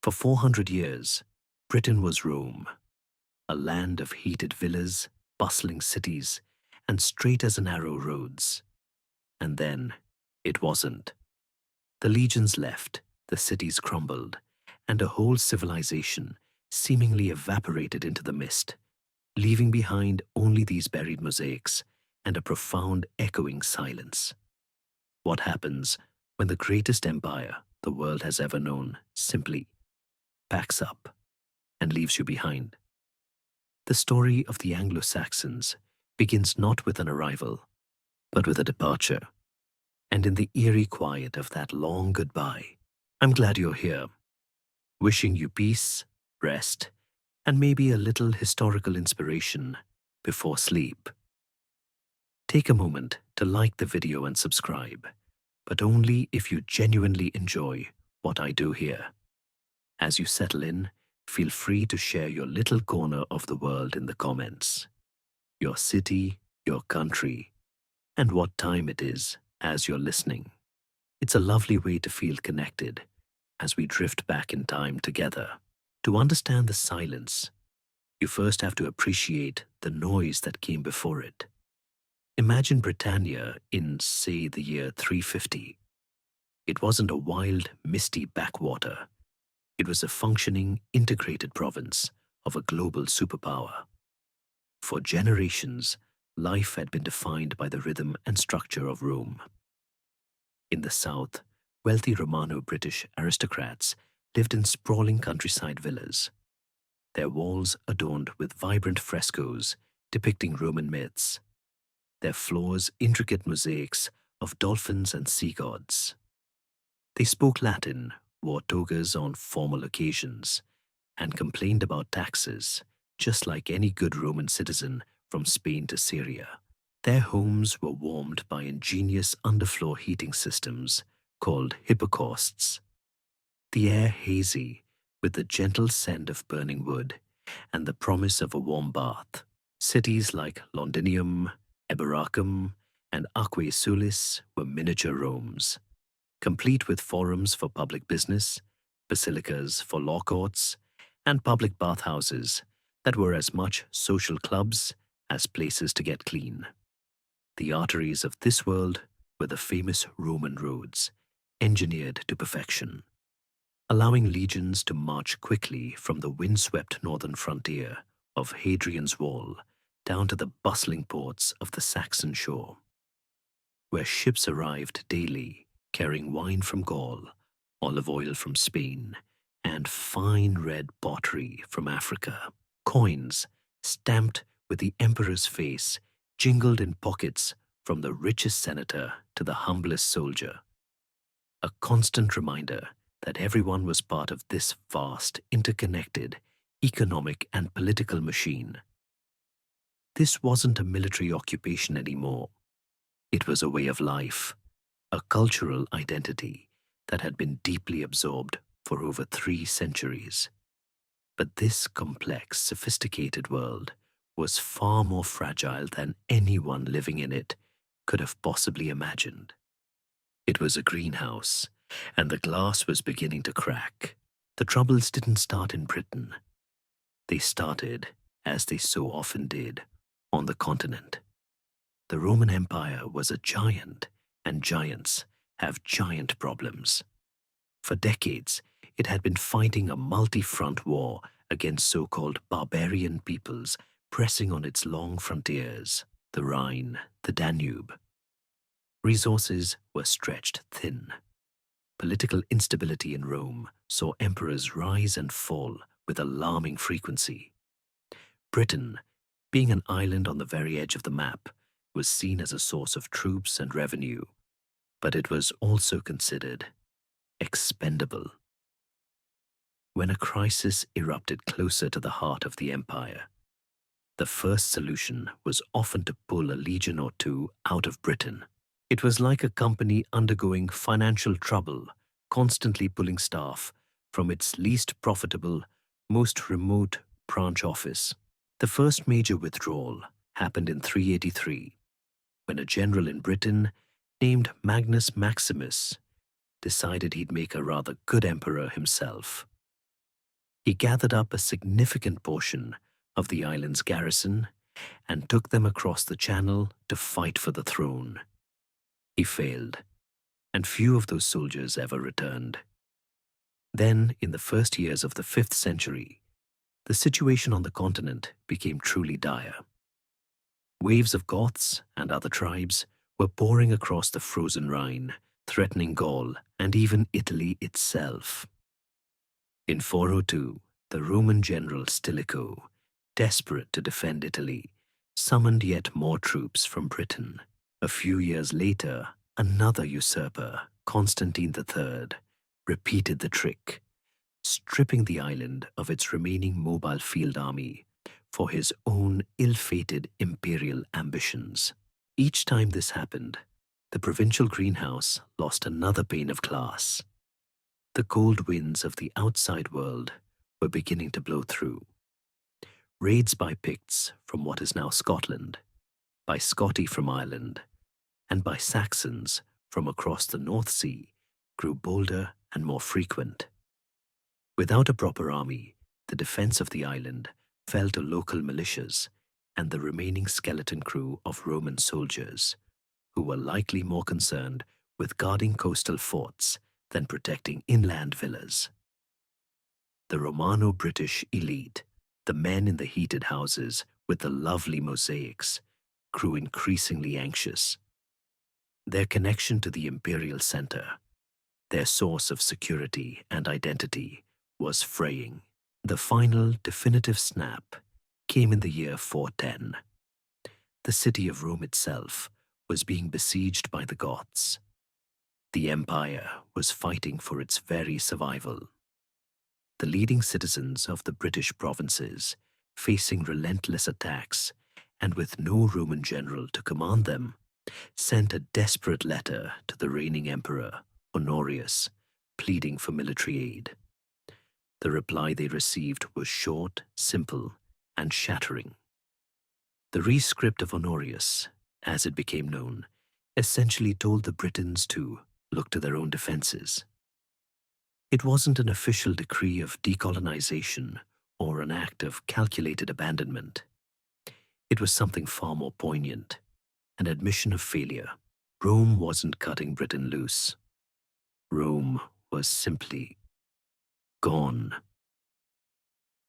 For 400 years, Britain was Rome, a land of heated villas, bustling cities, and straight-as-an-arrow roads. And then, it wasn't. The legions left, the cities crumbled, and a whole civilization seemingly evaporated into the mist, leaving behind only these buried mosaics and a profound echoing silence. What happens when the greatest empire the world has ever known simply packs up and leaves you behind? The story of the Anglo-Saxons begins not with an arrival, but with a departure. And in the eerie quiet of that long goodbye, I'm glad you're here, wishing you peace, rest, and maybe a little historical inspiration before sleep. Take a moment to like the video and subscribe, but only if you genuinely enjoy what I do here. As you settle in, feel free to share your little corner of the world in the comments. Your city, your country, and what time it is as you're listening. It's a lovely way to feel connected as we drift back in time together. To understand the silence, you first have to appreciate the noise that came before it. Imagine Britannia in, say, the year 350. It wasn't a wild, misty backwater. It was a functioning, integrated province of a global superpower. For generations, life had been defined by the rhythm and structure of Rome. In the south, wealthy Romano-British aristocrats lived in sprawling countryside villas, their walls adorned with vibrant frescoes depicting Roman myths, their floors intricate mosaics of dolphins and sea gods. They spoke Latin, wore togas on formal occasions, and complained about taxes, just like any good Roman citizen from Spain to Syria. Their homes were warmed by ingenious underfloor heating systems called hypocausts. The air hazy with the gentle scent of burning wood and the promise of a warm bath. Cities like Londinium, Eboracum, and Aquae Sulis were miniature Romes, complete with forums for public business, basilicas for law courts, and public bathhouses that were as much social clubs as places to get clean. The arteries of this world were the famous Roman roads, engineered to perfection, allowing legions to march quickly from the windswept northern frontier of Hadrian's Wall down to the bustling ports of the Saxon shore, where ships arrived daily carrying wine from Gaul, olive oil from Spain, and fine red pottery from Africa. Coins, stamped with the emperor's face, jingled in pockets from the richest senator to the humblest soldier. A constant reminder that everyone was part of this vast, interconnected, economic and political machine. This wasn't a military occupation anymore. It was a way of life, a cultural identity that had been deeply absorbed for over 3 centuries. But this complex, sophisticated world was far more fragile than anyone living in it could have possibly imagined. It was a greenhouse, and the glass was beginning to crack. The troubles didn't start in Britain. They started, as they so often did, on the continent. The Roman Empire was a giant, and giants have giant problems. For decades, it had been fighting a multi-front war against so-called barbarian peoples pressing on its long frontiers, the Rhine, the Danube. Resources were stretched thin. Political instability in Rome saw emperors rise and fall with alarming frequency. Britain, being an island on the very edge of the map, was seen as a source of troops and revenue, but it was also considered expendable. When a crisis erupted closer to the heart of the empire, the first solution was often to pull a legion or two out of Britain. It was like a company undergoing financial trouble, constantly pulling staff from its least profitable, most remote branch office. The first major withdrawal happened in 383, when a general in Britain named Magnus Maximus decided he'd make a rather good emperor himself. He gathered up a significant portion of the island's garrison and took them across the channel to fight for the throne. He failed, and few of those soldiers ever returned. Then, in the first years of the 5th century, the situation on the continent became truly dire. Waves of Goths and other tribes were pouring across the frozen Rhine, threatening Gaul and even Italy itself. In 402, the Roman general Stilicho, desperate to defend Italy, summoned yet more troops from Britain. A few years later, another usurper, Constantine III, repeated the trick, stripping the island of its remaining mobile field army for his own ill-fated imperial ambitions. Each time this happened, the provincial greenhouse lost another pane of glass. The cold winds of the outside world were beginning to blow through. Raids by Picts from what is now Scotland, by Scotti from Ireland, and by Saxons from across the North Sea grew bolder and more frequent. Without a proper army, the defense of the island fell to local militias and the remaining skeleton crew of Roman soldiers, who were likely more concerned with guarding coastal forts than protecting inland villas. The Romano-British elite, the men in the heated houses with the lovely mosaics, grew increasingly anxious. Their connection to the imperial center, their source of security and identity, was fraying. The final definitive snap came in the year 410. The city of Rome itself was being besieged by the Goths. The empire was fighting for its very survival. The leading citizens of the British provinces, facing relentless attacks and with no Roman general to command them, sent a desperate letter to the reigning emperor, Honorius, pleading for military aid. The reply they received was short, simple, and shattering. The rescript of Honorius, as it became known, essentially told the Britons to look to their own defenses. It wasn't an official decree of decolonization or an act of calculated abandonment. It was something far more poignant, an admission of failure. Rome wasn't cutting Britain loose. Rome was simply gone.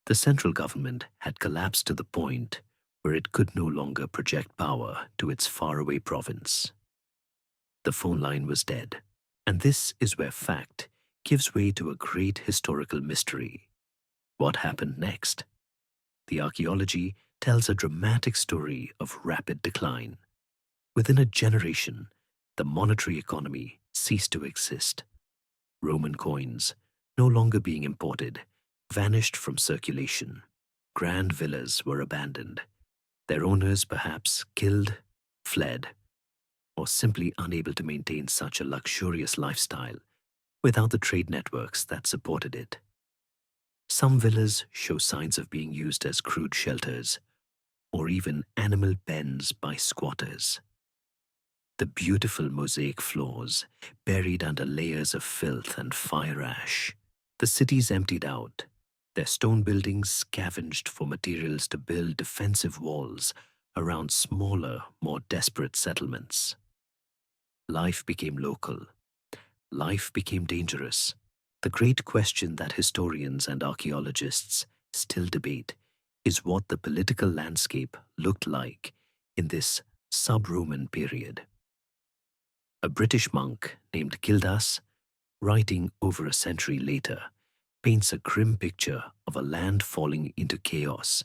The central government had collapsed to the point where it could no longer project power to its faraway province. The phone line was dead, and this is where fact gives way to a great historical mystery. What happened next? The archaeology tells a dramatic story of rapid decline. Within a generation, the monetary economy ceased to exist. Roman coins, no longer being imported, vanished from circulation. Grand villas were abandoned, their owners perhaps killed, fled, or simply unable to maintain such a luxurious lifestyle without the trade networks that supported it. Some villas show signs of being used as crude shelters, or even animal pens by squatters. The beautiful mosaic floors buried under layers of filth and fire ash. The cities emptied out, their stone buildings scavenged for materials to build defensive walls around smaller, more desperate settlements. Life became local. Life became dangerous. The great question that historians and archaeologists still debate is what the political landscape looked like in this sub-Roman period. A British monk named Gildas, writing over a century later, paints a grim picture of a land falling into chaos,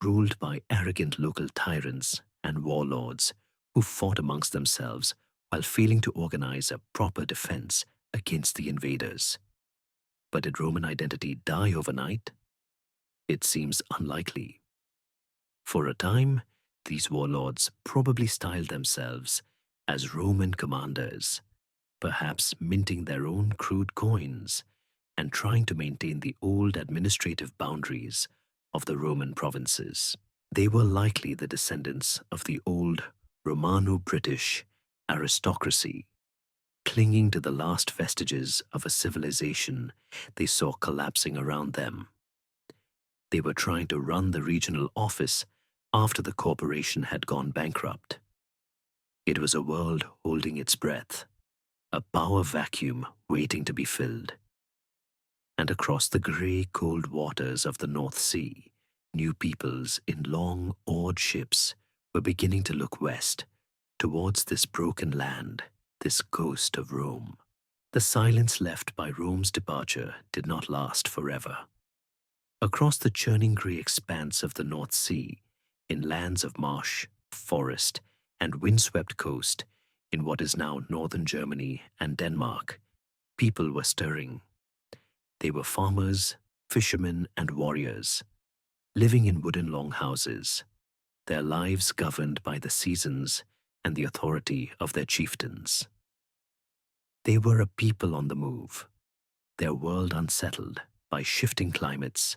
ruled by arrogant local tyrants and warlords who fought amongst themselves while failing to organize a proper defense against the invaders. But did Roman identity die overnight? It seems unlikely. For a time, these warlords probably styled themselves as Roman commanders, perhaps minting their own crude coins and trying to maintain the old administrative boundaries of the Roman provinces. They were likely the descendants of the old Romano-British aristocracy, clinging to the last vestiges of a civilization they saw collapsing around them. They were trying to run the regional office after the corporation had gone bankrupt. It was a world holding its breath, a power vacuum waiting to be filled. And across the grey, cold waters of the North Sea, new peoples in long, oared ships were beginning to look west, towards this broken land, this ghost of Rome. The silence left by Rome's departure did not last forever. Across the churning grey expanse of the North Sea, in lands of marsh, forest, and windswept coast, in what is now northern Germany and Denmark, people were stirring. They were farmers, fishermen, and warriors, living in wooden longhouses, their lives governed by the seasons and the authority of their chieftains. They were a people on the move, their world unsettled by shifting climates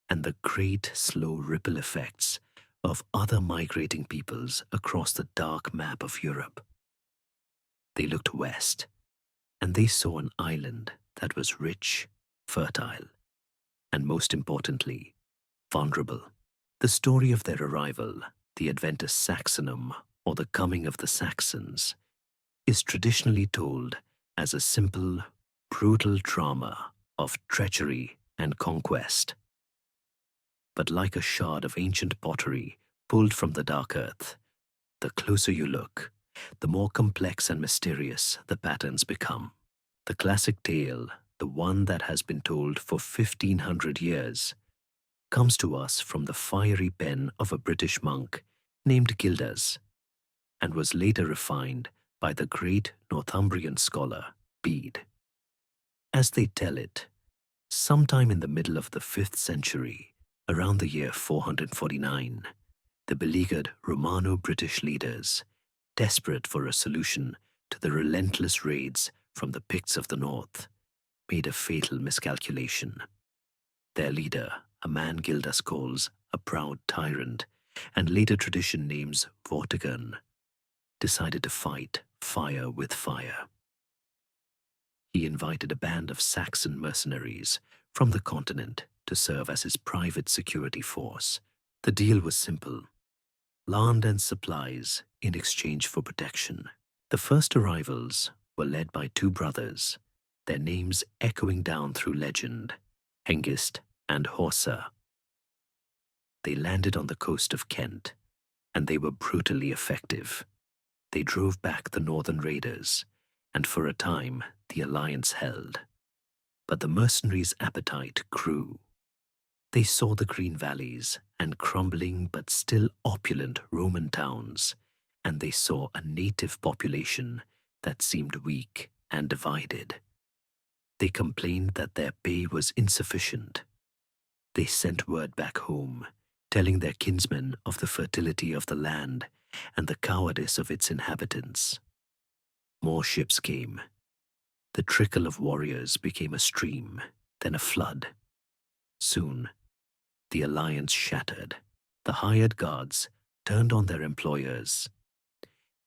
and the great, slow ripple effects of other migrating peoples across the dark map of Europe. They looked west, and they saw an island that was rich, fertile, and most importantly, vulnerable. The story of their arrival, the Adventus Saxonum, or the coming of the Saxons, is traditionally told as a simple, brutal drama of treachery and conquest. But like a shard of ancient pottery pulled from the dark earth, the closer you look, the more complex and mysterious the patterns become. The classic tale, the one that has been told for 1500 years, comes to us from the fiery pen of a British monk named Gildas, and was later refined by the great Northumbrian scholar Bede. As they tell it, sometime in the middle of the 5th century, around the year 449, the beleaguered Romano-British leaders, desperate for a solution to the relentless raids from the Picts of the north, made a fatal miscalculation. Their leader, a man Gildas calls a proud tyrant, and later tradition names Vortigern, decided to fight fire with fire. He invited a band of Saxon mercenaries from the continent to serve as his private security force. The deal was simple: land and supplies in exchange for protection. The first arrivals were led by two brothers, their names echoing down through legend, Hengist and Horsa. They landed on the coast of Kent, and they were brutally effective. They drove back the northern raiders, and for a time the alliance held. But the mercenaries' appetite grew. They saw the green valleys and crumbling but still opulent Roman towns, and they saw a native population that seemed weak and divided. They complained that their pay was insufficient. They sent word back home, telling their kinsmen of the fertility of the land and the cowardice of its inhabitants. More ships came. The trickle of warriors became a stream, then a flood. Soon, the alliance shattered. The hired guards turned on their employers.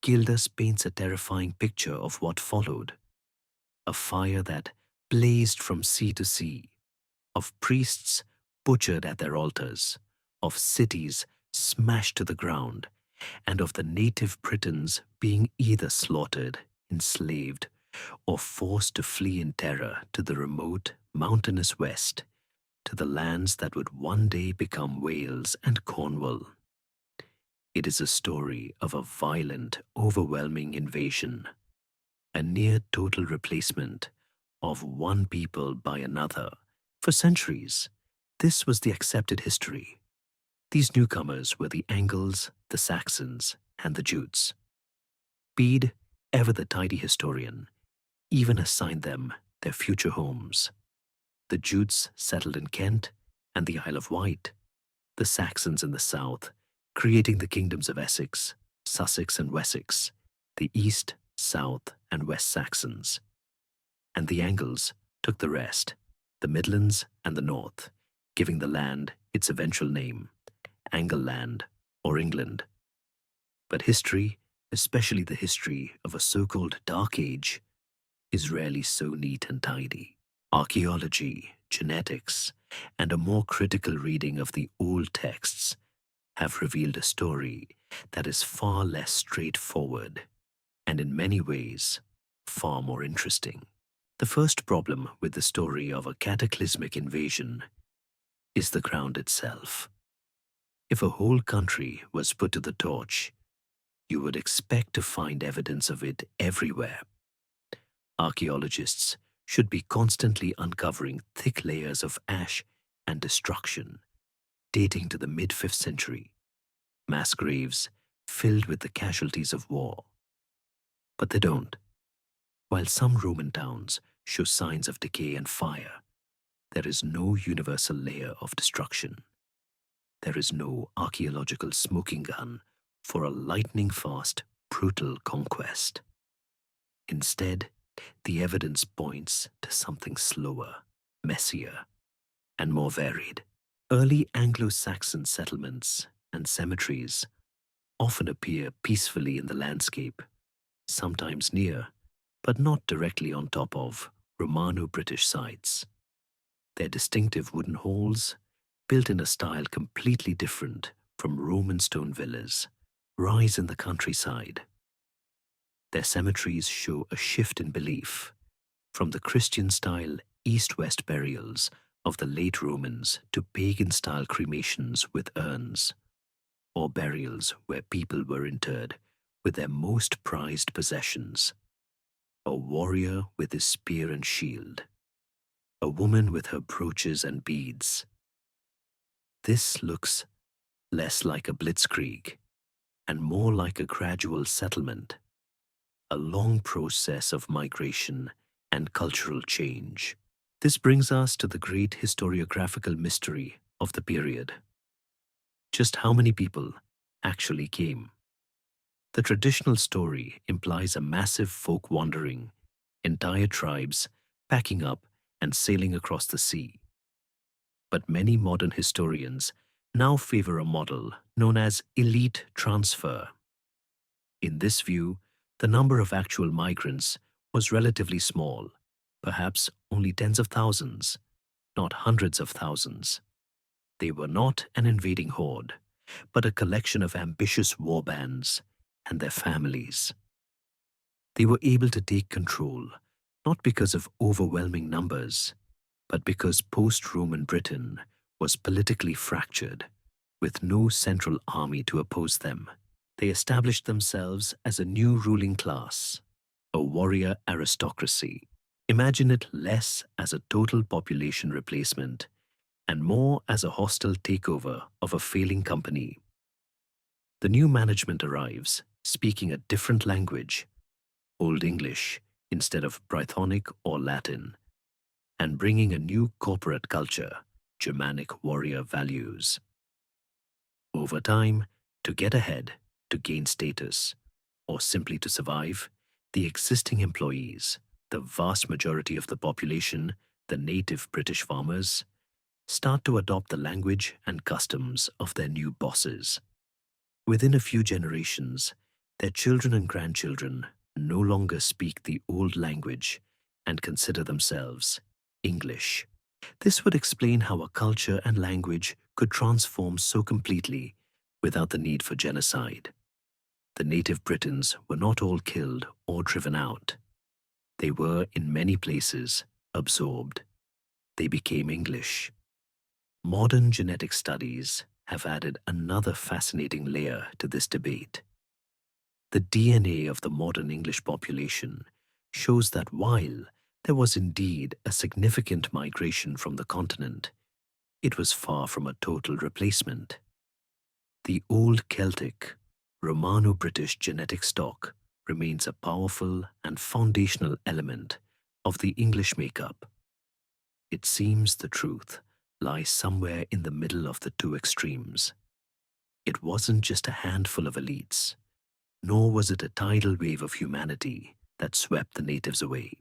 Gildas paints a terrifying picture of what followed: a fire that blazed from sea to sea, of priests butchered at their altars, of cities smashed to the ground, and of the native Britons being either slaughtered, enslaved, or forced to flee in terror to the remote, mountainous west, to the lands that would one day become Wales and Cornwall. It is a story of a violent, overwhelming invasion, a near-total replacement of one people by another. For centuries, this was the accepted history. These newcomers were the Angles, the Saxons, and the Jutes. Bede, ever the tidy historian, even assigned them their future homes. The Jutes settled in Kent and the Isle of Wight, the Saxons in the south, creating the kingdoms of Essex, Sussex, and Wessex, the East, South, and West Saxons. And the Angles took the rest, the Midlands and the North, giving the land its eventual name, Angleland, or England. But history, especially the history of a so-called Dark Age, is rarely so neat and tidy. Archaeology, genetics, and a more critical reading of the old texts have revealed a story that is far less straightforward and in many ways far more interesting. The first problem with the story of a cataclysmic invasion is the ground itself. If a whole country was put to the torch, you would expect to find evidence of it everywhere. Archaeologists should be constantly uncovering thick layers of ash and destruction dating to the mid-5th century, mass graves filled with the casualties of war. But they don't. While some Roman towns show signs of decay and fire, there is no universal layer of destruction. There is no archaeological smoking gun for a lightning-fast, brutal conquest. Instead, the evidence points to something slower, messier, and more varied. Early Anglo-Saxon settlements and cemeteries often appear peacefully in the landscape, sometimes near, but not directly on top of, Romano-British sites. Their distinctive wooden halls, built in a style completely different from Roman stone villas, rise in the countryside. Their cemeteries show a shift in belief, from the Christian-style east-west burials of the late Romans to pagan-style cremations with urns, or burials where people were interred with their most prized possessions: a warrior with his spear and shield, a woman with her brooches and beads. This looks less like a blitzkrieg and more like a gradual settlement, a long process of migration and cultural change. This brings us to the great historiographical mystery of the period. Just how many people actually came? The traditional story implies a massive folk wandering, entire tribes packing up and sailing across the sea. But many modern historians now favor a model known as elite transfer. In this view, the number of actual migrants was relatively small, perhaps only tens of thousands, not hundreds of thousands. They were not an invading horde, but a collection of ambitious war bands and their families. They were able to take control, not because of overwhelming numbers, but because post-Roman Britain was politically fractured, with no central army to oppose them. They established themselves as a new ruling class, a warrior aristocracy. Imagine it less as a total population replacement and more as a hostile takeover of a failing company. The new management arrives, speaking a different language, Old English instead of Brythonic or Latin, and bringing a new corporate culture, Germanic warrior values. Over time, to get ahead, to gain status, or simply to survive, the existing employees, the vast majority of the population, the native British farmers, start to adopt the language and customs of their new bosses. Within a few generations, their children and grandchildren no longer speak the old language and consider themselves English. This would explain how a culture and language could transform so completely without the need for genocide. The native Britons were not all killed or driven out. They were, in many places, absorbed. They became English. Modern genetic studies have added another fascinating layer to this debate. The DNA of the modern English population shows that while there was indeed a significant migration from the continent, it was far from a total replacement. The old Celtic, Romano-British genetic stock remains a powerful and foundational element of the English makeup. It seems the truth lies somewhere in the middle of the two extremes. It wasn't just a handful of elites, nor was it a tidal wave of humanity that swept the natives away.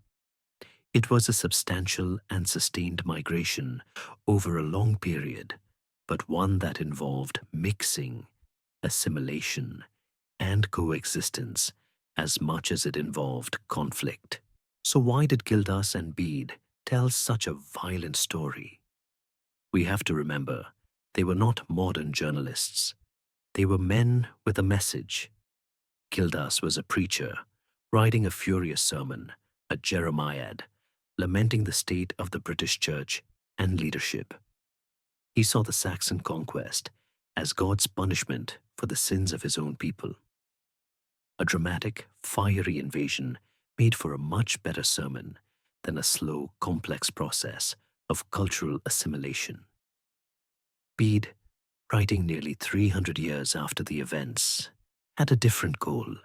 It was a substantial and sustained migration over a long period, but one that involved mixing, assimilation, and coexistence as much as it involved conflict. So why did Gildas and Bede tells such a violent story? We have to remember, they were not modern journalists. They were men with a message. Gildas was a preacher, writing a furious sermon, a Jeremiad, lamenting the state of the British Church and leadership. He saw the Saxon conquest as God's punishment for the sins of his own people. A dramatic, fiery invasion made for a much better sermon than a slow, complex process of cultural assimilation. Bede, writing nearly 300 years after the events, had a different goal.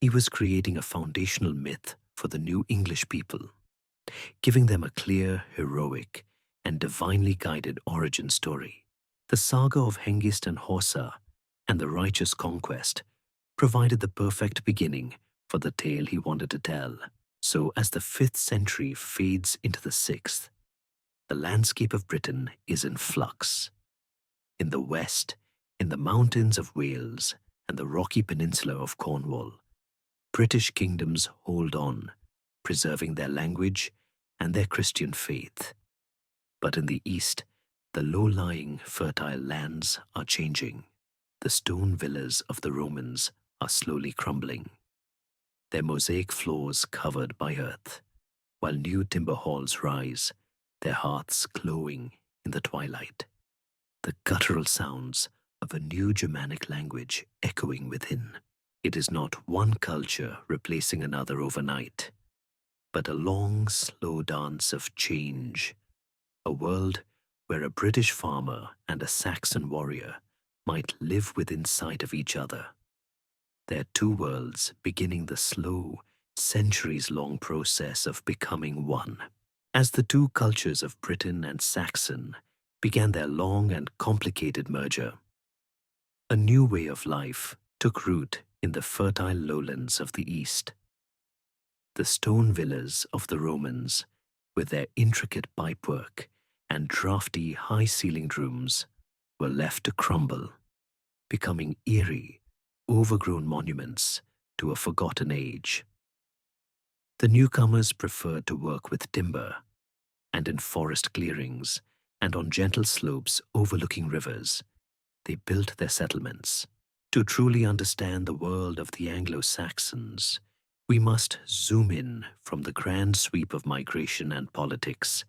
He was creating a foundational myth for the new English people, giving them a clear, heroic, and divinely guided origin story. The saga of Hengist and Horsa and the righteous conquest provided the perfect beginning for the tale he wanted to tell. So as the 5th century fades into the 6th, the landscape of Britain is in flux. In the west, in the mountains of Wales and the rocky peninsula of Cornwall, British kingdoms hold on, preserving their language and their Christian faith. But in the east, the low-lying, fertile lands are changing. The stone villas of the Romans are slowly crumbling, their mosaic floors covered by earth, while new timber halls rise, their hearths glowing in the twilight. The guttural sounds of a new Germanic language echoing within. It is not one culture replacing another overnight, but a long, slow dance of change. A world where a British farmer and a Saxon warrior might live within sight of each other. Their two worlds beginning the slow, centuries-long process of becoming one. As the two cultures of Briton and Saxon began their long and complicated merger, a new way of life took root in the fertile lowlands of the east. The stone villas of the Romans, with their intricate pipework and draughty, high-ceilinged rooms, were left to crumble, becoming eerie, overgrown monuments to a forgotten age. The newcomers preferred to work with timber, and in forest clearings and on gentle slopes overlooking rivers, they built their settlements. To truly understand the world of the Anglo-Saxons, we must zoom in from the grand sweep of migration and politics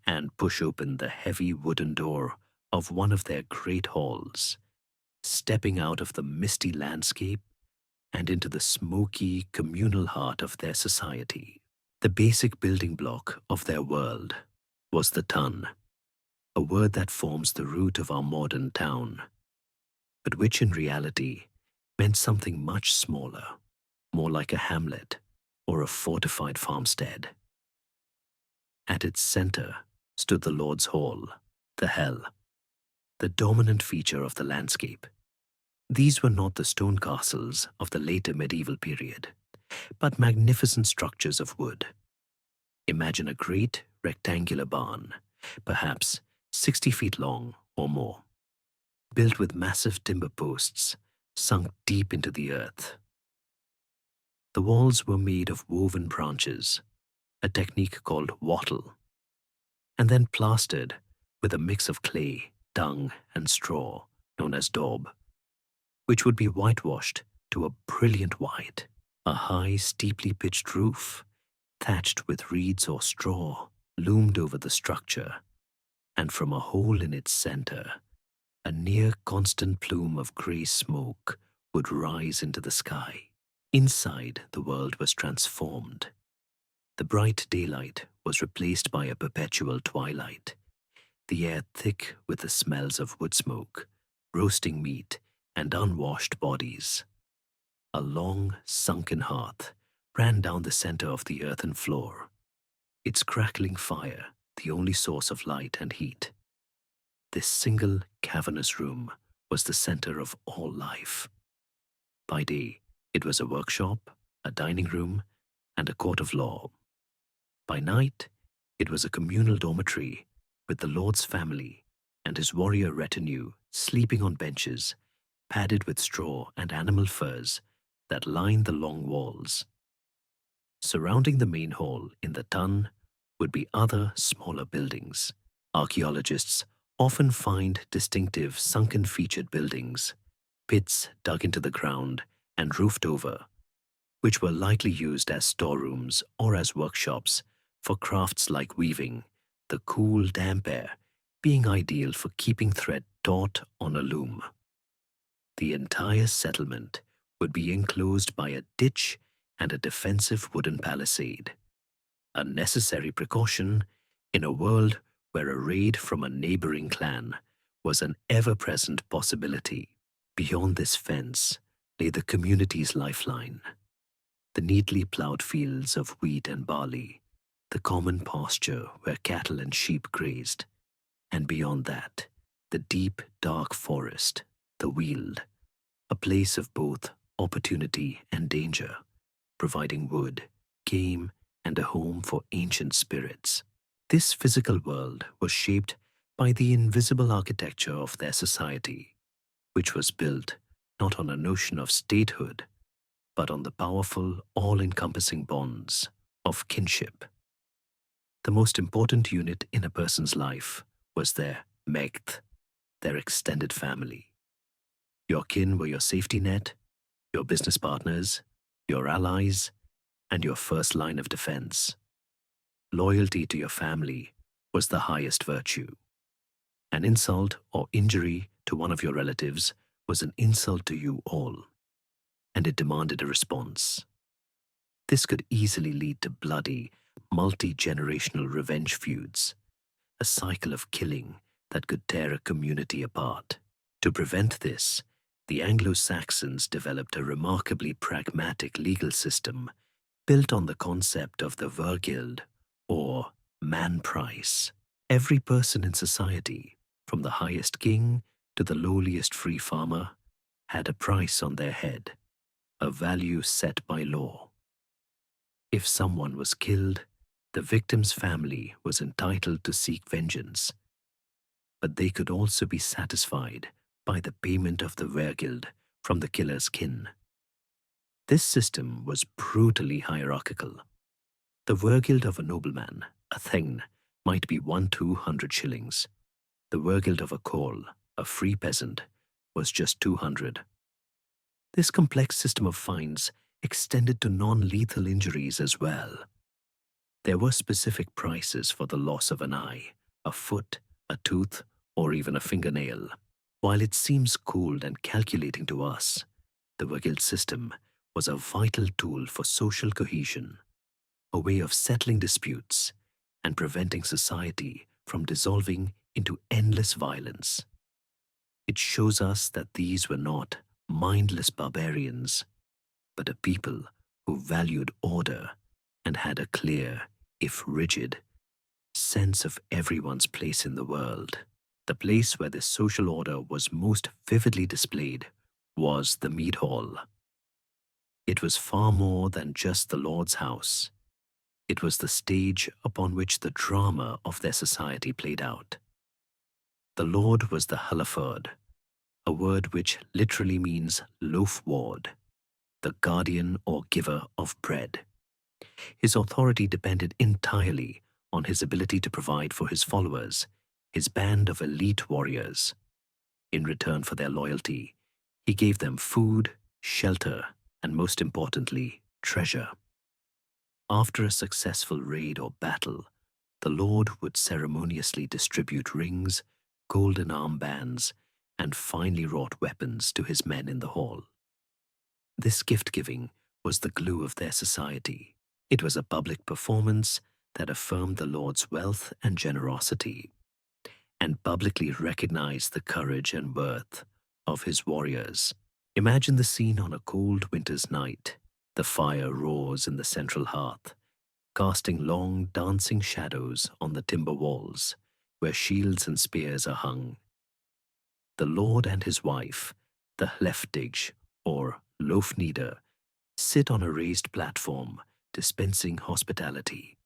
and push open the heavy wooden door of one of their great halls, stepping out of the misty landscape and into the smoky, communal heart of their society. The basic building block of their world was the tun, a word that forms the root of our modern town, but which in reality meant something much smaller, more like a hamlet or a fortified farmstead. At its center stood the Lord's Hall, the Hell, the dominant feature of the landscape. These were not the stone castles of the later medieval period, but magnificent structures of wood. Imagine a great rectangular barn, perhaps 60 feet long or more, built with massive timber posts sunk deep into the earth. The walls were made of woven branches, a technique called wattle, and then plastered with a mix of clay, dung, and straw known as daub, which would be whitewashed to a brilliant white. A high, steeply pitched roof, thatched with reeds or straw, loomed over the structure, and from a hole in its center, a near-constant plume of grey smoke would rise into the sky. Inside, the world was transformed. The bright daylight was replaced by a perpetual twilight, the air thick with the smells of wood smoke, roasting meat, and unwashed bodies. A long, sunken hearth ran down the center of the earthen floor, its crackling fire the only source of light and heat. This single, cavernous room was the center of all life. By day, it was a workshop, a dining room, and a court of law. By night, it was a communal dormitory with the Lord's family and his warrior retinue sleeping on benches padded with straw and animal furs that lined the long walls. Surrounding the main hall in the tun would be other smaller buildings. Archaeologists often find distinctive sunken featured buildings, pits dug into the ground and roofed over, which were likely used as storerooms or as workshops for crafts like weaving, the cool, damp air being ideal for keeping thread taut on a loom. The entire settlement would be enclosed by a ditch and a defensive wooden palisade, a necessary precaution in a world where a raid from a neighboring clan was an ever-present possibility. Beyond this fence lay the community's lifeline, the neatly ploughed fields of wheat and barley, the common pasture where cattle and sheep grazed, and beyond that, the deep, dark forest, the Weald, a place of both opportunity and danger, providing wood, game, and a home for ancient spirits. This physical world was shaped by the invisible architecture of their society, which was built not on a notion of statehood, but on the powerful, all-encompassing bonds of kinship. The most important unit in a person's life was their megth, their extended family. Your kin were your safety net, your business partners, your allies, and your first line of defense. Loyalty to your family was the highest virtue. An insult or injury to one of your relatives was an insult to you all, and it demanded a response. This could easily lead to bloody, multi-generational revenge feuds, a cycle of killing that could tear a community apart. To prevent this, the Anglo-Saxons developed a remarkably pragmatic legal system built on the concept of the Vergild, or man price. Every person in society, from the highest king to the lowliest free farmer, had a price on their head, a value set by law. If someone was killed, the victim's family was entitled to seek vengeance, but they could also be satisfied by the payment of the Vergild from the killer's kin. This system was brutally hierarchical. The Vergild of a nobleman, a thegn, might be 1-200 shillings. The Vergild of a Call, a free peasant, was just 200. This complex system of fines extended to non-lethal injuries as well. There were specific prices for the loss of an eye, a foot, a tooth, or even a fingernail. While it seems cold and calculating to us, the Vergild system was a vital tool for social cohesion, a way of settling disputes and preventing society from dissolving into endless violence. It shows us that these were not mindless barbarians, but a people who valued order and had a clear, if rigid, sense of everyone's place in the world. The place where this social order was most vividly displayed was the mead hall. It was far more than just the Lord's house. It was the stage upon which the drama of their society played out. The Lord was the Halaford, a word which literally means loaf ward, the guardian or giver of bread. His authority depended entirely on his ability to provide for his followers, his band of elite warriors. In return for their loyalty, he gave them food, shelter, and most importantly, treasure. After a successful raid or battle, the Lord would ceremoniously distribute rings, golden armbands, and finely wrought weapons to his men in the hall. This gift-giving was the glue of their society. It was a public performance that affirmed the Lord's wealth and generosity, and publicly recognized the courage and worth of his warriors. Imagine the scene on a cold winter's night. The fire roars in the central hearth, casting long, dancing shadows on the timber walls, where shields and spears are hung. The Lord and his wife, the Hlefdig, or loaf-kneader, sit on a raised platform, dispensing hospitality.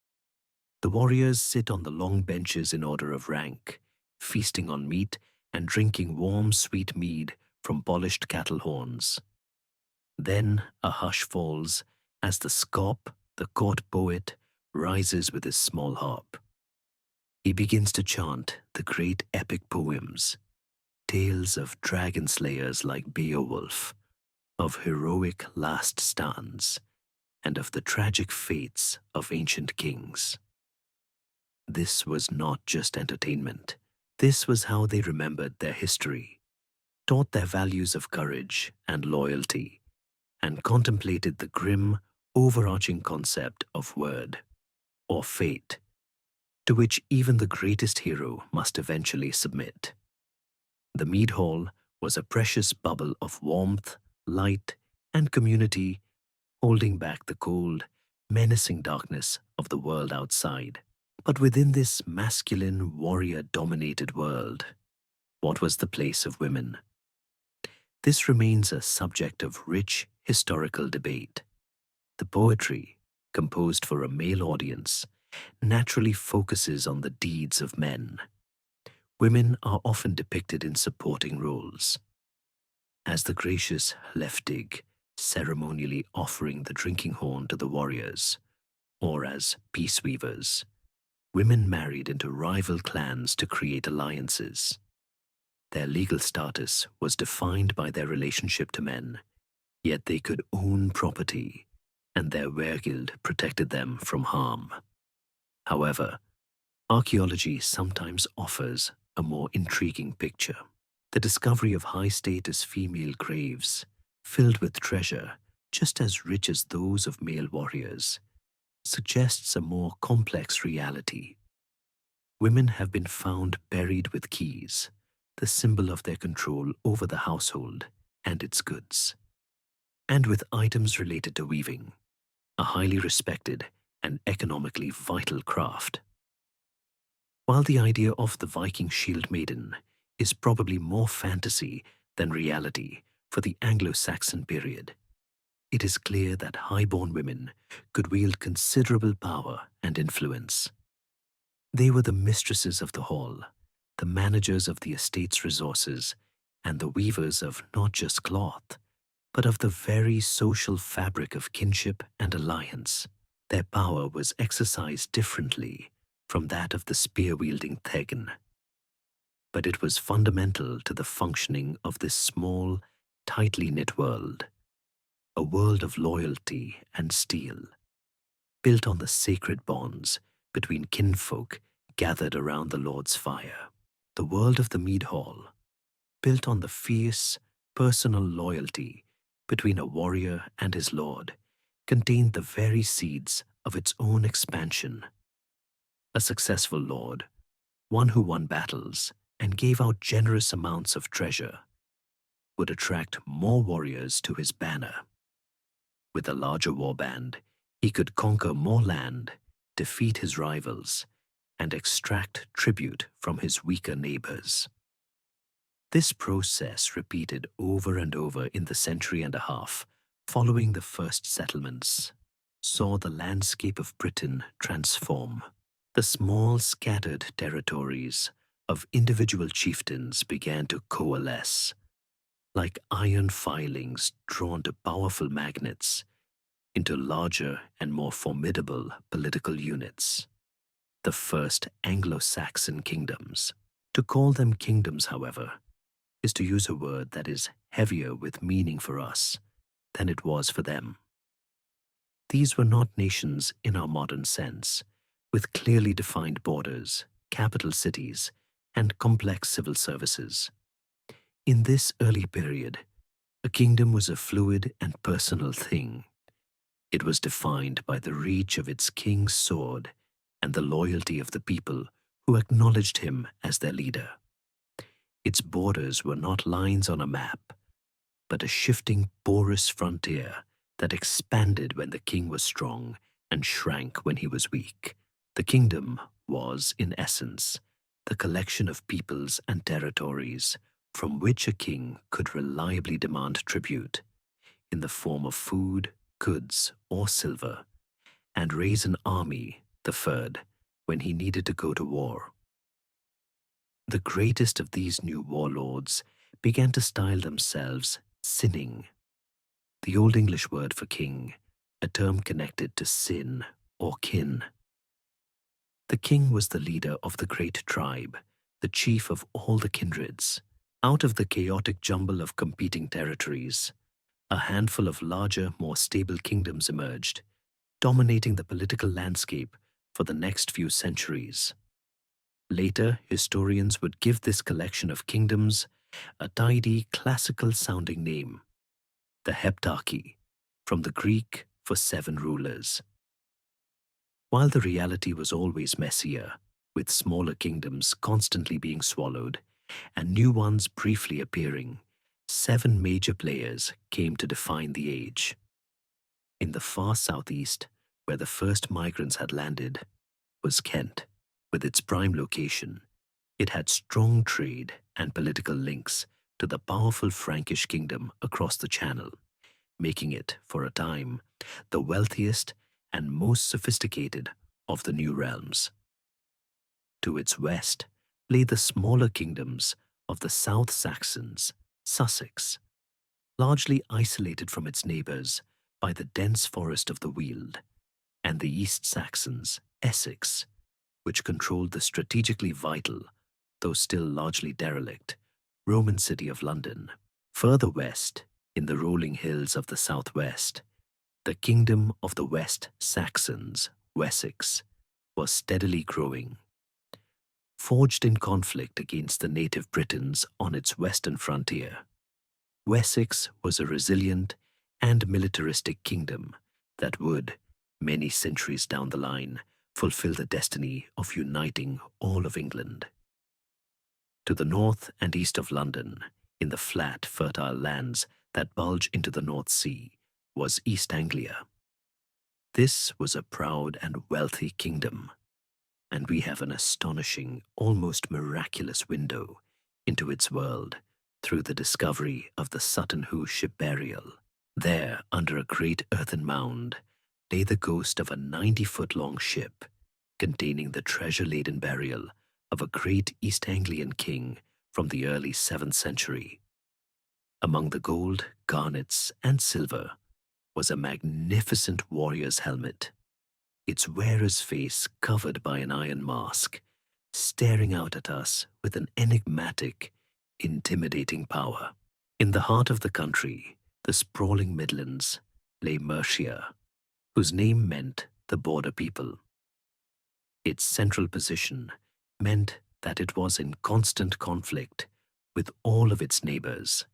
The warriors sit on the long benches in order of rank, feasting on meat and drinking warm, sweet mead from polished cattle horns. Then a hush falls as the scop, the court poet, rises with his small harp. He begins to chant the great epic poems, tales of dragon slayers like Beowulf, of heroic last stands, and of the tragic fates of ancient kings. This was not just entertainment. This was how they remembered their history, taught their values of courage and loyalty, and contemplated the grim, overarching concept of word, or fate, to which even the greatest hero must eventually submit. The mead hall was a precious bubble of warmth, light, and community, holding back the cold, menacing darkness of the world outside. But within this masculine, warrior-dominated world, what was the place of women? This remains a subject of rich historical debate. The poetry, composed for a male audience, naturally focuses on the deeds of men. Women are often depicted in supporting roles, as the gracious Hlefdig, ceremonially offering the drinking horn to the warriors, or as peace weavers. Women married into rival clans to create alliances. Their legal status was defined by their relationship to men, yet they could own property, and their weregild protected them from harm. However, archaeology sometimes offers a more intriguing picture. The discovery of high-status female graves, filled with treasure just as rich as those of male warriors, suggests a more complex reality. Women have been found buried with keys, the symbol of their control over the household and its goods, and with items related to weaving, a highly respected and economically vital craft. While the idea of the Viking shield maiden is probably more fantasy than reality for the Anglo-Saxon period, it is clear that highborn women could wield considerable power and influence. They were the mistresses of the hall, the managers of the estate's resources, and the weavers of not just cloth, but of the very social fabric of kinship and alliance. Their power was exercised differently from that of the spear-wielding Thegan, but it was fundamental to the functioning of this small, tightly knit world, a world of loyalty and steel, built on the sacred bonds between kinfolk gathered around the Lord's fire. The world of the mead hall, built on the fierce, personal loyalty between a warrior and his lord, contained the very seeds of its own expansion. A successful lord, one who won battles and gave out generous amounts of treasure, would attract more warriors to his banner. With a larger warband, he could conquer more land, defeat his rivals, and extract tribute from his weaker neighbors. This process, repeated over and over in the century and a half following the first settlements, saw the landscape of Britain transform. The small, scattered territories of individual chieftains began to coalesce, like iron filings drawn to powerful magnets, into larger and more formidable political units. The first Anglo-Saxon kingdoms. To call them kingdoms, however, is to use a word that is heavier with meaning for us than it was for them. These were not nations in our modern sense, with clearly defined borders, capital cities, and complex civil services. In this early period, a kingdom was a fluid and personal thing. It was defined by the reach of its king's sword and the loyalty of the people who acknowledged him as their leader. Its borders were not lines on a map, but a shifting porous frontier that expanded when the king was strong and shrank when he was weak. The kingdom was, in essence, the collection of peoples and territories from which a king could reliably demand tribute in the form of food, goods, or silver, and raise an army, the third, when he needed to go to war. The greatest of these new warlords began to style themselves sinning, the Old English word for king, a term connected to sin or kin. The king was the leader of the great tribe, the chief of all the kindreds. Out of the chaotic jumble of competing territories, a handful of larger, more stable kingdoms emerged, dominating the political landscape for the next few centuries. Later, historians would give this collection of kingdoms a tidy, classical-sounding name, the Heptarchy, from the Greek for 7 rulers. While the reality was always messier, with smaller kingdoms constantly being swallowed and new ones briefly appearing, 7 major players came to define the age. In the far southeast, where the first migrants had landed, was Kent. With its prime location, it had strong trade and political links to the powerful Frankish kingdom across the Channel, making it, for a time, the wealthiest and most sophisticated of the new realms. To its west lay the smaller kingdoms of the South Saxons, Sussex, largely isolated from its neighbours by the dense forest of the Weald, and the East Saxons, Essex, which controlled the strategically vital, though still largely derelict, Roman city of London. Further west, in the rolling hills of the southwest, the kingdom of the West Saxons, Wessex, was steadily growing. Forged in conflict against the native Britons on its western frontier, Wessex was a resilient and militaristic kingdom that would, many centuries down the line, fulfill the destiny of uniting all of England. To the north and east of London, in the flat, fertile lands that bulge into the North Sea, was East Anglia. This was a proud and wealthy kingdom, and we have an astonishing, almost miraculous window into its world through the discovery of the Sutton Hoo ship burial. There, under a great earthen mound, lay the ghost of a 90-foot-long ship containing the treasure-laden burial of a great East Anglian king from the early 7th century. Among the gold, garnets, and silver was a magnificent warrior's helmet, its wearer's face covered by an iron mask, staring out at us with an enigmatic, intimidating power. In the heart of the country, the sprawling Midlands, lay Mercia, whose name meant the border people. Its central position meant that it was in constant conflict with all of its neighbours,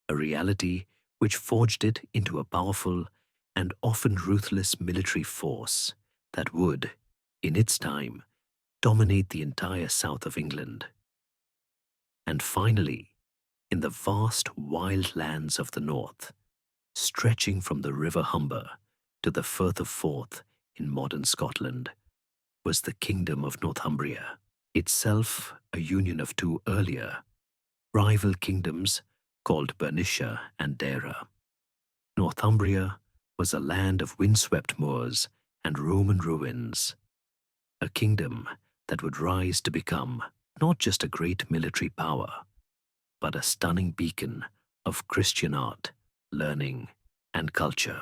a reality which forged it into a powerful and often ruthless military force that would, in its time, dominate the entire south of England. And finally, in the vast wild lands of the north, stretching from the River Humber to the Firth of Forth in modern Scotland, was the Kingdom of Northumbria, itself a union of 2 earlier, rival kingdoms called Bernicia and Dara. Northumbria was a land of windswept moors and Roman ruins, a kingdom that would rise to become not just a great military power, but a stunning beacon of Christian art, learning, and culture.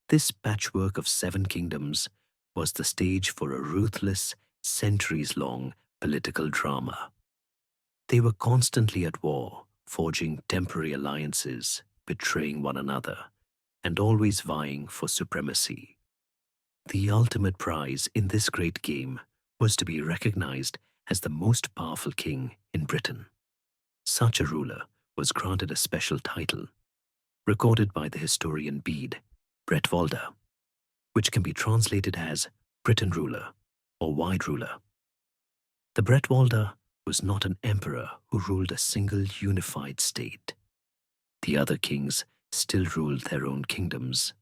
This patchwork of 7 kingdoms was the stage for a ruthless, centuries-long political drama. They were constantly at war, forging temporary alliances, betraying one another, and always vying for supremacy. The ultimate prize in this great game was to be recognized as the most powerful king in Britain. Such a ruler was granted a special title, recorded by the historian Bede, Bretwalda, which can be translated as Briton ruler or wide ruler. The Bretwalda was not an emperor who ruled a single unified state. The other kings still ruled their own kingdoms,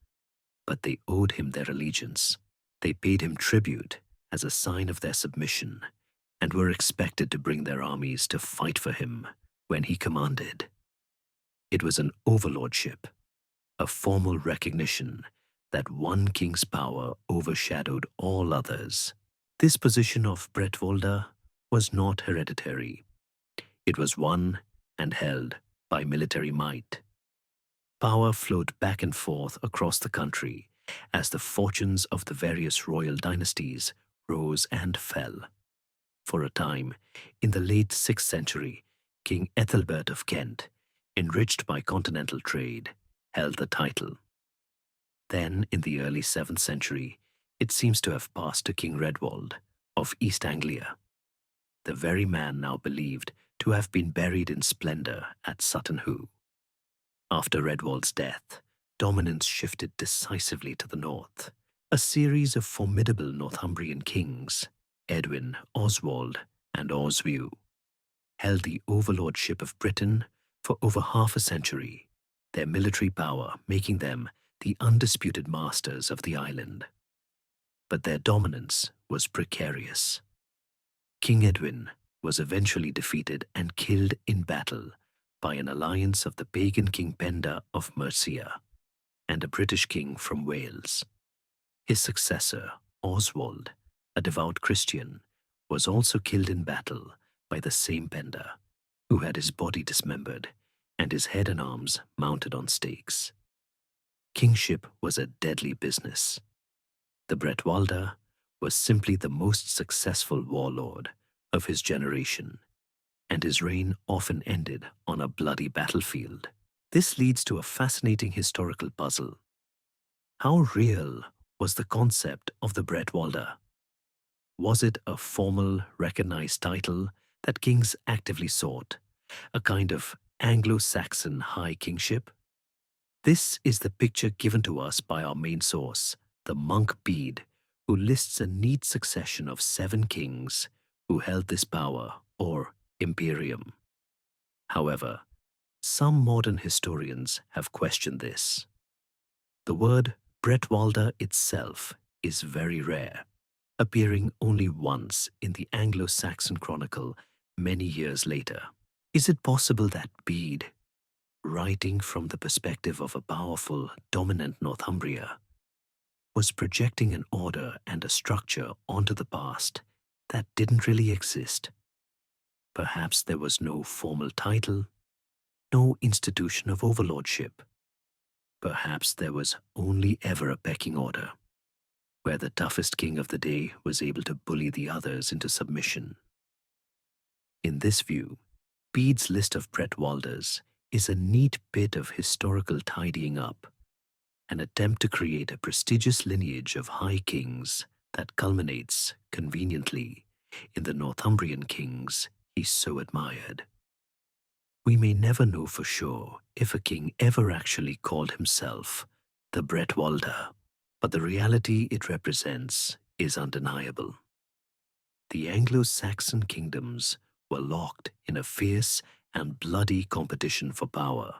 but they owed him their allegiance. They paid him tribute as a sign of their submission and were expected to bring their armies to fight for him when he commanded. It was an overlordship, a formal recognition that one king's power overshadowed all others. This position of Bretwalda was not hereditary. It was won and held by military might. Power flowed back and forth across the country as the fortunes of the various royal dynasties rose and fell. For a time, in the late 6th century, King Aethelbert of Kent, enriched by continental trade, held the title. Then, in the early 7th century, it seems to have passed to King Redwald of East Anglia, the very man now believed to have been buried in splendor at Sutton Hoo. After Redwald's death, dominance shifted decisively to the north. A series of formidable Northumbrian kings, Edwin, Oswald, and Oswiu, held the overlordship of Britain for over half a century, their military power making them the undisputed masters of the island. But their dominance was precarious. King Edwin was eventually defeated and killed in battle by an alliance of the pagan King Penda of Mercia and a British king from Wales. His successor, Oswald, a devout Christian, was also killed in battle by the same Penda, who had his body dismembered and his head and arms mounted on stakes. Kingship was a deadly business. The Bretwalda was simply the most successful warlord of his generation, and his reign often ended on a bloody battlefield. This leads to a fascinating historical puzzle. How real was the concept of the Bretwalda? Was it a formal, recognized title that kings actively sought, a kind of Anglo-Saxon high kingship? This is the picture given to us by our main source, the monk Bede, who lists a neat succession of 7 kings who held this power, or imperium. However, some modern historians have questioned this. The word Bretwalda itself is very rare, appearing only once in the Anglo-Saxon Chronicle many years later. Is it possible that Bede, writing from the perspective of a powerful, dominant Northumbria, was projecting an order and a structure onto the past that didn't really exist? Perhaps there was no formal title, no institution of overlordship. Perhaps there was only ever a pecking order, where the toughest king of the day was able to bully the others into submission. In this view, Bede's list of Bretwaldas is a neat bit of historical tidying up, an attempt to create a prestigious lineage of high kings that culminates, conveniently, in the Northumbrian kings he so admired. We may never know for sure if a king ever actually called himself the Bretwalda, but the reality it represents is undeniable. The Anglo-Saxon kingdoms were locked in a fierce and bloody competition for power,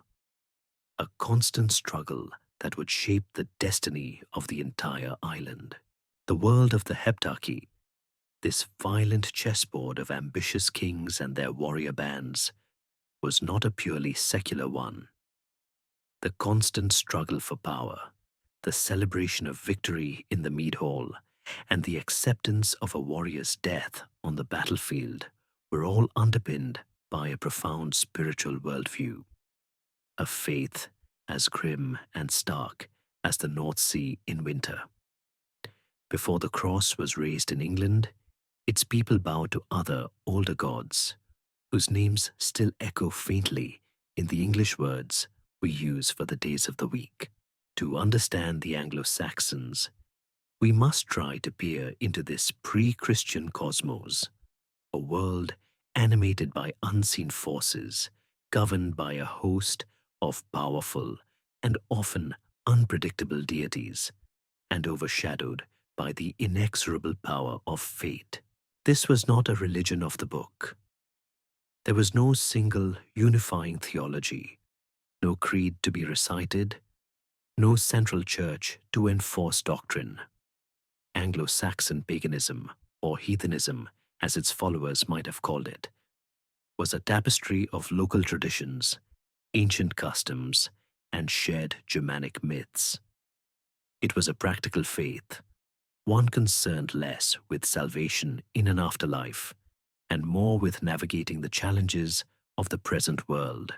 a constant struggle that would shape the destiny of the entire island. The world of the Heptarchy, this violent chessboard of ambitious kings and their warrior bands, was not a purely secular one. The constant struggle for power, the celebration of victory in the mead hall, and the acceptance of a warrior's death on the battlefield were all underpinned by a profound spiritual worldview, a faith as grim and stark as the North Sea in winter. Before the cross was raised in England, its people bowed to other, older gods, whose names still echo faintly in the English words we use for the days of the week. To understand the Anglo-Saxons, we must try to peer into this pre-Christian cosmos, a world animated by unseen forces, governed by a host of powerful and often unpredictable deities, and overshadowed by the inexorable power of fate. This was not a religion of the book. There was no single unifying theology, no creed to be recited, no central church to enforce doctrine. Anglo-Saxon paganism, or heathenism, as its followers might have called it, was a tapestry of local traditions, ancient customs, and shared Germanic myths. It was a practical faith, one concerned less with salvation in an afterlife and more with navigating the challenges of the present world,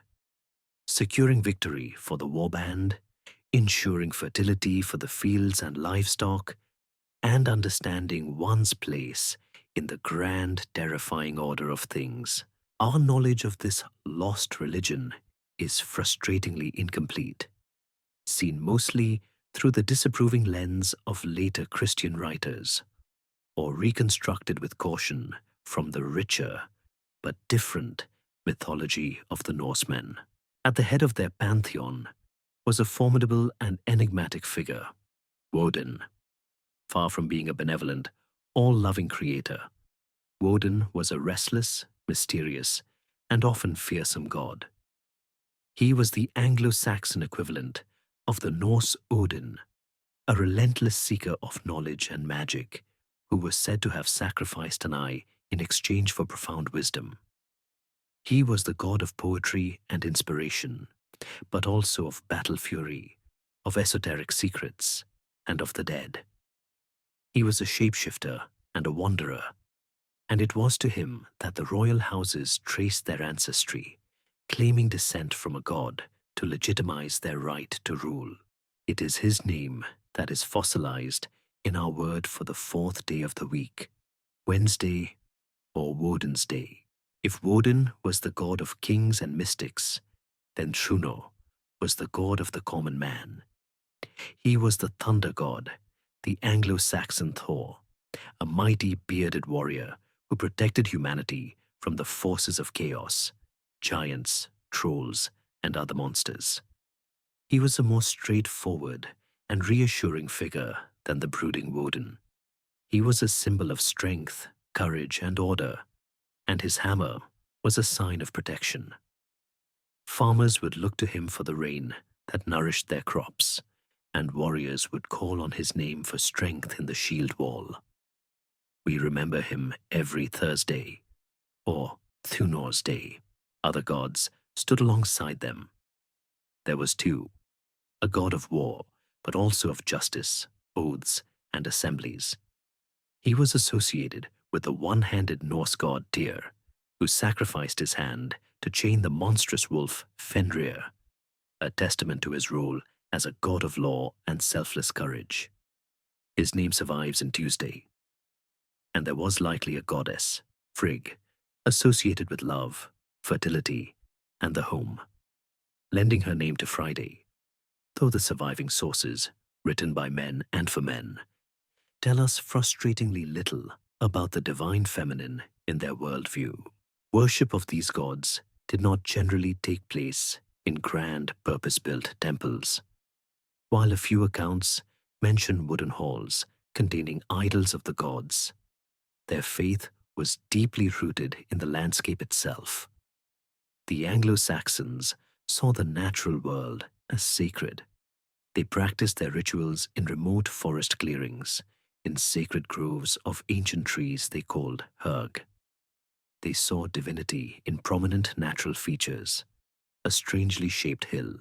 securing victory for the warband, ensuring fertility for the fields and livestock, and understanding one's place in the grand, terrifying order of things, our knowledge of this lost religion is frustratingly incomplete, seen mostly through the disapproving lens of later Christian writers, or reconstructed with caution from the richer but different mythology of the Norsemen. At the head of their pantheon was a formidable and enigmatic figure, Woden. Far from being a benevolent, all-loving creator, Woden was a restless, mysterious, and often fearsome god. He was the Anglo-Saxon equivalent of the Norse Odin, a relentless seeker of knowledge and magic who was said to have sacrificed an eye in exchange for profound wisdom. He was the god of poetry and inspiration, but also of battle fury, of esoteric secrets, and of the dead. He was a shapeshifter and a wanderer, and it was to him that the royal houses traced their ancestry, claiming descent from a god to legitimize their right to rule. It is his name that is fossilized in our word for the fourth day of the week, Wednesday or Woden's Day. If Woden was the god of kings and mystics, then Shuno was the god of the common man. He was the thunder god, the Anglo-Saxon Thor, a mighty bearded warrior who protected humanity from the forces of chaos, giants, trolls, and other monsters. He was a more straightforward and reassuring figure than the brooding Woden. He was a symbol of strength, courage, and order, and his hammer was a sign of protection. Farmers would look to him for the rain that nourished their crops, and warriors would call on his name for strength in the shield wall. We remember him every Thursday, or Thunor's Day. Other gods stood alongside them. There was too, a god of war, but also of justice, oaths, and assemblies. He was associated with the one-handed Norse god Tyr, who sacrificed his hand to chain the monstrous wolf Fenrir, a testament to his role as a god of law and selfless courage. His name survives in Tuesday. And there was likely a goddess, Frigg, associated with love, fertility, and the home, lending her name to Friday, though the surviving sources, written by men and for men, tell us frustratingly little about the divine feminine in their worldview. Worship of these gods did not generally take place in grand, purpose-built temples, while a few accounts mention wooden halls containing idols of the gods. Their faith was deeply rooted in the landscape itself. The Anglo-Saxons saw the natural world as sacred. They practiced their rituals in remote forest clearings, in sacred groves of ancient trees they called herg. They saw divinity in prominent natural features, a strangely shaped hill,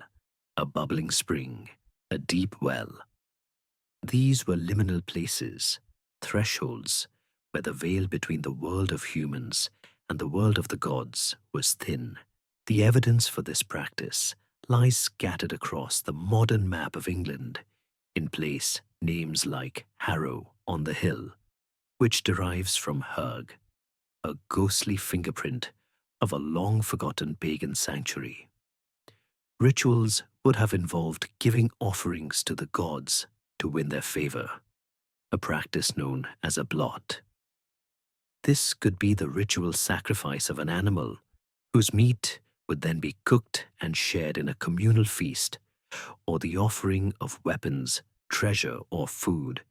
a bubbling spring, a deep well. These were liminal places, thresholds, where the veil between the world of humans and the world of the gods was thin. The evidence for this practice lies scattered across the modern map of England, in place names like Harrow on the hill, which derives from Herg, a ghostly fingerprint of a long-forgotten pagan sanctuary. Rituals would have involved giving offerings to the gods to win their favor, a practice known as a blot. This could be the ritual sacrifice of an animal, whose meat would then be cooked and shared in a communal feast, or the offering of weapons, treasure, or food,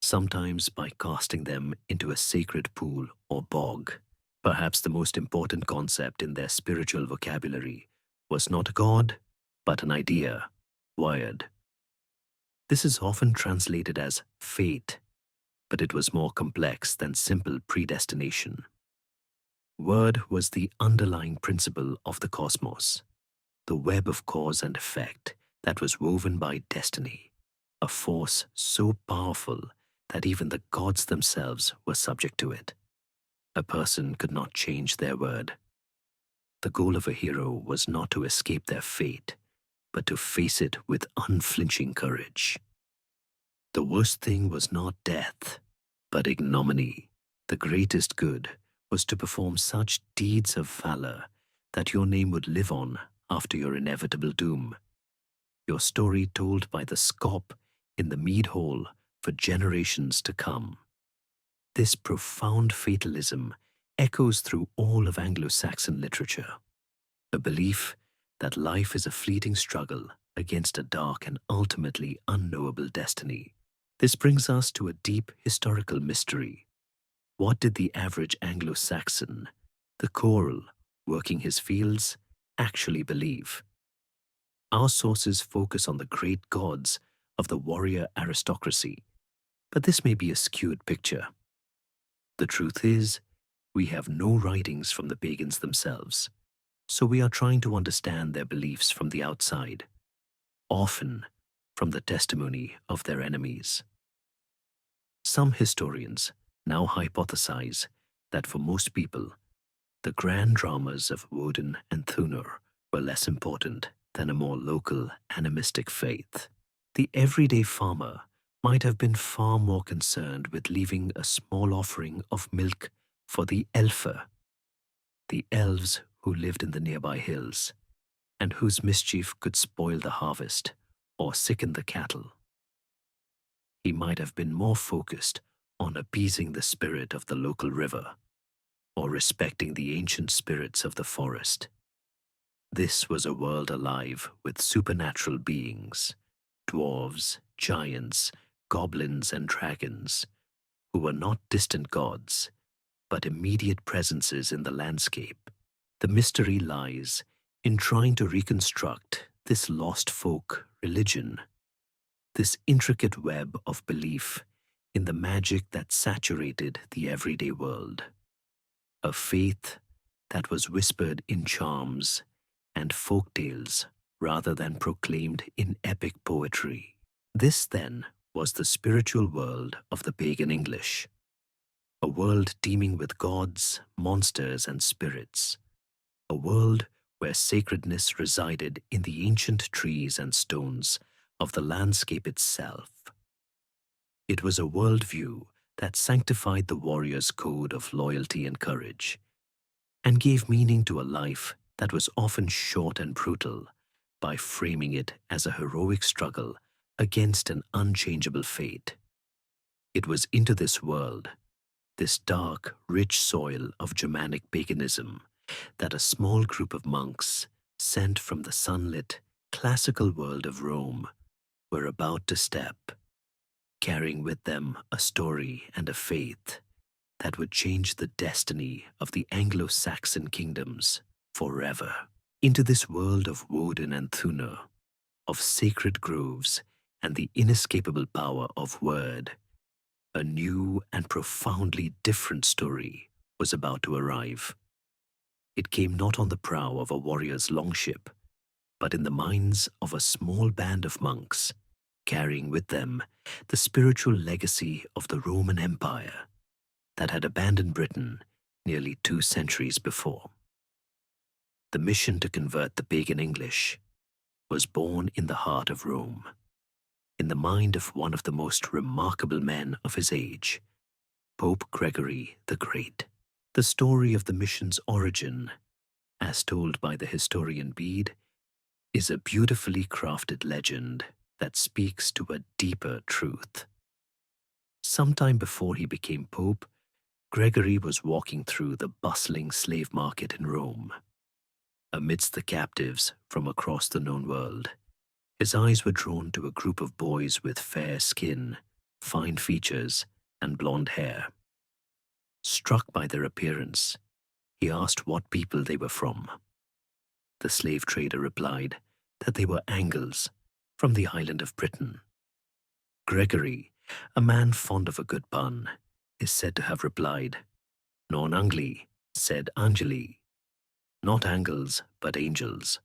sometimes by casting them into a sacred pool or bog. Perhaps the most important concept in their spiritual vocabulary was not a god, but an idea, wired. This is often translated as fate, but it was more complex than simple predestination. Word was the underlying principle of the cosmos, the web of cause and effect that was woven by destiny, a force so powerful that even the gods themselves were subject to it. A person could not change their word. The goal of a hero was not to escape their fate, but to face it with unflinching courage. The worst thing was not death, but ignominy, The greatest good was to perform such deeds of valor that your name would live on after your inevitable doom, your story told by the scop in the mead hall for generations to come. This profound fatalism echoes through all of Anglo-Saxon literature, a belief that life is a fleeting struggle against a dark and ultimately unknowable destiny. This brings us to a deep historical mystery. What did the average Anglo-Saxon, the choral, working his fields, actually believe? Our sources focus on the great gods of the warrior aristocracy, but this may be a skewed picture. The truth is, we have no writings from the pagans themselves, so we are trying to understand their beliefs from the outside, often from the testimony of their enemies. Some historians now hypothesize that for most people, the grand dramas of Woden and Thunor were less important than a more local animistic faith. The everyday farmer might have been far more concerned with leaving a small offering of milk for the Elfer, the elves who lived in the nearby hills, and whose mischief could spoil the harvest or sicken the cattle. He might have been more focused on appeasing the spirit of the local river, or respecting the ancient spirits of the forest. This was a world alive with supernatural beings, dwarves, giants, goblins, and dragons, who were not distant gods, but immediate presences in the landscape. The mystery lies in trying to reconstruct this lost folk religion, this intricate web of belief in the magic that saturated the everyday world. A faith that was whispered in charms and folk tales rather than proclaimed in epic poetry. This, then, was the spiritual world of the pagan English, a world teeming with gods, monsters, and spirits, a world where sacredness resided in the ancient trees and stones of the landscape itself. It was a worldview that sanctified the warrior's code of loyalty and courage, and gave meaning to a life that was often short and brutal by framing it as a heroic struggle against an unchangeable fate. It was into this world, this dark, rich soil of Germanic paganism, that a small group of monks, sent from the sunlit, classical world of Rome, were about to step, carrying with them a story and a faith that would change the destiny of the Anglo-Saxon kingdoms forever. Into this world of Woden and Thunor, of sacred groves and the inescapable power of word, a new and profoundly different story was about to arrive. It came not on the prow of a warrior's longship, but in the minds of a small band of monks, carrying with them the spiritual legacy of the Roman Empire that had abandoned Britain nearly 2 centuries before. The mission to convert the pagan English was born in the heart of Rome, in the mind of one of the most remarkable men of his age, Pope Gregory the Great. The story of the mission's origin, as told by the historian Bede, is a beautifully crafted legend that speaks to a deeper truth. Sometime before he became Pope, Gregory was walking through the bustling slave market in Rome. Amidst the captives from across the known world, his eyes were drawn to a group of boys with fair skin, fine features, and blonde hair. Struck by their appearance, he asked what people they were from. The slave trader replied that they were Angles, from the island of Briton. Gregory, a man fond of a good pun, is said to have replied, "Non Angli, sed Angeli." Not Angles, but angels.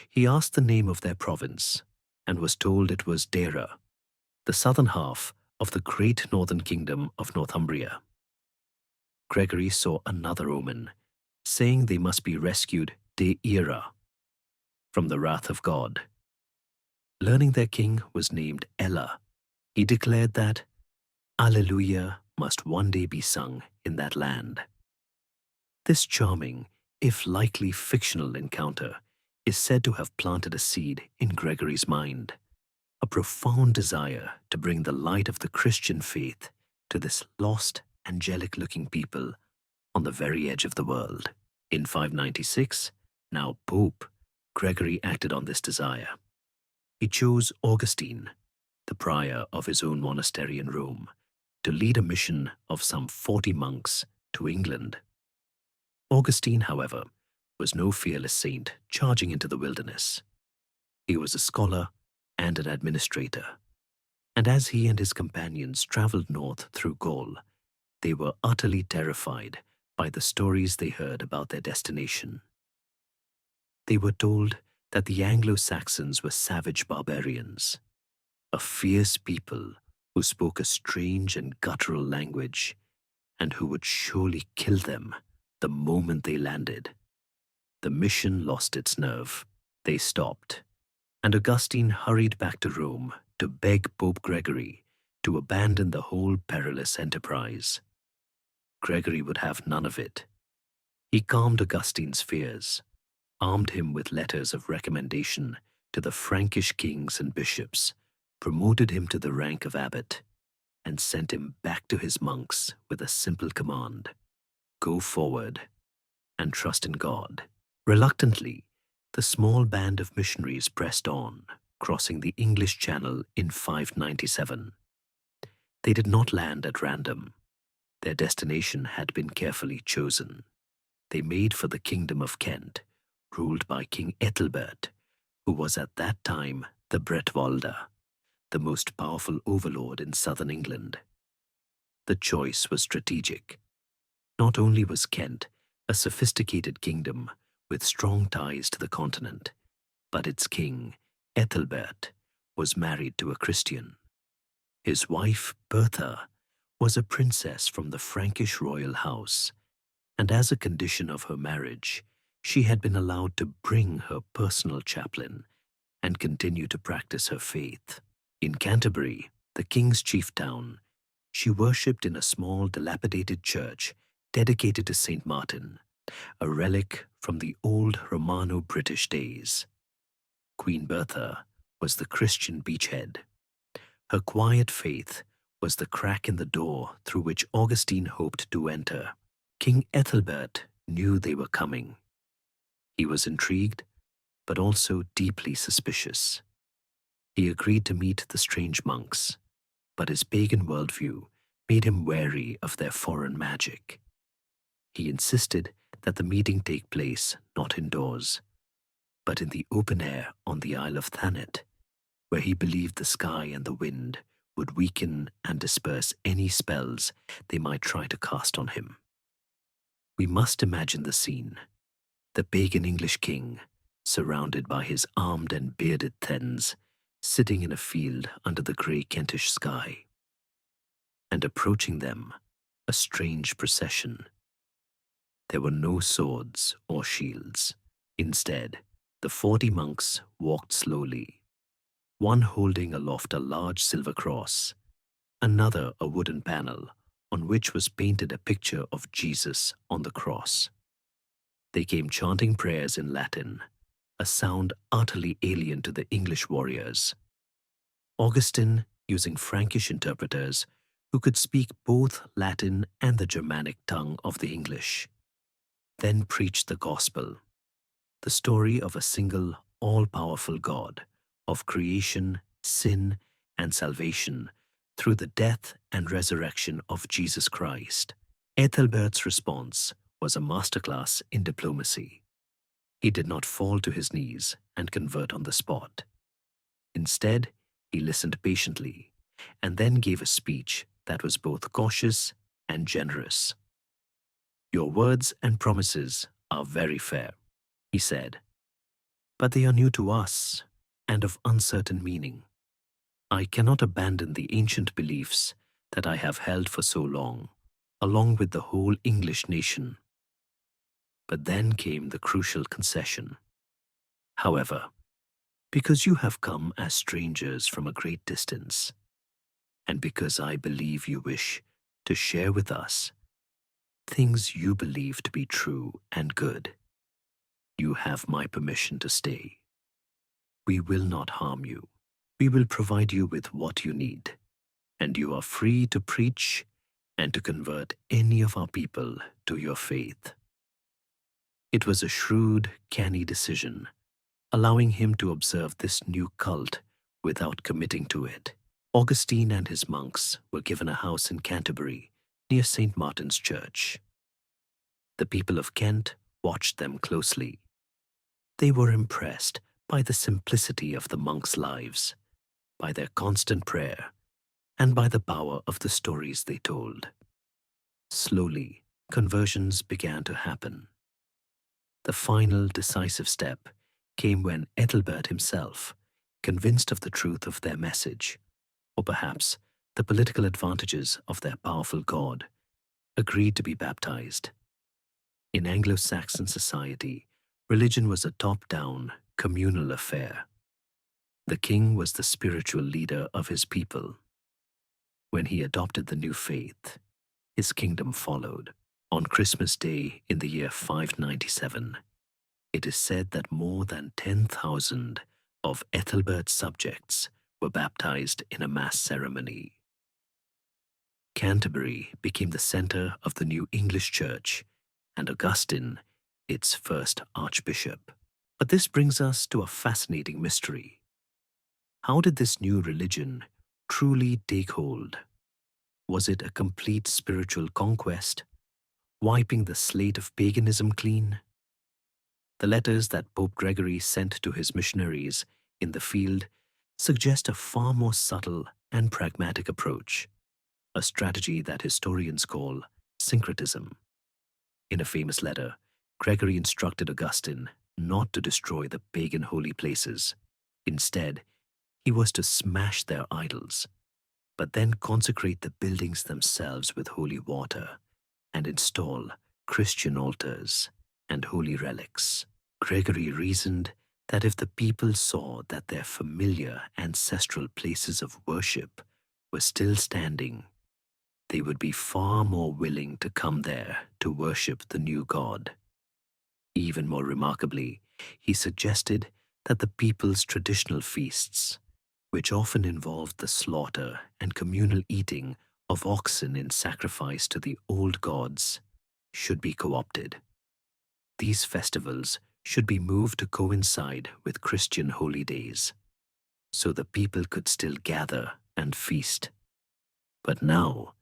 He asked the name of their province, and was told it was Dera, the southern half of the great northern kingdom of Northumbria. Gregory saw another omen, saying they must be rescued de ira, from the wrath of God. Learning their king was named Ella, he declared that, "Alleluia, must one day be sung in that land. This charming, if likely fictional encounter is said to have planted a seed in Gregory's mind, a profound desire to bring the light of the Christian faith to this lost, angelic-looking people on the very edge of the world. In 596, now Pope, Gregory acted on this desire. He chose Augustine, the prior of his own monastery in Rome, to lead a mission of some 40 monks to England. Augustine, however, was no fearless saint charging into the wilderness. He was a scholar and an administrator, and as he and his companions traveled north through Gaul, they were utterly terrified by the stories they heard about their destination. They were told that the Anglo-Saxons were savage barbarians, a fierce people who spoke a strange and guttural language, and who would surely kill them the moment they landed. The mission lost its nerve. They stopped, and Augustine hurried back to Rome to beg Pope Gregory to abandon the whole perilous enterprise. Gregory would have none of it. He calmed Augustine's fears, armed him with letters of recommendation to the Frankish kings and bishops, promoted him to the rank of abbot, and sent him back to his monks with a simple command: go forward and trust in God. Reluctantly, the small band of missionaries pressed on, crossing the English Channel in 597. They did not land at random. Their destination had been carefully chosen. They made for the kingdom of Kent, ruled by King Aethelflad, who was at that time the Bretwalda, the most powerful overlord in southern England. The choice was strategic. Not only was Kent a sophisticated kingdom with strong ties to the continent, but its king, Aethelflad, was married to a Christian. His wife, Bertha, was a princess from the Frankish royal house, and as a condition of her marriage, she had been allowed to bring her personal chaplain and continue to practice her faith. In Canterbury, the king's chief town, she worshipped in a small, dilapidated church dedicated to Saint Martin, a relic from the old Romano-British days. Queen Bertha was the Christian beachhead. Her quiet faith was the crack in the door through which Augustine hoped to enter. King Aethelbert knew they were coming. He was intrigued, but also deeply suspicious. He agreed to meet the strange monks, but his pagan worldview made him wary of their foreign magic. He insisted that the meeting take place not indoors, but in the open air on the Isle of Thanet, where he believed the sky and the wind would weaken and disperse any spells they might try to cast on him. We must imagine the scene: the pagan English king, surrounded by his armed and bearded thegns, sitting in a field under the grey Kentish sky, and approaching them, a strange procession. There were no swords or shields. Instead, the 40 monks walked slowly, one holding aloft a large silver cross, another a wooden panel on which was painted a picture of Jesus on the cross. They came chanting prayers in Latin, a sound utterly alien to the English warriors. Augustine, using Frankish interpreters who could speak both Latin and the Germanic tongue of the English, then preached the gospel, the story of a single, all-powerful God, of creation, sin, and salvation through the death and resurrection of Jesus Christ. Aethelbert's response was a masterclass in diplomacy. He did not fall to his knees and convert on the spot. Instead, he listened patiently and then gave a speech that was both cautious and generous. "Your words and promises are very fair," he said, "but they are new to us and of uncertain meaning. I cannot abandon the ancient beliefs that I have held for so long, along with the whole English nation." But then came the crucial concession. "However, because you have come as strangers from a great distance, and because I believe you wish to share with us things you believe to be true and good. You have my permission to stay. We will not harm you. We will provide you with what you need, and you are free to preach and to convert any of our people to your faith." It was a shrewd, canny decision, allowing him to observe this new cult without committing to it. Augustine and his monks were given a house in Canterbury near St. Martin's Church. The people of Kent watched them closely. They were impressed by the simplicity of the monks' lives, by their constant prayer, and by the power of the stories they told. Slowly, conversions began to happen. The final decisive step came when Aethelbert himself, convinced of the truth of their message, or perhaps the political advantages of their powerful god, agreed to be baptized. In Anglo-Saxon society, religion was a top-down, communal affair. The king was the spiritual leader of his people. When he adopted the new faith, his kingdom followed. On Christmas Day in the year 597, it is said that more than 10,000 of Ethelbert's subjects were baptized in a mass ceremony. Canterbury became the center of the new English church, and Augustine its first archbishop. But this brings us to a fascinating mystery. How did this new religion truly take hold? Was it a complete spiritual conquest, wiping the slate of paganism clean? The letters that Pope Gregory sent to his missionaries in the field suggest a far more subtle and pragmatic approach, a strategy that historians call syncretism. In a famous letter, Gregory instructed Augustine not to destroy the pagan holy places. Instead, he was to smash their idols, but then consecrate the buildings themselves with holy water and install Christian altars and holy relics. Gregory reasoned that if the people saw that their familiar ancestral places of worship were still standing, they would be far more willing to come there to worship the new god. Even more remarkably, he suggested that the people's traditional feasts, which often involved the slaughter and communal eating of oxen in sacrifice to the old gods, should be co-opted. These festivals should be moved to coincide with Christian holy days, so the people could still gather and feast. But now,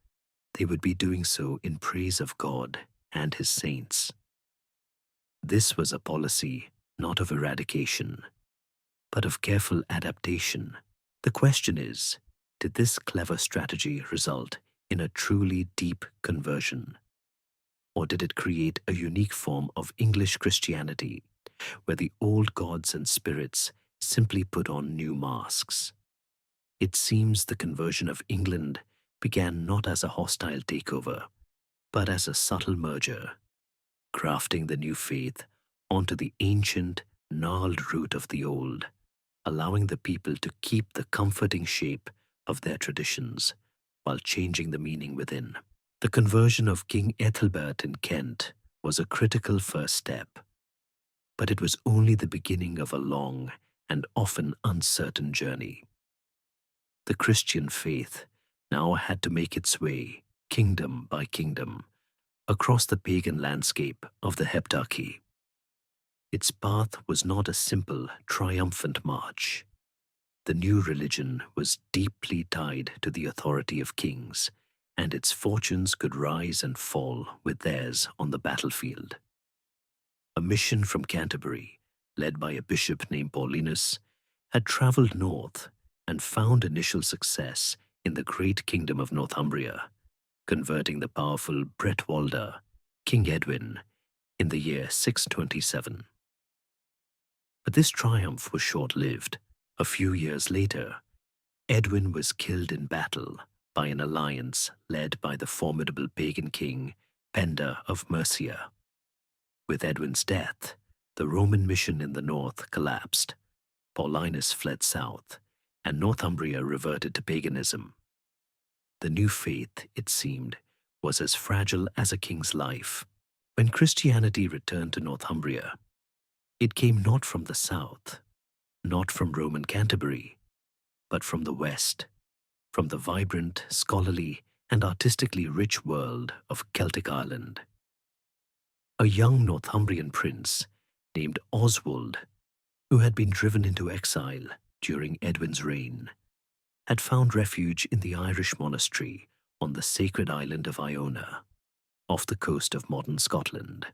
they would be doing so in praise of God and his saints. This was a policy not of eradication, but of careful adaptation. The question is, did this clever strategy result in a truly deep conversion? Or did it create a unique form of English Christianity, where the old gods and spirits simply put on new masks? It seems the conversion of England began not as a hostile takeover, but as a subtle merger, grafting the new faith onto the ancient, gnarled root of the old, allowing the people to keep the comforting shape of their traditions while changing the meaning within. The conversion of King Ethelbert in Kent was a critical first step, but it was only the beginning of a long and often uncertain journey. The Christian faith now had to make its way, kingdom by kingdom, across the pagan landscape of the Heptarchy. Its path was not a simple, triumphant march. The new religion was deeply tied to the authority of kings, and its fortunes could rise and fall with theirs on the battlefield. A mission from Canterbury, led by a bishop named Paulinus, had traveled north and found initial success in the great kingdom of Northumbria, converting the powerful Bretwalda, King Edwin, in the year 627. But this triumph was short-lived. A few years later, Edwin was killed in battle by an alliance led by the formidable pagan king Penda of Mercia. With Edwin's death, the Roman mission in the north collapsed. Paulinus fled south, and Northumbria reverted to paganism. The new faith, it seemed, was as fragile as a king's life. When Christianity returned to Northumbria, it came not from the south, not from Roman Canterbury, but from the west, from the vibrant, scholarly, and artistically rich world of Celtic Ireland. A young Northumbrian prince named Oswald, who had been driven into exile during Edwin's reign, had found refuge in the Irish monastery on the sacred island of Iona, off the coast of modern Scotland.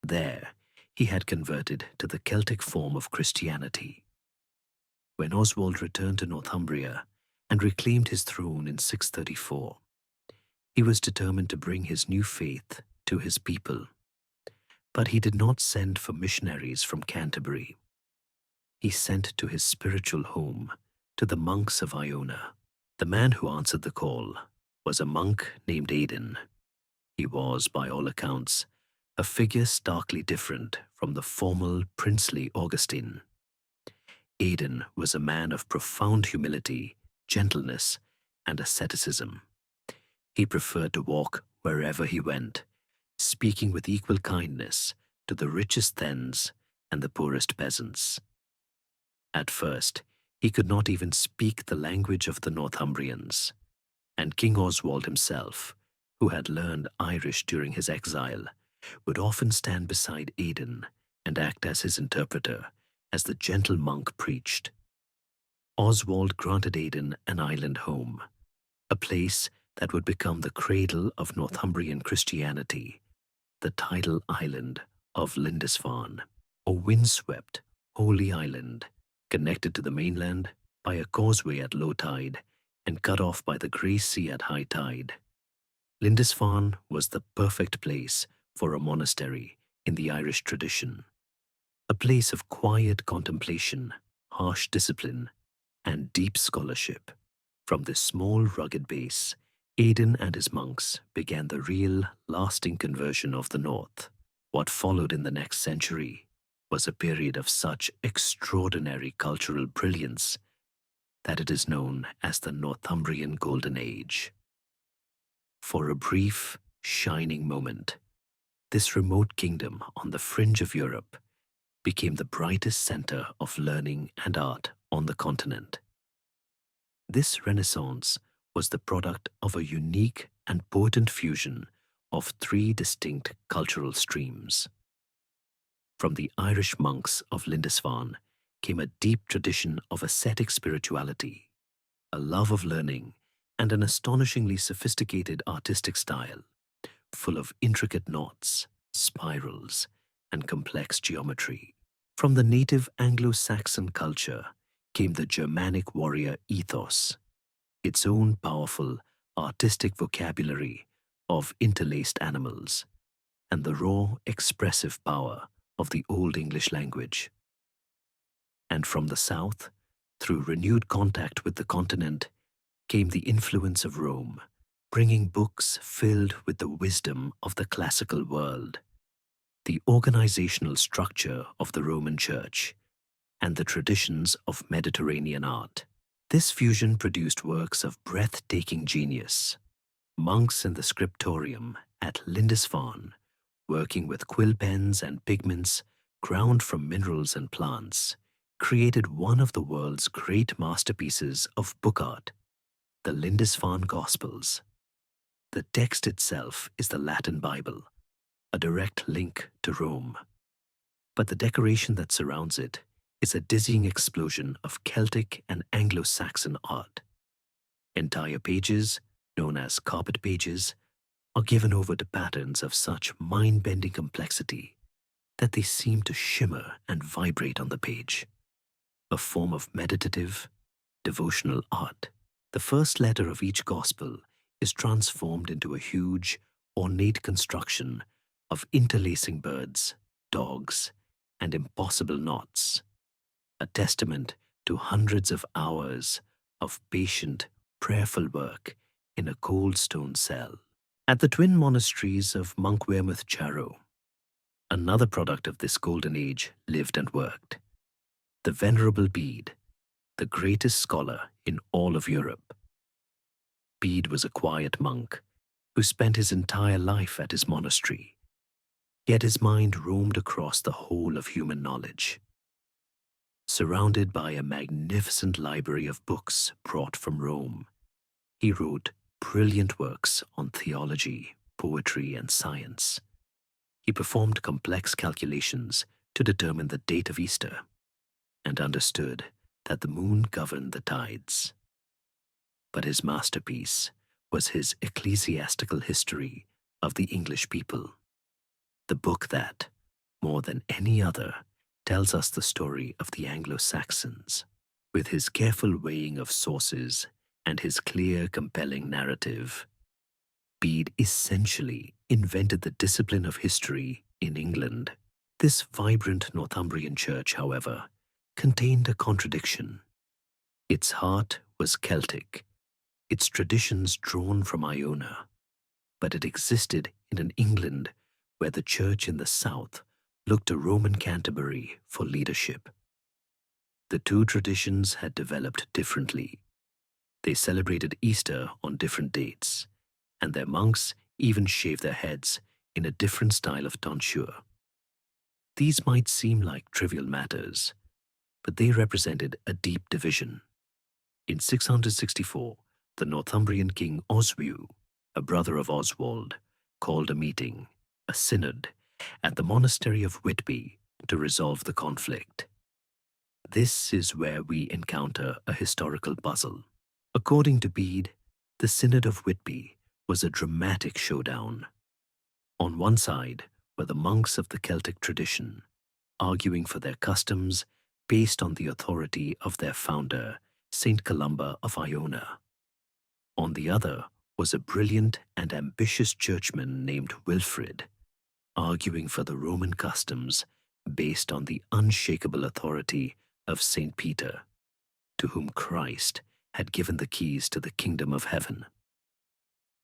There, he had converted to the Celtic form of Christianity. When Oswald returned to Northumbria and reclaimed his throne in 634, he was determined to bring his new faith to his people. But he did not send for missionaries from Canterbury. He sent to his spiritual home, to the monks of Iona. The man who answered the call was a monk named Aidan. He was, by all accounts, a figure starkly different from the formal, princely Augustine. Aidan was a man of profound humility, gentleness, and asceticism. He preferred to walk wherever he went, speaking with equal kindness to the richest thegns and the poorest peasants. At first, he could not even speak the language of the Northumbrians, and King Oswald himself, who had learned Irish during his exile, would often stand beside Aidan and act as his interpreter as the gentle monk preached. Oswald granted Aidan an island home, a place that would become the cradle of Northumbrian Christianity, the tidal island of Lindisfarne, a windswept, holy island, connected to the mainland by a causeway at low tide and cut off by the grey sea at high tide. Lindisfarne was the perfect place for a monastery in the Irish tradition, a place of quiet contemplation, harsh discipline, and deep scholarship. From this small, rugged base, Aidan and his monks began the real, lasting conversion of the North. What followed in the next century was a period of such extraordinary cultural brilliance that it is known as the Northumbrian Golden Age. For a brief, shining moment, this remote kingdom on the fringe of Europe became the brightest center of learning and art on the continent. This Renaissance was the product of a unique and potent fusion of three distinct cultural streams. From the Irish monks of Lindisfarne came a deep tradition of ascetic spirituality, a love of learning, and an astonishingly sophisticated artistic style, full of intricate knots, spirals, and complex geometry. From the native Anglo-Saxon culture came the Germanic warrior ethos, its own powerful, artistic vocabulary of interlaced animals, and the raw, expressive power of the Old English language. And from the south, through renewed contact with the continent, came the influence of Rome, bringing books filled with the wisdom of the classical world, the organizational structure of the Roman Church, and the traditions of Mediterranean art. This fusion produced works of breathtaking genius. Monks in the scriptorium at Lindisfarne, working with quill pens and pigments ground from minerals and plants, created one of the world's great masterpieces of book art, the Lindisfarne Gospels. The text itself is the Latin Bible, a direct link to Rome. But the decoration that surrounds it is a dizzying explosion of Celtic and Anglo-Saxon art. Entire pages, known as carpet pages, are given over to patterns of such mind-bending complexity that they seem to shimmer and vibrate on the page, a form of meditative, devotional art. The first letter of each gospel is transformed into a huge, ornate construction of interlacing birds, dogs, and impossible knots, a testament to hundreds of hours of patient, prayerful work in a cold stone cell. At the twin monasteries of Monkwearmouth Jarrow, another product of this golden age lived and worked. The Venerable Bede, the greatest scholar in all of Europe. Bede was a quiet monk, who spent his entire life at his monastery, yet his mind roamed across the whole of human knowledge. Surrounded by a magnificent library of books brought from Rome, he wrote brilliant works on theology, poetry, and science. He performed complex calculations to determine the date of Easter and understood that the moon governed the tides. But his masterpiece was his Ecclesiastical History of the English People, the book that, more than any other, tells us the story of the Anglo-Saxons. With his careful weighing of sources and his clear, compelling narrative, Bede essentially invented the discipline of history in England. This vibrant Northumbrian church, however, contained a contradiction. Its heart was Celtic, its traditions drawn from Iona, but it existed in an England where the church in the south looked to Roman Canterbury for leadership. The two traditions had developed differently. They celebrated Easter on different dates, and their monks even shaved their heads in a different style of tonsure. These might seem like trivial matters, but they represented a deep division. In 664, the Northumbrian king Oswiu, a brother of Oswald, called a meeting, a synod, at the monastery of Whitby to resolve the conflict. This is where we encounter a historical puzzle. According to Bede, the Synod of Whitby was a dramatic showdown. On one side were the monks of the Celtic tradition, arguing for their customs based on the authority of their founder, Saint Columba of Iona. On the other was a brilliant and ambitious churchman named Wilfrid, arguing for the Roman customs based on the unshakable authority of Saint Peter, to whom Christ had given the keys to the kingdom of heaven.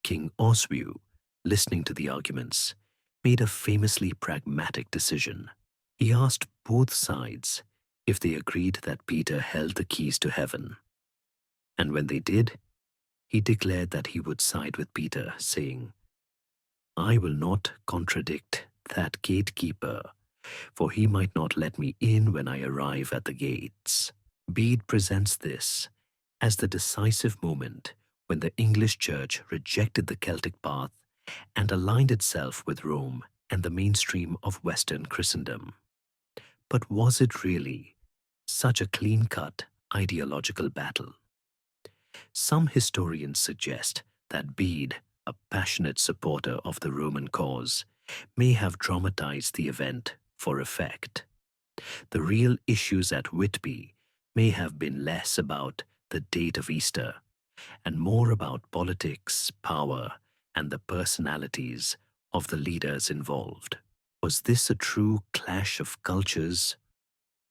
King Oswiu, listening to the arguments, made a famously pragmatic decision. He asked both sides if they agreed that Peter held the keys to heaven. And when they did, he declared that he would side with Peter, saying, "I will not contradict that gatekeeper, for he might not let me in when I arrive at the gates." Bede presents this as the decisive moment when the English church rejected the Celtic path and aligned itself with Rome and the mainstream of Western Christendom. But was it really such a clean-cut ideological battle? Some historians suggest that Bede, a passionate supporter of the Roman cause, may have dramatized the event for effect. The real issues at Whitby may have been less about the date of Easter and more about politics, power, and the personalities of the leaders involved. Was this a true clash of cultures,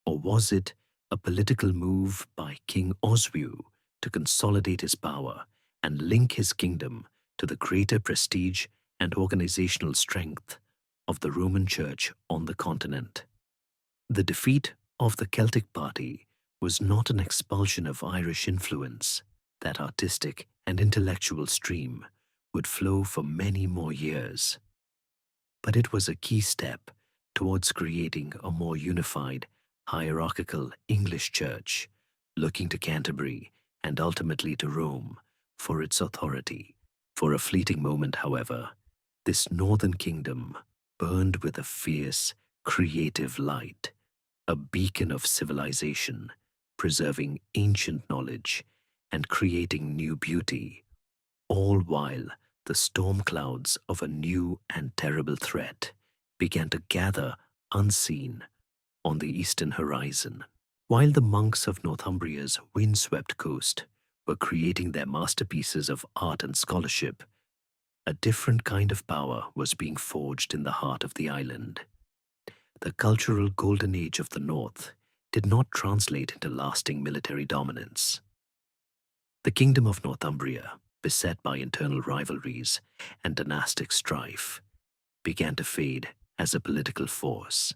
or was it a political move by King Oswiu to consolidate his power and link his kingdom to the greater prestige and organizational strength of the Roman Church on the continent? The defeat of the Celtic party was not an expulsion of Irish influence. That artistic and intellectual stream would flow for many more years. But it was a key step towards creating a more unified, hierarchical English church, looking to Canterbury and ultimately to Rome for its authority. For a fleeting moment, however, this northern kingdom burned with a fierce, creative light, a beacon of civilization, preserving ancient knowledge and creating new beauty, all while the storm clouds of a new and terrible threat began to gather unseen on the eastern horizon. While the monks of Northumbria's windswept coast were creating their masterpieces of art and scholarship, a different kind of power was being forged in the heart of the island. The cultural golden age of the north did not translate into lasting military dominance. The kingdom of Northumbria, beset by internal rivalries and dynastic strife, began to fade as a political force.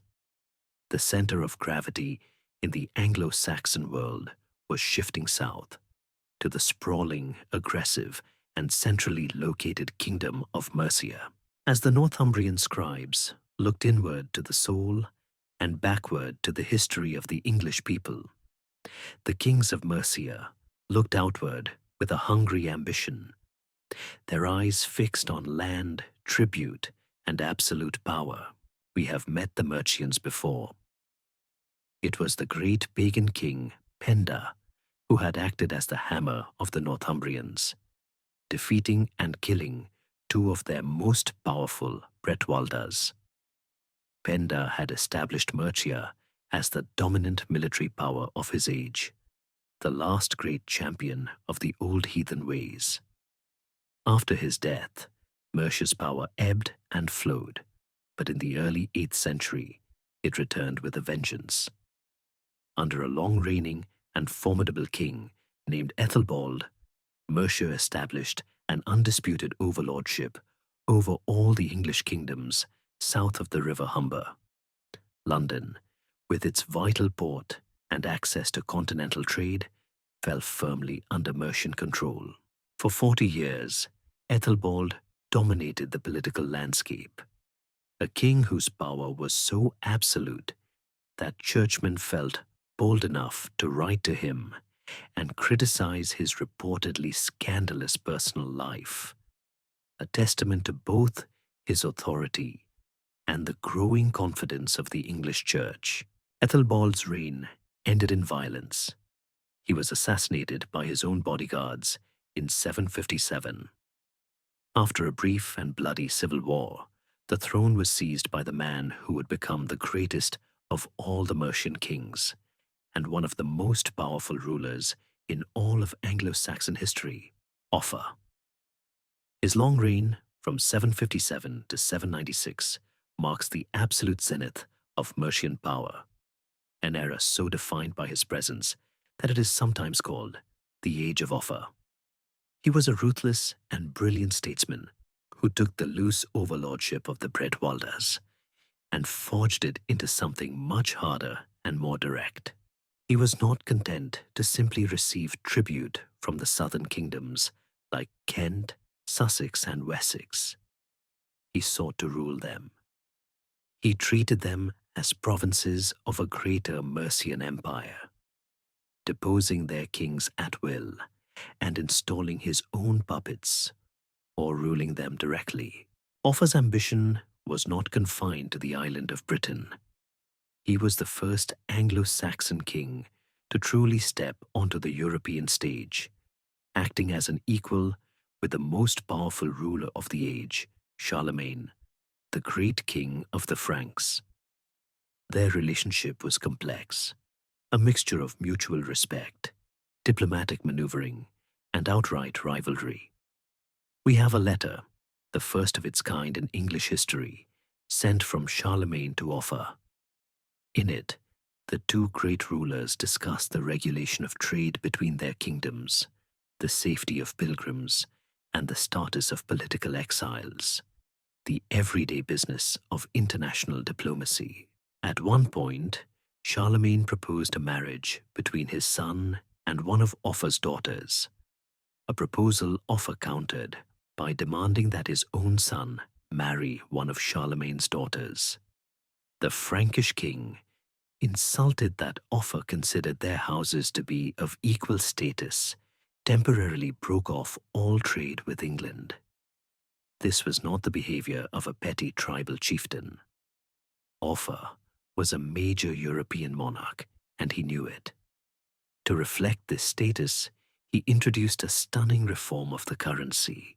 The center of gravity in the Anglo-Saxon world was shifting south to the sprawling, aggressive, and centrally located kingdom of Mercia. As the Northumbrian scribes looked inward to the soul and backward to the history of the English people, the kings of Mercia looked outward with a hungry ambition, their eyes fixed on land, tribute, and absolute power. We have met the Mercians before. It was the great pagan king, Penda, who had acted as the hammer of the Northumbrians, defeating and killing two of their most powerful Bretwaldas. Penda had established Mercia as the dominant military power of his age, the last great champion of the old heathen ways. After his death, Mercia's power ebbed and flowed, but in the early 8th century, it returned with a vengeance. Under a long-reigning and formidable king named Aethelflad, Mercia established an undisputed overlordship over all the English kingdoms south of the River Humber. London, with its vital port and access to continental trade, fell firmly under Mercian control. For 40 years, Aethelflad dominated the political landscape, a king whose power was so absolute that churchmen felt bold enough to write to him and criticize his reportedly scandalous personal life, a testament to both his authority and the growing confidence of the English church. Aethelflad's reign ended in violence. He was assassinated by his own bodyguards in 757. After a brief and bloody civil war, the throne was seized by the man who would become the greatest of all the Mercian kings and one of the most powerful rulers in all of Anglo-Saxon history, Offa. His long reign from 757 to 796 marks the absolute zenith of Mercian power, an era so defined by his presence that it is sometimes called the Age of Offa. He was a ruthless and brilliant statesman who took the loose overlordship of the Bretwaldas and forged it into something much harder and more direct. He was not content to simply receive tribute from the southern kingdoms like Kent, Sussex, and Wessex. He sought to rule them. He treated them as provinces of a greater Mercian empire, deposing their kings at will and installing his own puppets, or ruling them directly. Offa's ambition was not confined to the island of Britain. He was the first Anglo-Saxon king to truly step onto the European stage, acting as an equal with the most powerful ruler of the age, Charlemagne, the great king of the Franks. Their relationship was complex, a mixture of mutual respect, diplomatic maneuvering, and outright rivalry. We have a letter, the first of its kind in English history, sent from Charlemagne to Offa. In it, the two great rulers discuss the regulation of trade between their kingdoms, the safety of pilgrims, and the status of political exiles, the everyday business of international diplomacy. At one point, Charlemagne proposed a marriage between his son and one of Offa's daughters, a proposal Offa countered by demanding that his own son marry one of Charlemagne's daughters. The Frankish king insulted that Offa considered their houses to be of equal status, temporarily broke off all trade with England. This was not the behavior of a petty tribal chieftain. Offa was a major European monarch, and he knew it. To reflect this status, he introduced a stunning reform of the currency,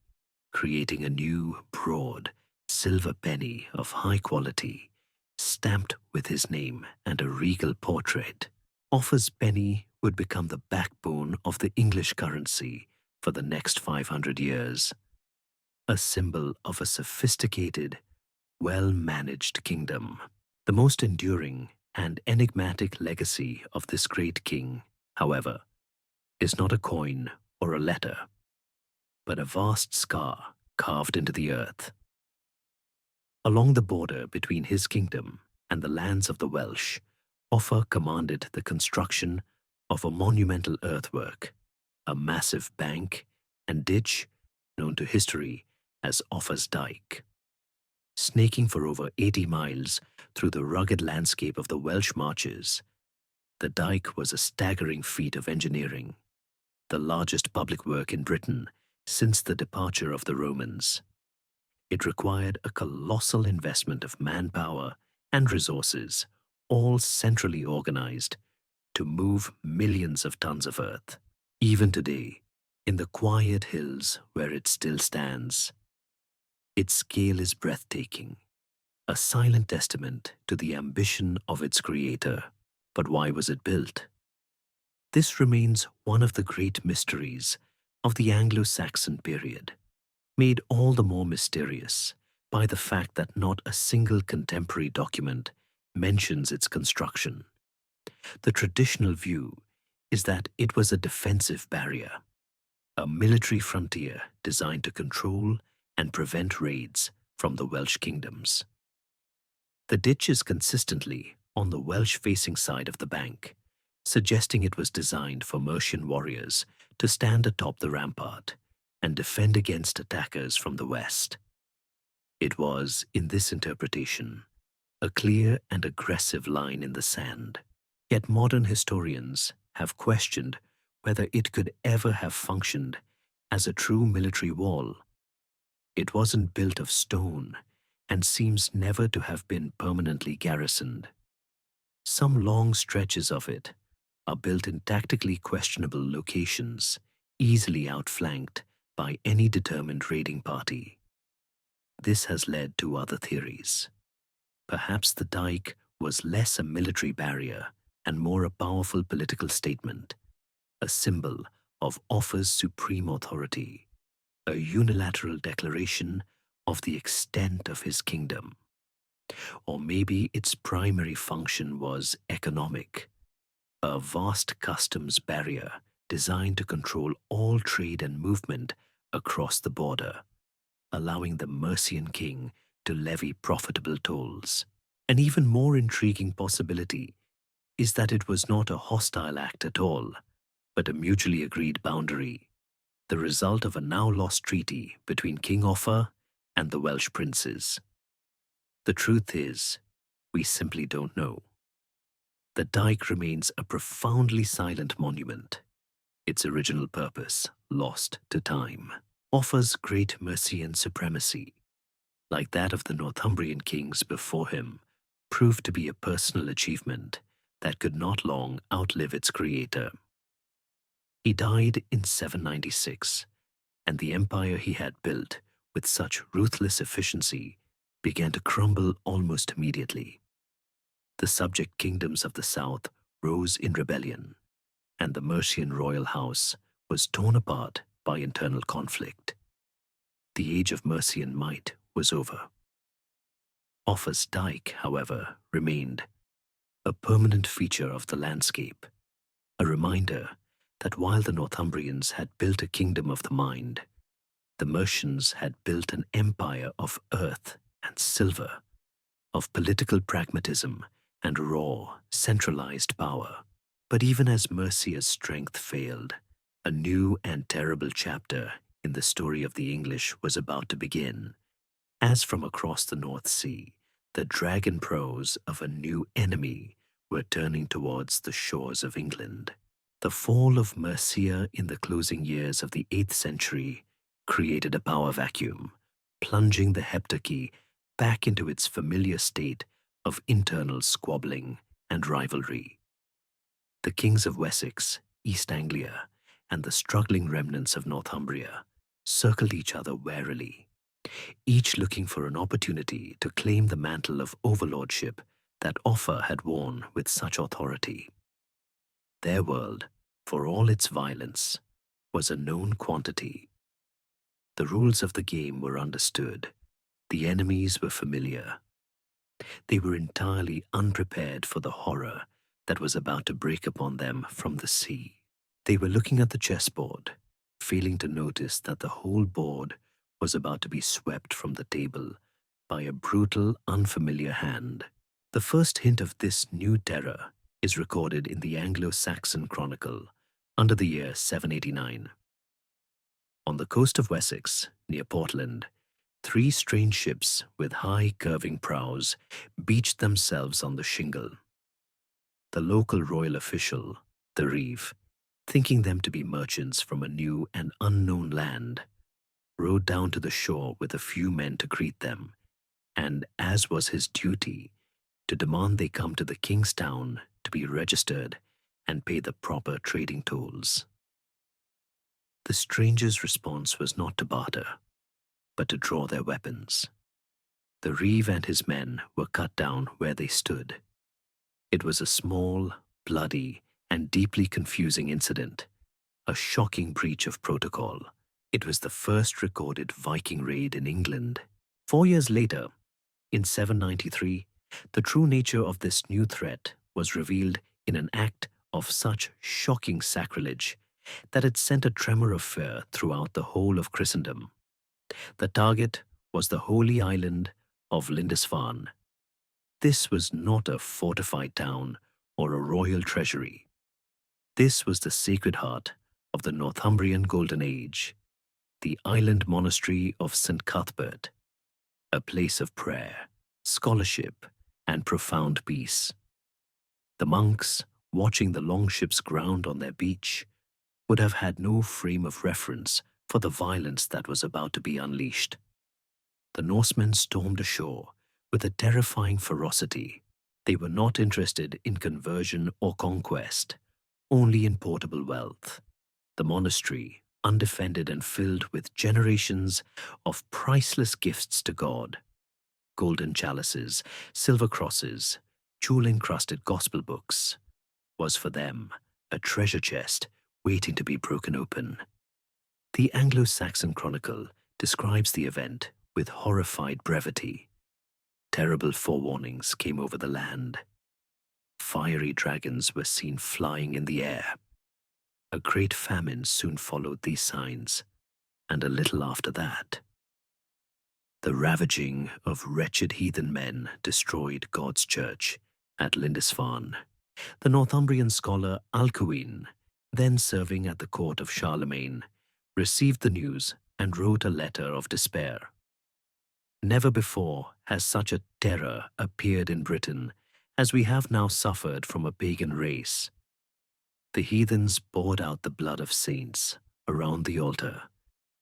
creating a new, broad, silver penny of high quality, stamped with his name and a regal portrait. Offa's penny would become the backbone of the English currency for the next 500 years, a symbol of a sophisticated, well-managed kingdom. The most enduring and enigmatic legacy of this great king, however, is not a coin or a letter, but a vast scar carved into the earth. Along the border between his kingdom and the lands of the Welsh, Offa commanded the construction of a monumental earthwork, a massive bank and ditch known to history as Offa's Dyke. Snaking for over 80 miles through the rugged landscape of the Welsh marches, the Dyke was a staggering feat of engineering, the largest public work in Britain since the departure of the Romans. It required a colossal investment of manpower and resources, all centrally organized, to move millions of tons of earth. Even today, in the quiet hills where it still stands, its scale is breathtaking, a silent testament to the ambition of its creator. But why was it built? This remains one of the great mysteries of the Anglo-Saxon period, made all the more mysterious by the fact that not a single contemporary document mentions its construction. The traditional view is that it was a defensive barrier, a military frontier designed to control and prevent raids from the Welsh kingdoms. The ditch is consistently on the Welsh-facing side of the bank, suggesting it was designed for Mercian warriors to stand atop the rampart and defend against attackers from the west. It was, in this interpretation, a clear and aggressive line in the sand. Yet modern historians have questioned whether it could ever have functioned as a true military wall. It wasn't built of stone and seems never to have been permanently garrisoned. Some long stretches of it are built in tactically questionable locations, easily outflanked by any determined raiding party. This has led to other theories. Perhaps the Dyke was less a military barrier and more a powerful political statement, a symbol of Offa's supreme authority, a unilateral declaration of the extent of his kingdom. Or maybe its primary function was economic, a vast customs barrier designed to control all trade and movement across the border, allowing the Mercian king to levy profitable tolls. An even more intriguing possibility is that it was not a hostile act at all, but a mutually agreed boundary, the result of a now-lost treaty between King Offa and the Welsh princes. The truth is, we simply don't know. The Dyke remains a profoundly silent monument, its original purpose lost to time. Offa's great Mercian supremacy, like that of the Northumbrian kings before him, proved to be a personal achievement that could not long outlive its creator. He died in 796, and the empire he had built with such ruthless efficiency began to crumble almost immediately. The subject kingdoms of the south rose in rebellion, and the Mercian royal house was torn apart by internal conflict. The age of Mercian might was over. Offa's Dyke, however, remained, a permanent feature of the landscape, a reminder that while the Northumbrians had built a kingdom of the mind, the Mercians had built an empire of earth and silver, of political pragmatism and raw, centralized power. But even as Mercia's strength failed, a new and terrible chapter in the story of the English was about to begin, as from across the North Sea, the dragon prows of a new enemy were turning towards the shores of England. The fall of Mercia in the closing years of the 8th century created a power vacuum, plunging the heptarchy back into its familiar state of internal squabbling and rivalry. The kings of Wessex, East Anglia, and the struggling remnants of Northumbria circled each other warily, each looking for an opportunity to claim the mantle of overlordship that Offa had worn with such authority. Their world, for all its violence, was a known quantity. The rules of the game were understood. The enemies were familiar. They were entirely unprepared for the horror that was about to break upon them from the sea. They were looking at the chessboard, failing to notice that the whole board was about to be swept from the table by a brutal, unfamiliar hand. The first hint of this new terror is recorded in the Anglo-Saxon Chronicle under the year 789. On the coast of Wessex, near Portland, three strange ships with high curving prows beached themselves on the shingle. The local royal official, the reeve, thinking them to be merchants from a new and unknown land, rode down to the shore with a few men to greet them, and, as was his duty, to demand they come to the king's town to be registered and pay the proper trading tolls. The strangers' response was not to barter, but to draw their weapons. The reeve and his men were cut down where they stood. It was a small, bloody, and deeply confusing incident, a shocking breach of protocol. It was the first recorded Viking raid in England. 4 years later, in 793, the true nature of this new threat was revealed in an act of such shocking sacrilege that it sent a tremor of fear throughout the whole of Christendom. The target was the holy island of Lindisfarne. This was not a fortified town or a royal treasury. This was the sacred heart of the Northumbrian Golden Age, the island monastery of St. Cuthbert, a place of prayer, scholarship, and profound peace. The monks, watching the longships ground on their beach, would have had no frame of reference for the violence that was about to be unleashed. The Norsemen stormed ashore with a terrifying ferocity. They were not interested in conversion or conquest, only in portable wealth. The monastery, undefended and filled with generations of priceless gifts to God, golden chalices, silver crosses, jewel-encrusted gospel books, was for them a treasure chest waiting to be broken open. The Anglo-Saxon Chronicle describes the event with horrified brevity. Terrible forewarnings came over the land. Fiery dragons were seen flying in the air. A great famine soon followed these signs, and a little after that, the ravaging of wretched heathen men destroyed God's church at Lindisfarne. The Northumbrian scholar Alcuin, then serving at the court of Charlemagne, received the news and wrote a letter of despair. Never before has such a terror appeared in Britain as we have now suffered from a pagan race. The heathens poured out the blood of saints around the altar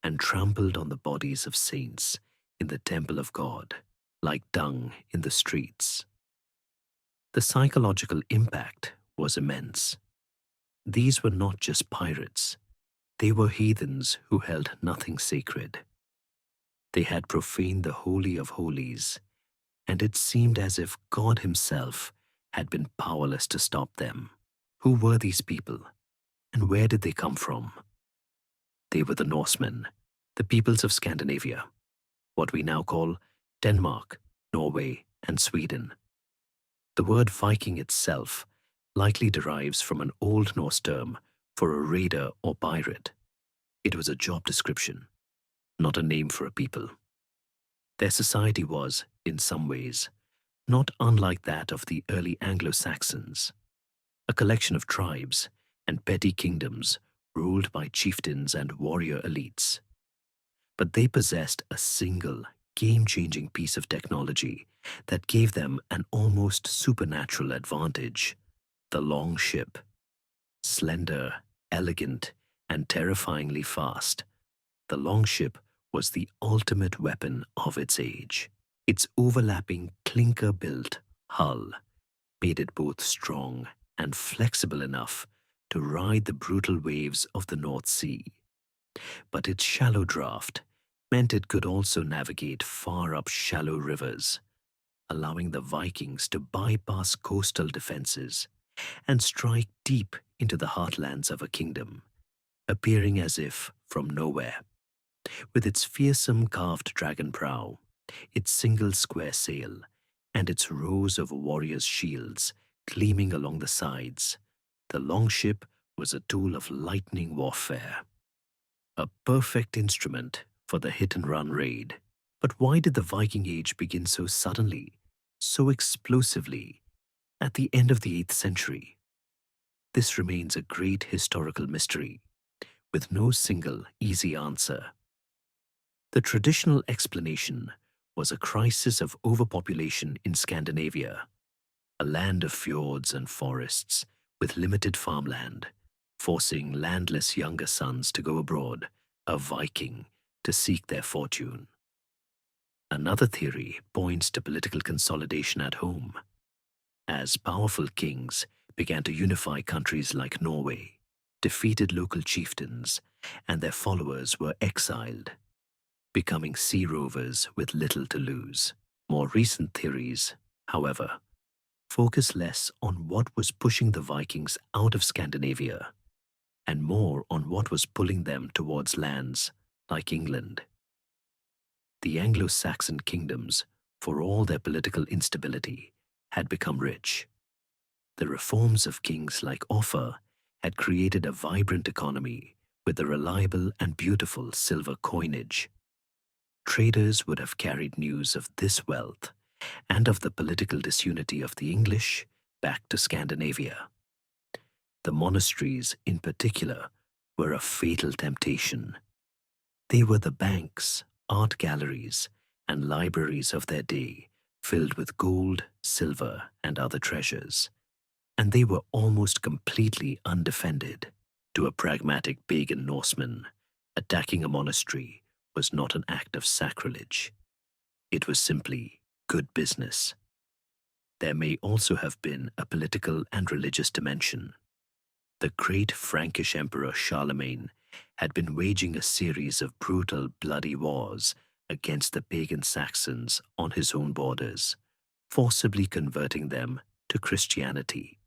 and trampled on the bodies of saints in the temple of God, like dung in the streets. The psychological impact was immense. These were not just pirates. They were heathens who held nothing sacred. They had profaned the Holy of Holies, and it seemed as if God himself had been powerless to stop them. Who were these people, and where did they come from? They were the Norsemen, the peoples of Scandinavia, what we now call Denmark, Norway, and Sweden. The word Viking itself likely derives from an Old Norse term for a raider or pirate. It was a job description, not a name for a people. Their society was, in some ways, not unlike that of the early Anglo-Saxons, a collection of tribes and petty kingdoms ruled by chieftains and warrior elites. But they possessed a single, game-changing piece of technology that gave them an almost supernatural advantage: the long ship. Slender, elegant, and terrifyingly fast, the long ship was the ultimate weapon of its age. Its overlapping clinker-built hull made it both strong and flexible enough to ride the brutal waves of the North Sea. But its shallow draft meant it could also navigate far up shallow rivers, allowing the Vikings to bypass coastal defenses and strike deep into the heartlands of a kingdom, appearing as if from nowhere. With its fearsome carved dragon prow, its single square sail, and its rows of warriors' shields gleaming along the sides, the longship was a tool of lightning warfare. A perfect instrument for the hit-and-run raid. But why did the Viking Age begin so suddenly, so explosively, at the end of the 8th century? This remains a great historical mystery. with no single easy answer. The traditional explanation was a crisis of overpopulation in Scandinavia, a land of fjords and forests with limited farmland, forcing landless younger sons to go abroad, a Viking, to seek their fortune. Another theory points to political consolidation at home, as powerful kings began to unify countries like Norway, defeated local chieftains, and their followers were exiled, becoming sea rovers with little to lose. More recent theories, however, focus less on what was pushing the Vikings out of Scandinavia and more on what was pulling them towards lands like England. The Anglo-Saxon kingdoms, for all their political instability, had become rich. The reforms of kings like Offa had created a vibrant economy with a reliable and beautiful silver coinage. Traders would have carried news of this wealth and of the political disunity of the English back to Scandinavia. The monasteries, in particular, were a fatal temptation. They were the banks, art galleries, and libraries of their day, filled with gold, silver, and other treasures. And they were almost completely undefended. To a pragmatic pagan Norseman, attacking a monastery was not an act of sacrilege. It was simply good business. There may also have been a political and religious dimension. The great Frankish Emperor Charlemagne had been waging a series of brutal, bloody wars against the pagan Saxons on his own borders, forcibly converting them to Christianity.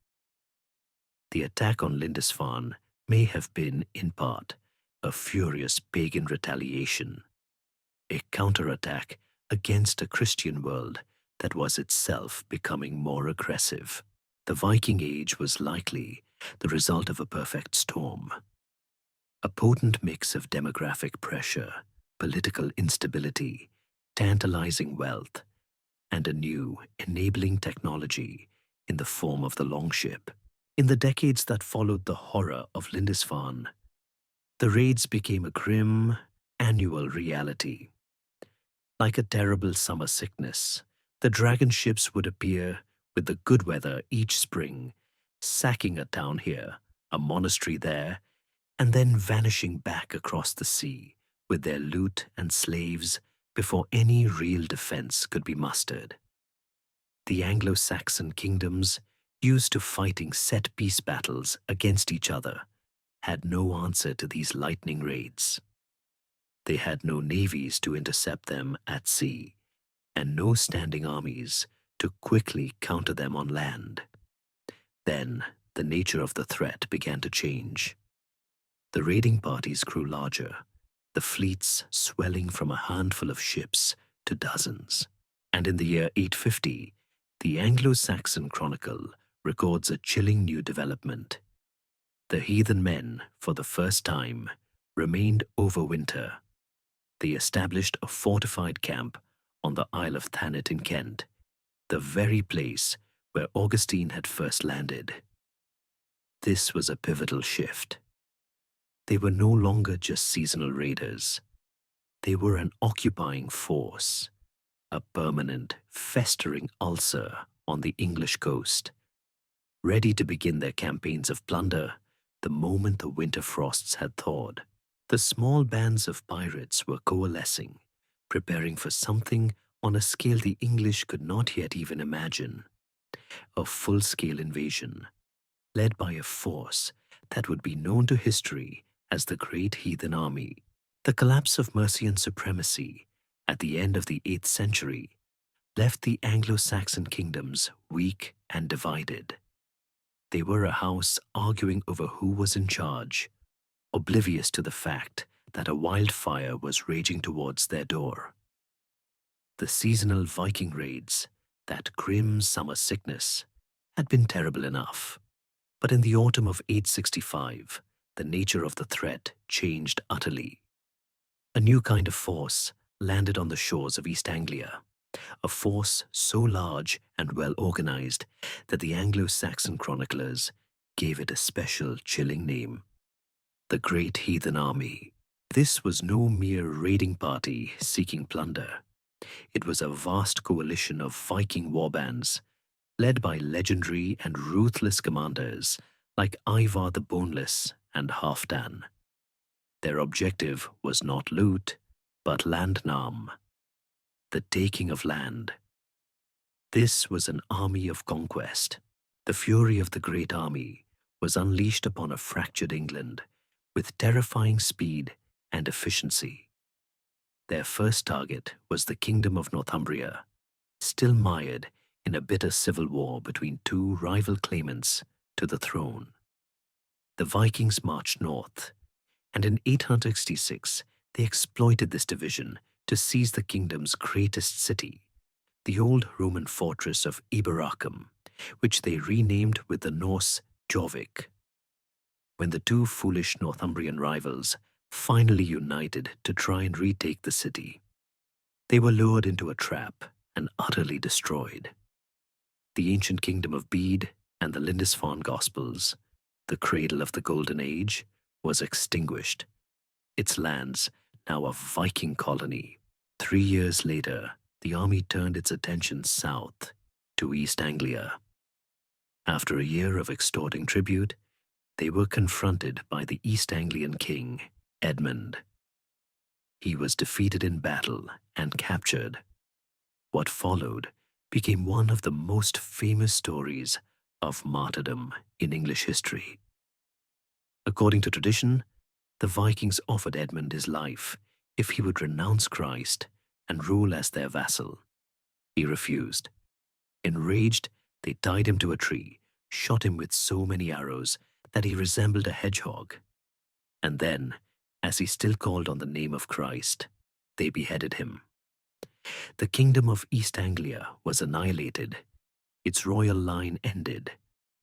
The attack on Lindisfarne may have been, in part, a furious pagan retaliation, a counterattack against a Christian world that was itself becoming more aggressive. The Viking Age was likely the result of a perfect storm, a potent mix of demographic pressure, political instability, tantalizing wealth, and a new, enabling technology in the form of the longship. In the decades that followed the horror of Lindisfarne, the raids became a grim, annual reality. Like a terrible summer sickness, the dragon ships would appear with the good weather each spring, sacking a town here, a monastery there, and then vanishing back across the sea with their loot and slaves before any real defense could be mustered. The Anglo-Saxon kingdoms, used to fighting set-piece battles against each other, had no answer to these lightning raids. They had no navies to intercept them at sea, and no standing armies to quickly counter them on land. Then the nature of the threat began to change. The raiding parties grew larger, the fleets swelling from a handful of ships to dozens. And in the year 850, the Anglo-Saxon Chronicle records a chilling new development. The heathen men, for the first time, remained over winter. They established a fortified camp on the Isle of Thanet in Kent, the very place where Augustine had first landed. This was a pivotal shift. They were no longer just seasonal raiders. They were an occupying force, a permanent, festering ulcer on the English coast, ready to begin their campaigns of plunder the moment the winter frosts had thawed. The small bands of pirates were coalescing, preparing for something on a scale the English could not yet even imagine. A full-scale invasion, led by a force that would be known to history as the Great Heathen Army. The collapse of Mercian supremacy at the end of the 8th century left the Anglo-Saxon kingdoms weak and divided. They were a house arguing over who was in charge, oblivious to the fact that a wildfire was raging towards their door. The seasonal Viking raids, that grim summer sickness, had been terrible enough. But in the autumn of 865, the nature of the threat changed utterly. A new kind of force landed on the shores of East Anglia, a force so large and well organized that the Anglo-Saxon chroniclers gave it a special, chilling name: The Great Heathen Army. This was no mere raiding party seeking plunder. It was a vast coalition of Viking warbands, led by legendary and ruthless commanders like Ivar the Boneless and Halfdan. Their objective was not loot, but landnam, the taking of land. This was an army of conquest. The fury of the Great Army was unleashed upon a fractured England with terrifying speed and efficiency. Their first target was the Kingdom of Northumbria, still mired in a bitter civil war between two rival claimants to the throne. The Vikings marched north, and in 866 they exploited this division to seize the kingdom's greatest city, the old Roman fortress of Iberacum, which they renamed with the Norse Jorvik. When the two foolish Northumbrian rivals finally united to try and retake the city, they were lured into a trap and utterly destroyed. The ancient kingdom of Bede and the Lindisfarne Gospels, the cradle of the Golden Age, was extinguished, its lands now a Viking colony. 3 years later, the army turned its attention south to East Anglia. After a year of extorting tribute, they were confronted by the East Anglian king, Edmund. He was defeated in battle and captured. What followed became one of the most famous stories of martyrdom in English history. According to tradition, the Vikings offered Edmund his life if he would renounce Christ and rule as their vassal. He refused. Enraged, they tied him to a tree, shot him with so many arrows that he resembled a hedgehog. And then, as he still called on the name of Christ, they beheaded him. The kingdom of East Anglia was annihilated, its royal line ended,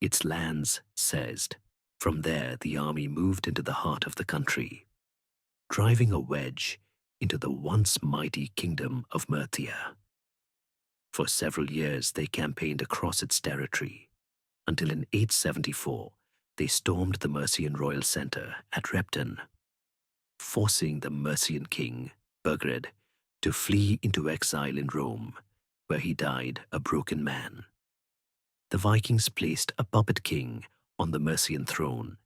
its lands seized. From there, the army moved into the heart of the country, driving a wedge into the once mighty kingdom of Mercia. For several years, they campaigned across its territory, until in 874, they stormed the Mercian royal centre at Repton, forcing the Mercian king, Burgred, to flee into exile in Rome, where he died a broken man. The Vikings placed a puppet king on the Mercian throne,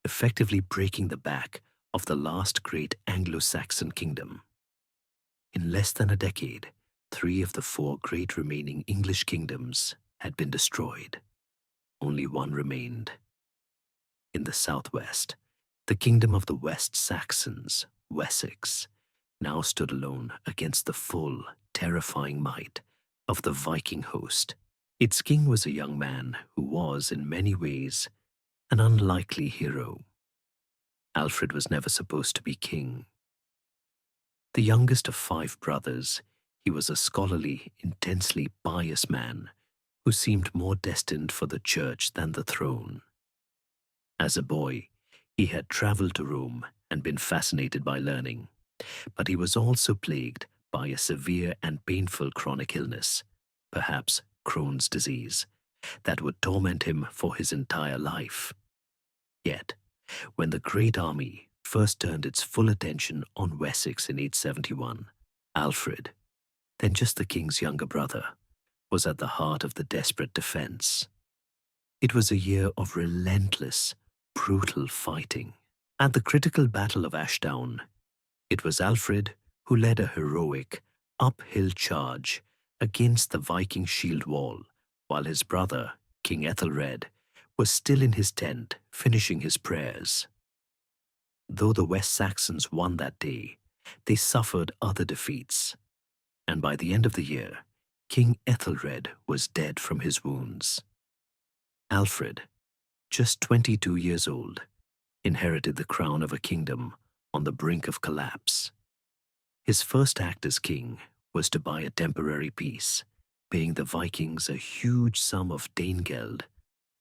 effectively breaking the back of the last great Anglo-Saxon kingdom. In less than a decade, 3 of the 4 great remaining English kingdoms had been destroyed. Only one remained. In the southwest, the kingdom of the West Saxons, Wessex, now stood alone against the full, terrifying might of the Viking host. Its king was a young man who was, in many ways, an unlikely hero. Alfred was never supposed to be king. The youngest of 5 brothers, he was a scholarly, intensely pious man who seemed more destined for the church than the throne. As a boy, he had traveled to Rome and been fascinated by learning, but he was also plagued by a severe and painful chronic illness, perhaps Crohn's disease, that would torment him for his entire life. Yet, when the great army first turned its full attention on Wessex in 871, Alfred, then just the king's younger brother, was at the heart of the desperate defense. It was a year of relentless, brutal fighting. At the critical Battle of Ashdown, it was Alfred who led a heroic, uphill charge against the Viking shield wall, while his brother, King Aethelred, was still in his tent finishing his prayers. Though the West Saxons won that day, they suffered other defeats, and by the end of the year, King Aethelred was dead from his wounds. Alfred, just 22 years old, inherited the crown of a kingdom on the brink of collapse. His first act as king was to buy a temporary peace, paying the Vikings a huge sum of Danegeld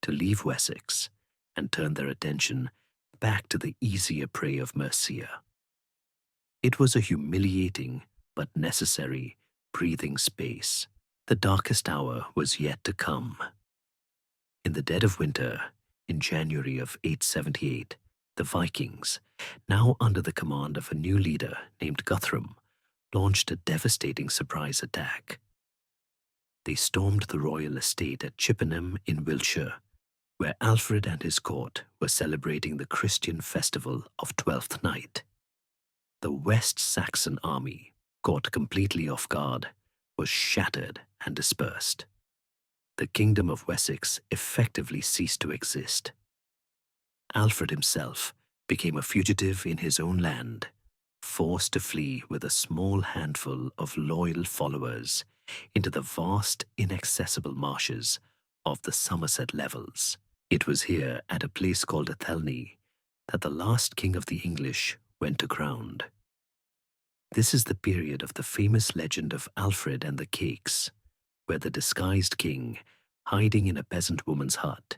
to leave Wessex and turn their attention back to the easier prey of Mercia. It was a humiliating but necessary breathing space. The darkest hour was yet to come. In the dead of winter, in January of 878, The Vikings, now under the command of a new leader named Guthrum, launched a devastating surprise attack. They stormed the royal estate at Chippenham in Wiltshire, where Alfred and his court were celebrating the Christian festival of Twelfth Night. The West Saxon army, caught completely off guard, was shattered and dispersed. The kingdom of Wessex effectively ceased to exist. Alfred himself became a fugitive in his own land, forced to flee with a small handful of loyal followers into the vast, inaccessible marshes of the Somerset Levels. It was here, at a place called Athelney, that the last king of the English went to ground. This is the period of the famous legend of Alfred and the Cakes, where the disguised king, hiding in a peasant woman's hut,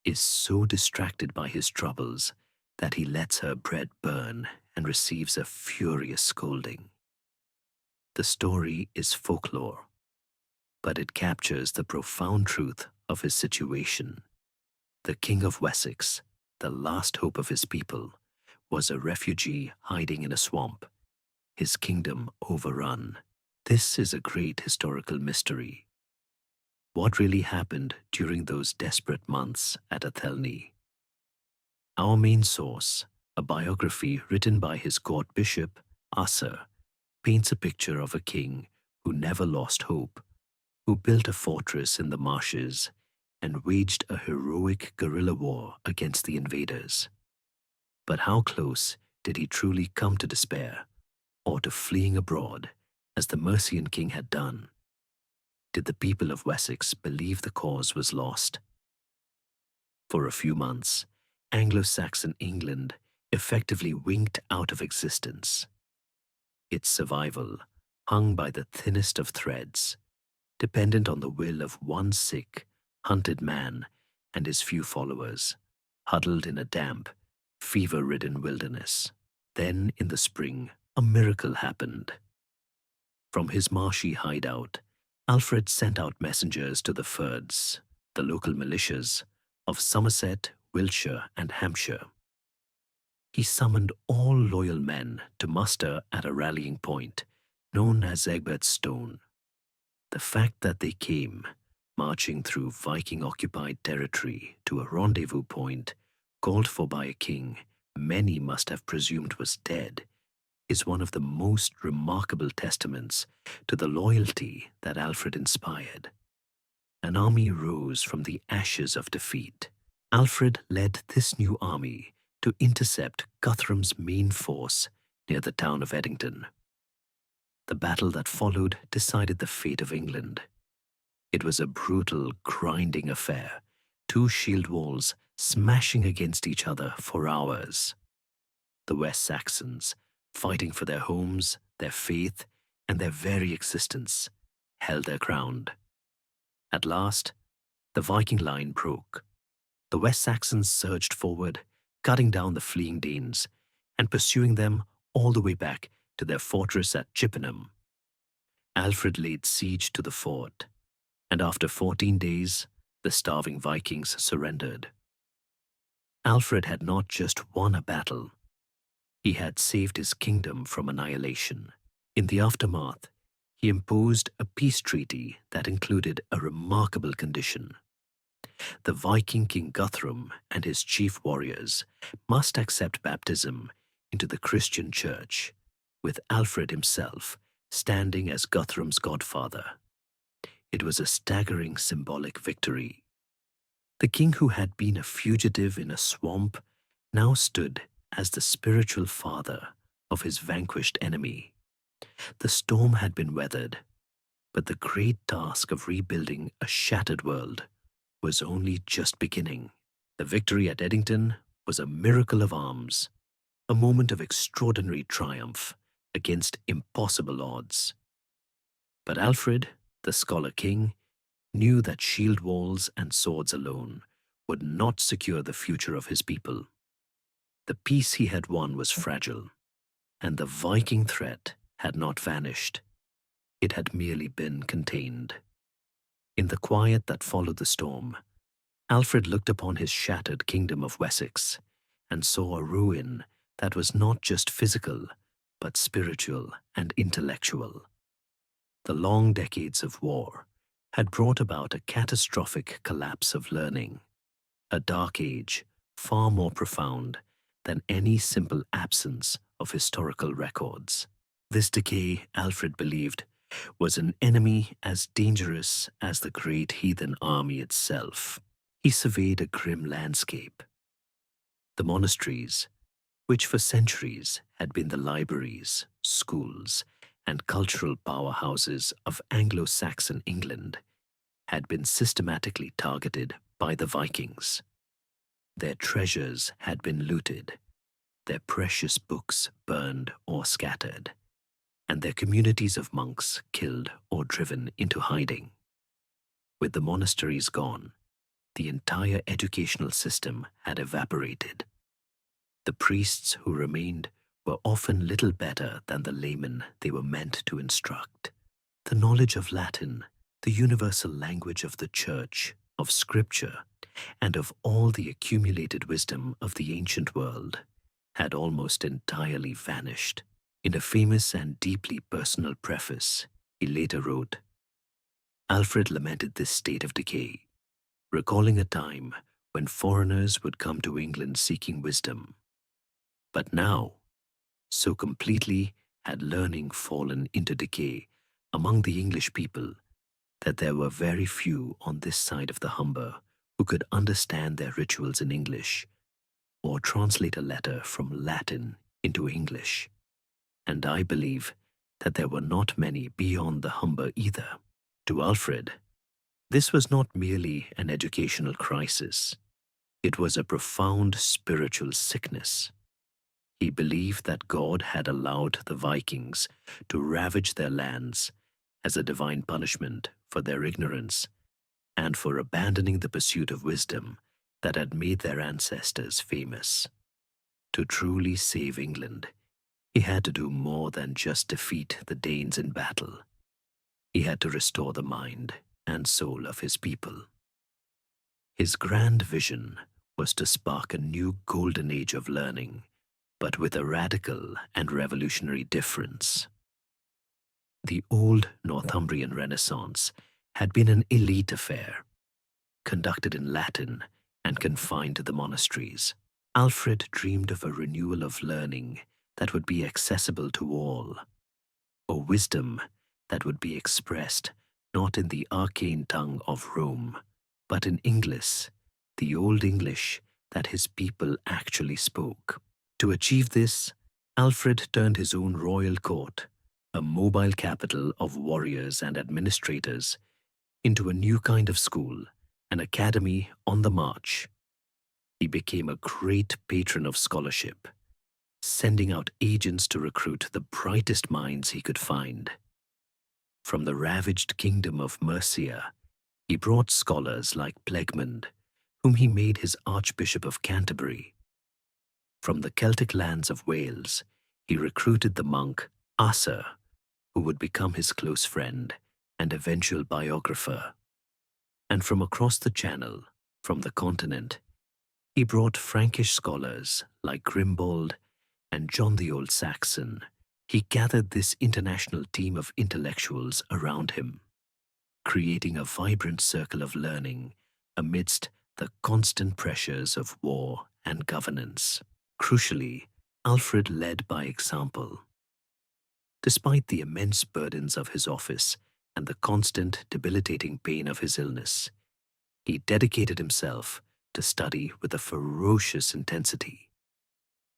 is so distracted by his troubles that he lets her bread burn and receives a furious scolding. The story is folklore, but it captures the profound truth of his situation. The King of Wessex, the last hope of his people, was a refugee hiding in a swamp, his kingdom overrun. This is a great historical mystery. What really happened during those desperate months at Athelney? Our main source, a biography written by his court bishop, Asa, paints a picture of a king who never lost hope, who built a fortress in the marshes and waged a heroic guerrilla war against the invaders. But how close did he truly come to despair, or to fleeing abroad, as the Mercian king had done? Did the people of Wessex believe the cause was lost? For a few months, Anglo-Saxon England effectively winked out of existence. Its survival hung by the thinnest of threads, dependent on the will of one sick, hunted man and his few followers, huddled in a damp, fever-ridden wilderness. Then, in the spring, a miracle happened. From his marshy hideout, Alfred sent out messengers to the Fyrds, the local militias, of Somerset, Wiltshire, and Hampshire. He summoned all loyal men to muster at a rallying point known as Egbert's Stone. The fact that they came, marching through Viking-occupied territory to a rendezvous point called for by a king many must have presumed was dead, is one of the most remarkable testaments to the loyalty that Alfred inspired. An army rose from the ashes of defeat. Alfred led this new army to intercept Guthrum's main force near the town of Edington. The battle that followed decided the fate of England. It was a brutal, grinding affair, two shield walls smashing against each other for hours. The West Saxons, fighting for their homes, their faith, and their very existence, held their ground. At last, the Viking line broke. The West Saxons surged forward, cutting down the fleeing Danes and pursuing them all the way back to their fortress at Chippenham. Alfred laid siege to the fort, and after 14 days, the starving Vikings surrendered. Alfred had not just won a battle. He had saved his kingdom from annihilation. In the aftermath, he imposed a peace treaty that included a remarkable condition. The Viking King Guthrum and his chief warriors must accept baptism into the Christian church, with Alfred himself standing as Guthrum's godfather. It was a staggering symbolic victory. The king who had been a fugitive in a swamp now stood as the spiritual father of his vanquished enemy. The storm had been weathered, but the great task of rebuilding a shattered world was only just beginning. The victory at Edington was a miracle of arms, a moment of extraordinary triumph against impossible odds. But Alfred, the scholar king, knew that shield walls and swords alone would not secure the future of his people. The peace he had won was fragile, and the Viking threat had not vanished. It had merely been contained. In the quiet that followed the storm, Alfred looked upon his shattered kingdom of Wessex and saw a ruin that was not just physical, but spiritual and intellectual. The long decades of war had brought about a catastrophic collapse of learning, a dark age far more profound than any simple absence of historical records. This decay, Alfred believed, was an enemy as dangerous as the great heathen army itself. He surveyed a grim landscape. The monasteries, which for centuries had been the libraries, schools, and cultural powerhouses of Anglo-Saxon England, had been systematically targeted by the Vikings. Their treasures had been looted, their precious books burned or scattered, and their communities of monks killed or driven into hiding. With the monasteries gone, the entire educational system had evaporated. The priests who remained were often little better than the laymen they were meant to instruct. The knowledge of Latin, the universal language of the Church, of Scripture, and of all the accumulated wisdom of the ancient world, had almost entirely vanished. In a famous and deeply personal preface, he later wrote, Alfred lamented this state of decay, recalling a time when foreigners would come to England seeking wisdom. But now, so completely had learning fallen into decay among the English people that there were very few on this side of the Humber who could understand their rituals in English or translate a letter from Latin into English. And I believe that there were not many beyond the Humber either. To Alfred, this was not merely an educational crisis. It was a profound spiritual sickness. He believed that God had allowed the Vikings to ravage their lands as a divine punishment for their ignorance and for abandoning the pursuit of wisdom that had made their ancestors famous. To truly save England, he had to do more than just defeat the Danes in battle. He had to restore the mind and soul of his people. His grand vision was to spark a new golden age of learning, but with a radical and revolutionary difference. The old Northumbrian Renaissance had been an elite affair, conducted in Latin and confined to the monasteries. Alfred dreamed of a renewal of learning that would be accessible to all, a wisdom that would be expressed not in the arcane tongue of Rome, but in English, the Old English that his people actually spoke. To achieve this, Alfred turned his own royal court, a mobile capital of warriors and administrators, into a new kind of school, an academy on the march. He became a great patron of scholarship, sending out agents to recruit the brightest minds he could find. From the ravaged kingdom of Mercia, he brought scholars like Plegmund, whom he made his Archbishop of Canterbury. From the Celtic lands of Wales, he recruited the monk Asser, who would become his close friend and eventual biographer. And from across the Channel, from the continent, he brought Frankish scholars like Grimbold and John the Old Saxon. He gathered this international team of intellectuals around him, creating a vibrant circle of learning amidst the constant pressures of war and governance. Crucially, Alfred led by example. Despite the immense burdens of his office and the constant debilitating pain of his illness, he dedicated himself to study with a ferocious intensity.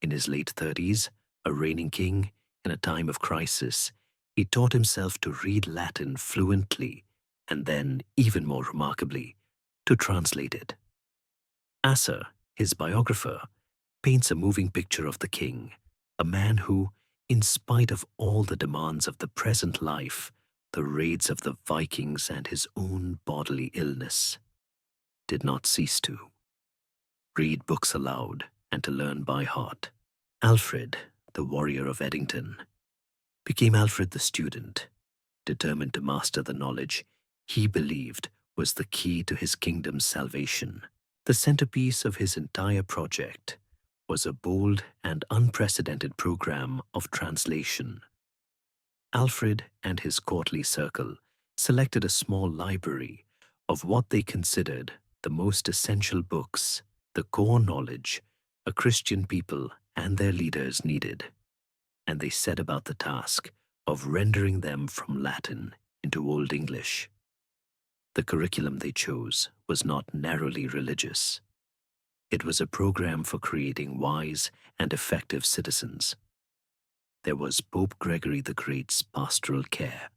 In his late 30s, a reigning king in a time of crisis, he taught himself to read Latin fluently and then, even more remarkably, to translate it. Asser, his biographer, paints a moving picture of the king, a man who, in spite of all the demands of the present life, the raids of the Vikings and his own bodily illness, did not cease to read books aloud and to learn by heart. Alfred, the warrior of Edington, became Alfred the student, determined to master the knowledge he believed was the key to his kingdom's salvation. The centerpiece of his entire project was a bold and unprecedented program of translation. Alfred and his courtly circle selected a small library of what they considered the most essential books, the core knowledge a Christian people and their leaders needed, and they set about the task of rendering them from Latin into Old English. The curriculum they chose was not narrowly religious. It was a program for creating wise and effective citizens. There was Pope Gregory the Great's Pastoral Care,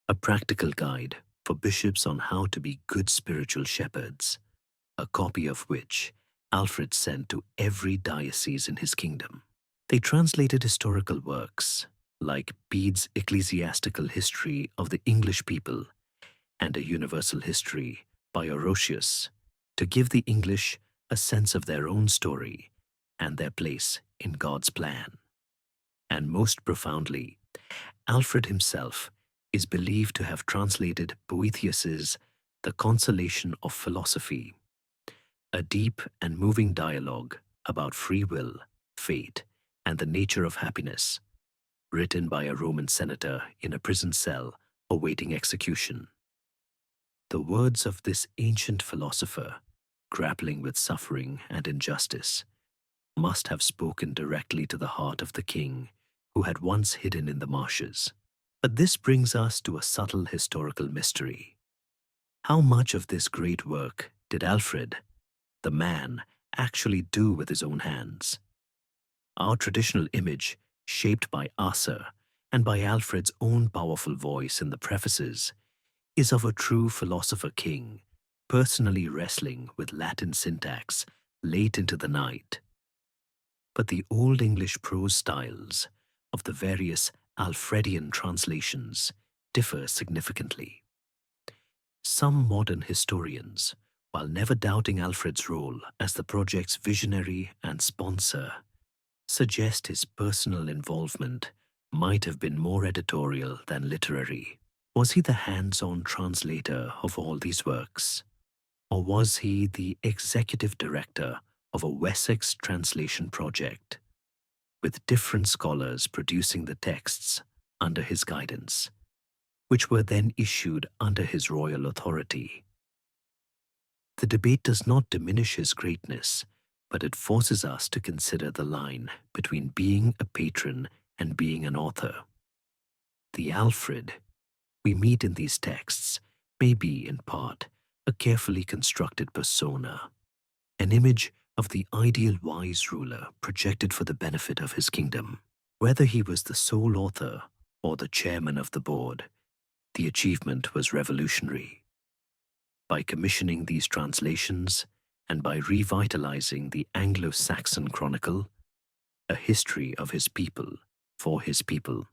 a practical guide for bishops on how to be good spiritual shepherds, a copy of which Alfred sent to every diocese in his kingdom. They translated historical works like Bede's Ecclesiastical History of the English People and A Universal History by Orosius to give the English a sense of their own story and their place in God's plan. And most profoundly, Alfred himself is believed to have translated Boethius's The Consolation of Philosophy, a deep and moving dialogue about free will, fate, and the nature of happiness, written by a Roman senator in a prison cell awaiting execution. The words of this ancient philosopher, grappling with suffering and injustice, must have spoken directly to the heart of the king who had once hidden in the marshes. But this brings us to a subtle historical mystery. How much of this great work did Alfred, the man, actually do with his own hands? Our traditional image, shaped by Asa and by Alfred's own powerful voice in the prefaces, is of a true philosopher-king, personally wrestling with Latin syntax late into the night. But the Old English prose styles of the various Alfredian translations differ significantly. Some modern historians, while never doubting Alfred's role as the project's visionary and sponsor, suggest his personal involvement might have been more editorial than literary. Was he the hands-on translator of all these works? Or was he the executive director of a Wessex translation project, with different scholars producing the texts under his guidance, which were then issued under his royal authority? The debate does not diminish his greatness, but it forces us to consider the line between being a patron and being an author. The Alfred we meet in these texts may be, in part, a carefully constructed persona, an image of the ideal wise ruler projected for the benefit of his kingdom. Whether he was the sole author or the chairman of the board, the achievement was revolutionary. By commissioning these translations and by revitalizing the Anglo-Saxon Chronicle, a history of his people, for his people,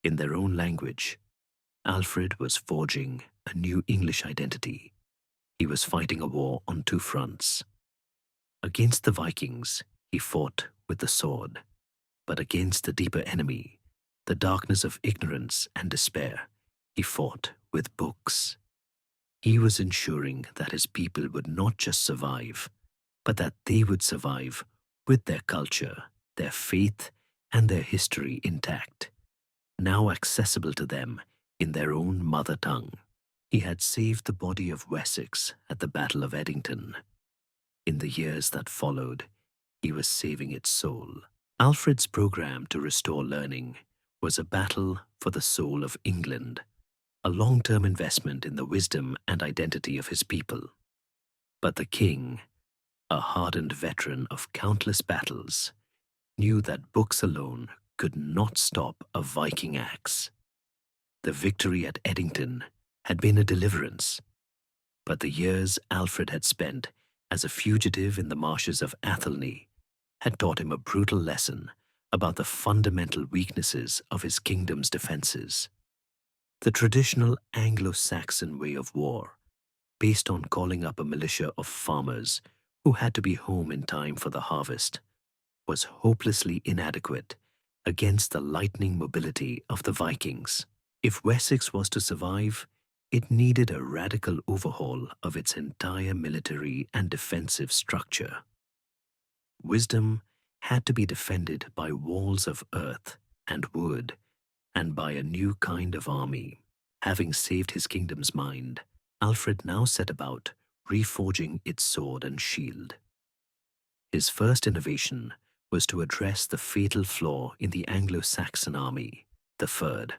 in their own language, Alfred was forging a new English identity. He was fighting a war on two fronts. Against the Vikings, he fought with the sword, but against the deeper enemy, the darkness of ignorance and despair, he fought with books. He was ensuring that his people would not just survive, but that they would survive with their culture, their faith, and their history intact, now accessible to them in their own mother tongue. He had saved the body of Wessex at the Battle of Edington. In the years that followed, he was saving its soul. Alfred's program to restore learning was a battle for the soul of England, a long-term investment in the wisdom and identity of his people. But the king, a hardened veteran of countless battles, knew that books alone could not stop a Viking axe. The victory at Edington had been a deliverance, but the years Alfred had spent as a fugitive in the marshes of Athelney had taught him a brutal lesson about the fundamental weaknesses of his kingdom's defenses. The traditional Anglo-Saxon way of war, based on calling up a militia of farmers who had to be home in time for the harvest, was hopelessly inadequate against the lightning mobility of the Vikings. If Wessex was to survive, it needed a radical overhaul of its entire military and defensive structure. Wisdom had to be defended by walls of earth and wood and by a new kind of army. Having saved his kingdom's mind, Alfred now set about reforging its sword and shield. His first innovation was to address the fatal flaw in the Anglo-Saxon army, the Fyrd.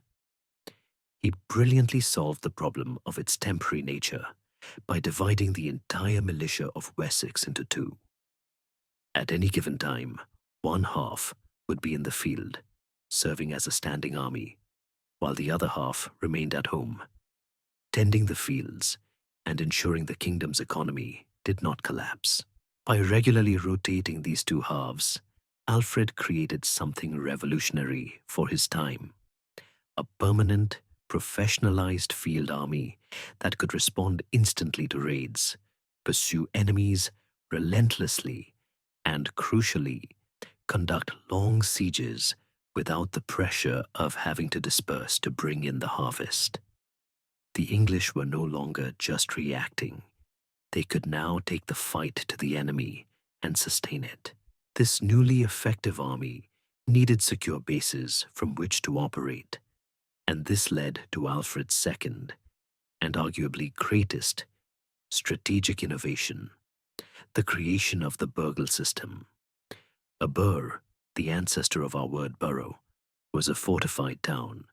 He brilliantly solved the problem of its temporary nature by dividing the entire militia of Wessex into two. At any given time, one half would be in the field, serving as a standing army, while the other half remained at home, tending the fields and ensuring the kingdom's economy did not collapse. By regularly rotating these two halves, Alfred created something revolutionary for his time: a permanent, professionalized field army that could respond instantly to raids, pursue enemies relentlessly, and, crucially, conduct long sieges without the pressure of having to disperse to bring in the harvest. The English were no longer just reacting. They could now take the fight to the enemy and sustain it. This newly effective army needed secure bases from which to operate, and this led to Alfred's second, and arguably greatest, strategic innovation: the creation of the burgh system. A burh, the ancestor of our word borough, was a fortified town,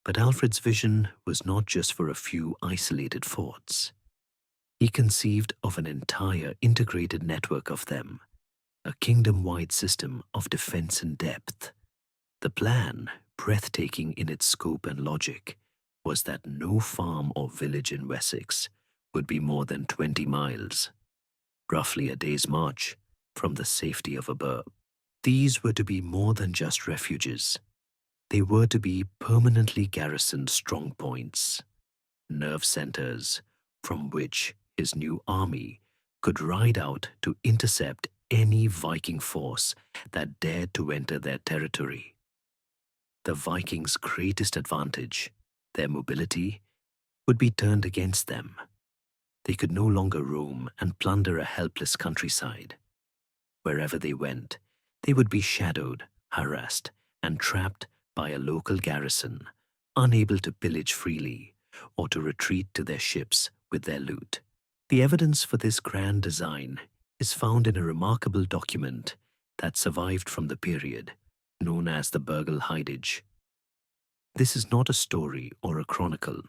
but Alfred's vision was not just for a few isolated forts. He conceived of an entire integrated network of them, a kingdom-wide system of defense in depth. The plan, breathtaking in its scope and logic, was that no farm or village in Wessex would be more than 20 miles, roughly a day's march, from the safety of a burh. These were to be more than just refuges. They were to be permanently garrisoned strongpoints, nerve centers from which his new army could ride out to intercept any Viking force that dared to enter their territory. The Vikings' greatest advantage, their mobility, would be turned against them. They could no longer roam and plunder a helpless countryside. Wherever they went, they would be shadowed, harassed, and trapped by a local garrison, unable to pillage freely or to retreat to their ships with their loot. The evidence for this grand design is found in a remarkable document that survived from the period, known as the Burgh Hidage. This is not a story or a chronicle,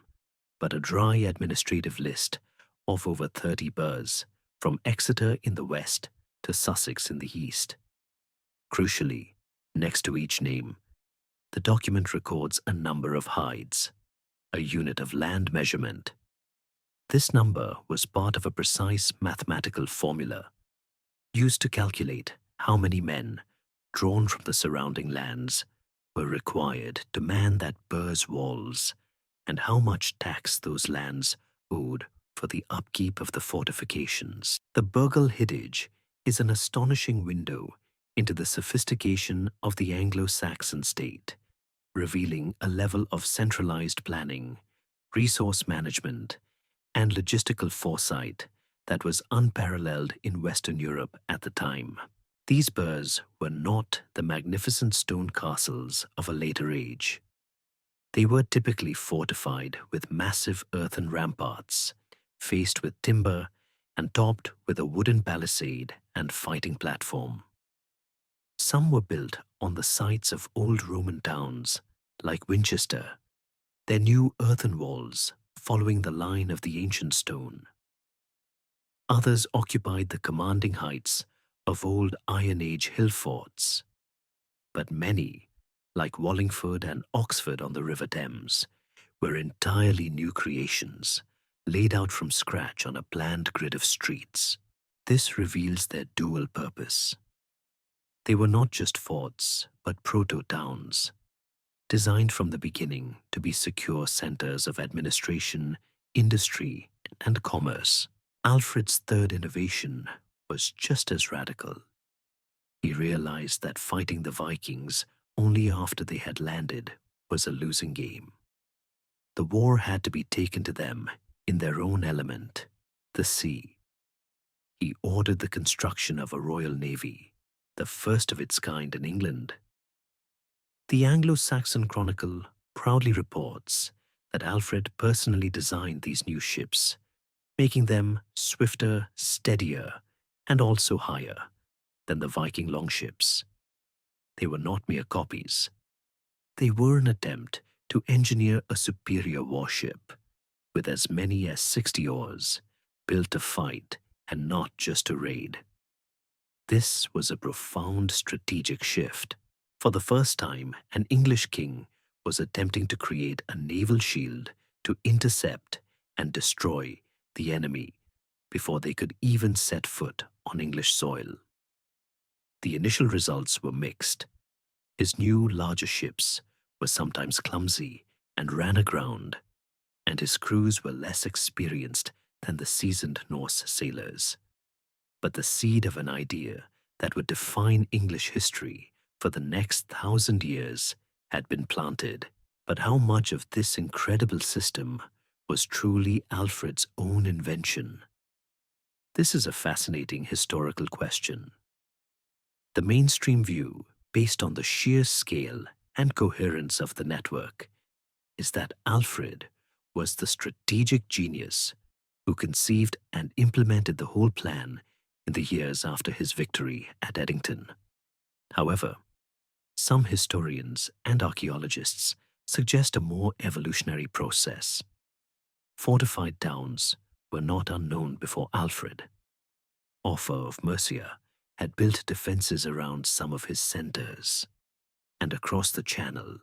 but a dry administrative list of over 30 burghs, from Exeter in the west to Sussex in the east. Crucially, next to each name, the document records a number of hides, a unit of land measurement. This number was part of a precise mathematical formula used to calculate how many men, drawn from the surrounding lands, were required to man that burgh's walls, and how much tax those lands owed for the upkeep of the fortifications. The Burgh Hidage is an astonishing window into the sophistication of the Anglo-Saxon state, revealing a level of centralized planning, resource management, and logistical foresight that was unparalleled in Western Europe at the time. These burghs were not the magnificent stone castles of a later age. They were typically fortified with massive earthen ramparts, faced with timber and topped with a wooden palisade and fighting platform. Some were built on the sites of old Roman towns, like Winchester, their new earthen walls following the line of the ancient stone. Others occupied the commanding heights of old Iron Age hill forts. But many, like Wallingford and Oxford on the River Thames, were entirely new creations, laid out from scratch on a planned grid of streets. This reveals their dual purpose. They were not just forts, but proto-towns, designed from the beginning to be secure centers of administration, industry, and commerce. Alfred's third innovation was just as radical. He realized that fighting the Vikings only after they had landed was a losing game. The war had to be taken to them in their own element, the sea. He ordered the construction of a royal navy, the first of its kind in England. The Anglo-Saxon Chronicle proudly reports that Alfred personally designed these new ships, making them swifter, steadier, and also higher than the Viking longships. They were not mere copies. They were an attempt to engineer a superior warship with as many as 60 oars, built to fight and not just to raid. This was a profound strategic shift. For the first time, an English king was attempting to create a naval shield to intercept and destroy the enemy before they could even set foot on English soil. The initial results were mixed. His new, larger ships were sometimes clumsy and ran aground, and his crews were less experienced than the seasoned Norse sailors. But the seed of an idea that would define English history for the next 1,000 years had been planted. But how much of this incredible system was truly Alfred's own invention? This is a fascinating historical question. The mainstream view, based on the sheer scale and coherence of the network, is that Alfred was the strategic genius who conceived and implemented the whole plan in the years after his victory at Edington. However, some historians and archaeologists suggest a more evolutionary process. Fortified towns were not unknown before Alfred. Offa of Mercia had built defenses around some of his centers, and across the Channel,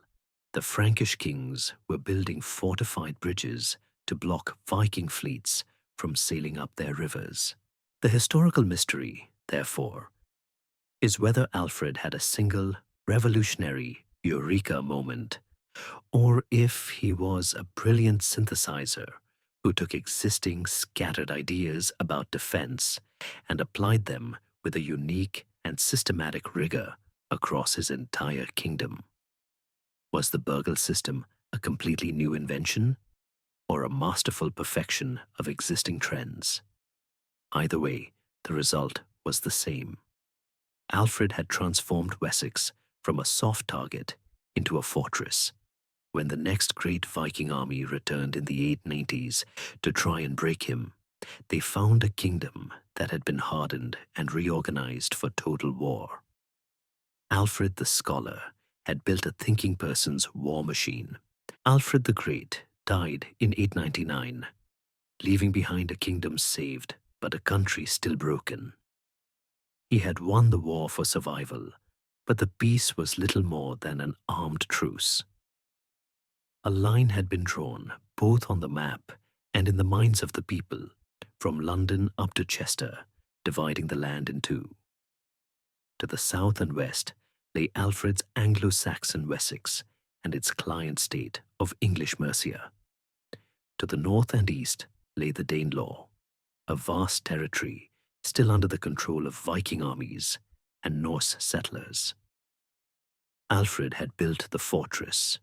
the Frankish kings were building fortified bridges to block Viking fleets from sailing up their rivers. The historical mystery, therefore, is whether Alfred had a single revolutionary eureka moment, or if he was a brilliant synthesizer who took existing scattered ideas about defense and applied them with a unique and systematic rigor across his entire kingdom. Was the burgle system a completely new invention, or a masterful perfection of existing trends? Either way, the result was the same. Alfred had transformed Wessex from a soft target into a fortress. When the next great Viking army returned in the 890s to try and break him, they found a kingdom that had been hardened and reorganized for total war. Alfred the Scholar had built a thinking person's war machine. Alfred the Great died in 899, leaving behind a kingdom saved but a country still broken. He had won the war for survival, but the peace was little more than an armed truce. A line had been drawn, both on the map and in the minds of the people, from London up to Chester, dividing the land in two. To the south and west lay Alfred's Anglo-Saxon Wessex and its client state of English Mercia. To the north and east lay the Danelaw, a vast territory still under the control of Viking armies and Norse settlers. Alfred had built the fortress.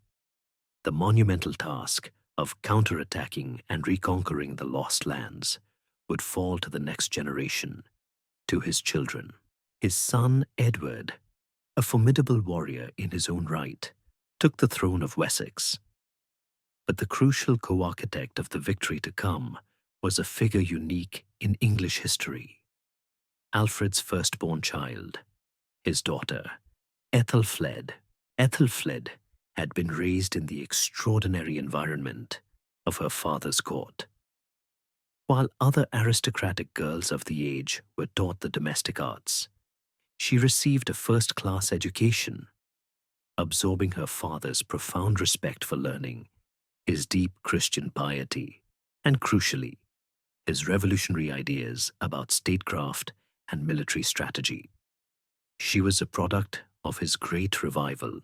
The monumental task of counterattacking and reconquering the lost lands would fall to the next generation, to his children. His son Edward, a formidable warrior in his own right, took the throne of Wessex. But the crucial co-architect of the victory to come was a figure unique in English history. Alfred's firstborn child, his daughter, Aethelflad. Aethelflad had been raised in the extraordinary environment of her father's court. While other aristocratic girls of the age were taught the domestic arts, she received a first-class education, absorbing her father's profound respect for learning, his deep Christian piety, and crucially, his revolutionary ideas about statecraft and military strategy. She was a product of his great revival,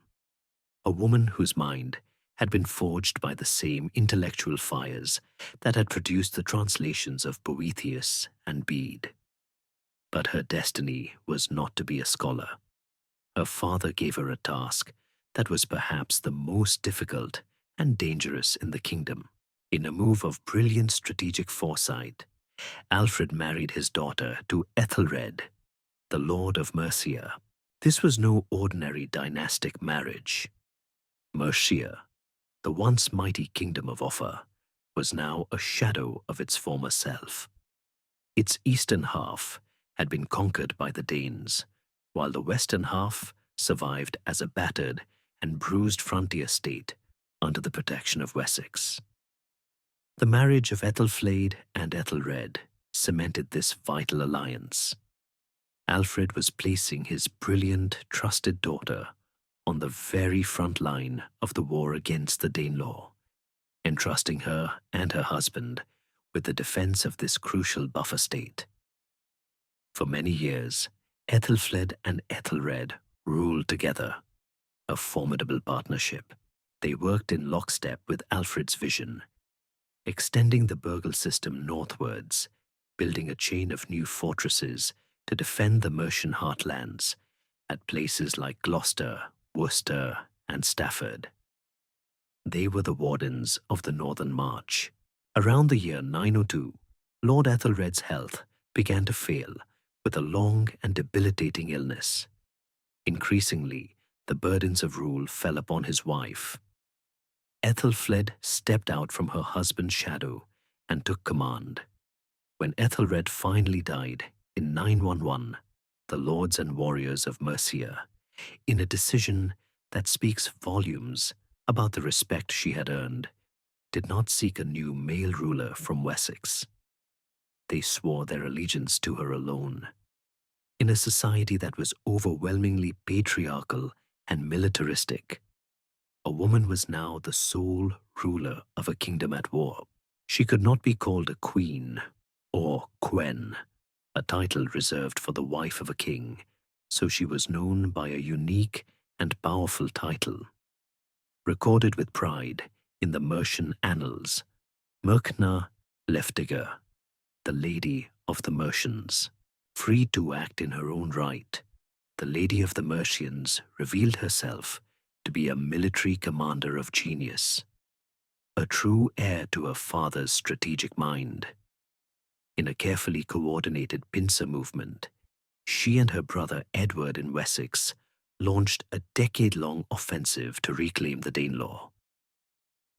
a woman whose mind had been forged by the same intellectual fires that had produced the translations of Boethius and Bede. But her destiny was not to be a scholar. Her father gave her a task that was perhaps the most difficult and dangerous in the kingdom. In a move of brilliant strategic foresight, Alfred married his daughter to Aethelred, the Lord of Mercia. This was no ordinary dynastic marriage. Mercia, the once mighty kingdom of Offa, was now a shadow of its former self. Its eastern half had been conquered by the Danes, while the western half survived as a battered and bruised frontier state under the protection of Wessex. The marriage of Aethelflad and Aethelred cemented this vital alliance. Alfred was placing his brilliant, trusted daughter on the very front line of the war against the Danelaw, entrusting her and her husband with the defense of this crucial buffer state. For many years, Aethelfled and Aethelred ruled together, a formidable partnership. They worked in lockstep with Alfred's vision, extending the Burgle system northwards, building a chain of new fortresses to defend the Mercian heartlands at places like Gloucester, Worcester, and Stafford. They were the wardens of the Northern March. Around the year 902, Lord Aethelred's health began to fail with a long and debilitating illness. Increasingly, the burdens of rule fell upon his wife. Aethelfled stepped out from her husband's shadow and took command. When Aethelred finally died in 911, the lords and warriors of Mercia, in a decision that speaks volumes about the respect she had earned, did not seek a new male ruler from Wessex. They swore their allegiance to her alone. In a society that was overwhelmingly patriarchal and militaristic, a woman was now the sole ruler of a kingdom at war. She could not be called a queen or quen, a title reserved for the wife of a king, so she was known by a unique and powerful title. Recorded with pride in the Mercian annals, Mercna Leftiger, the Lady of the Mercians. Free to act in her own right, the Lady of the Mercians revealed herself to be a military commander of genius, a true heir to her father's strategic mind. In a carefully coordinated pincer movement, she and her brother Edward in Wessex launched a decade-long offensive to reclaim the Danelaw.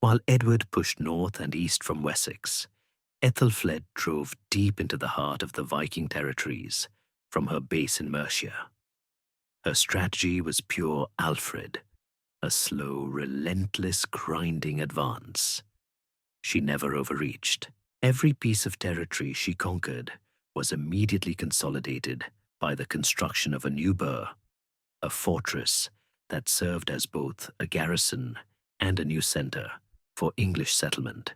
While Edward pushed north and east from Wessex, Aethelfled drove deep into the heart of the Viking territories from her base in Mercia. Her strategy was pure Alfred, a slow, relentless, grinding advance. She never overreached. Every piece of territory she conquered was immediately consolidated by the construction of a new burh, a fortress that served as both a garrison and a new centre for English settlement.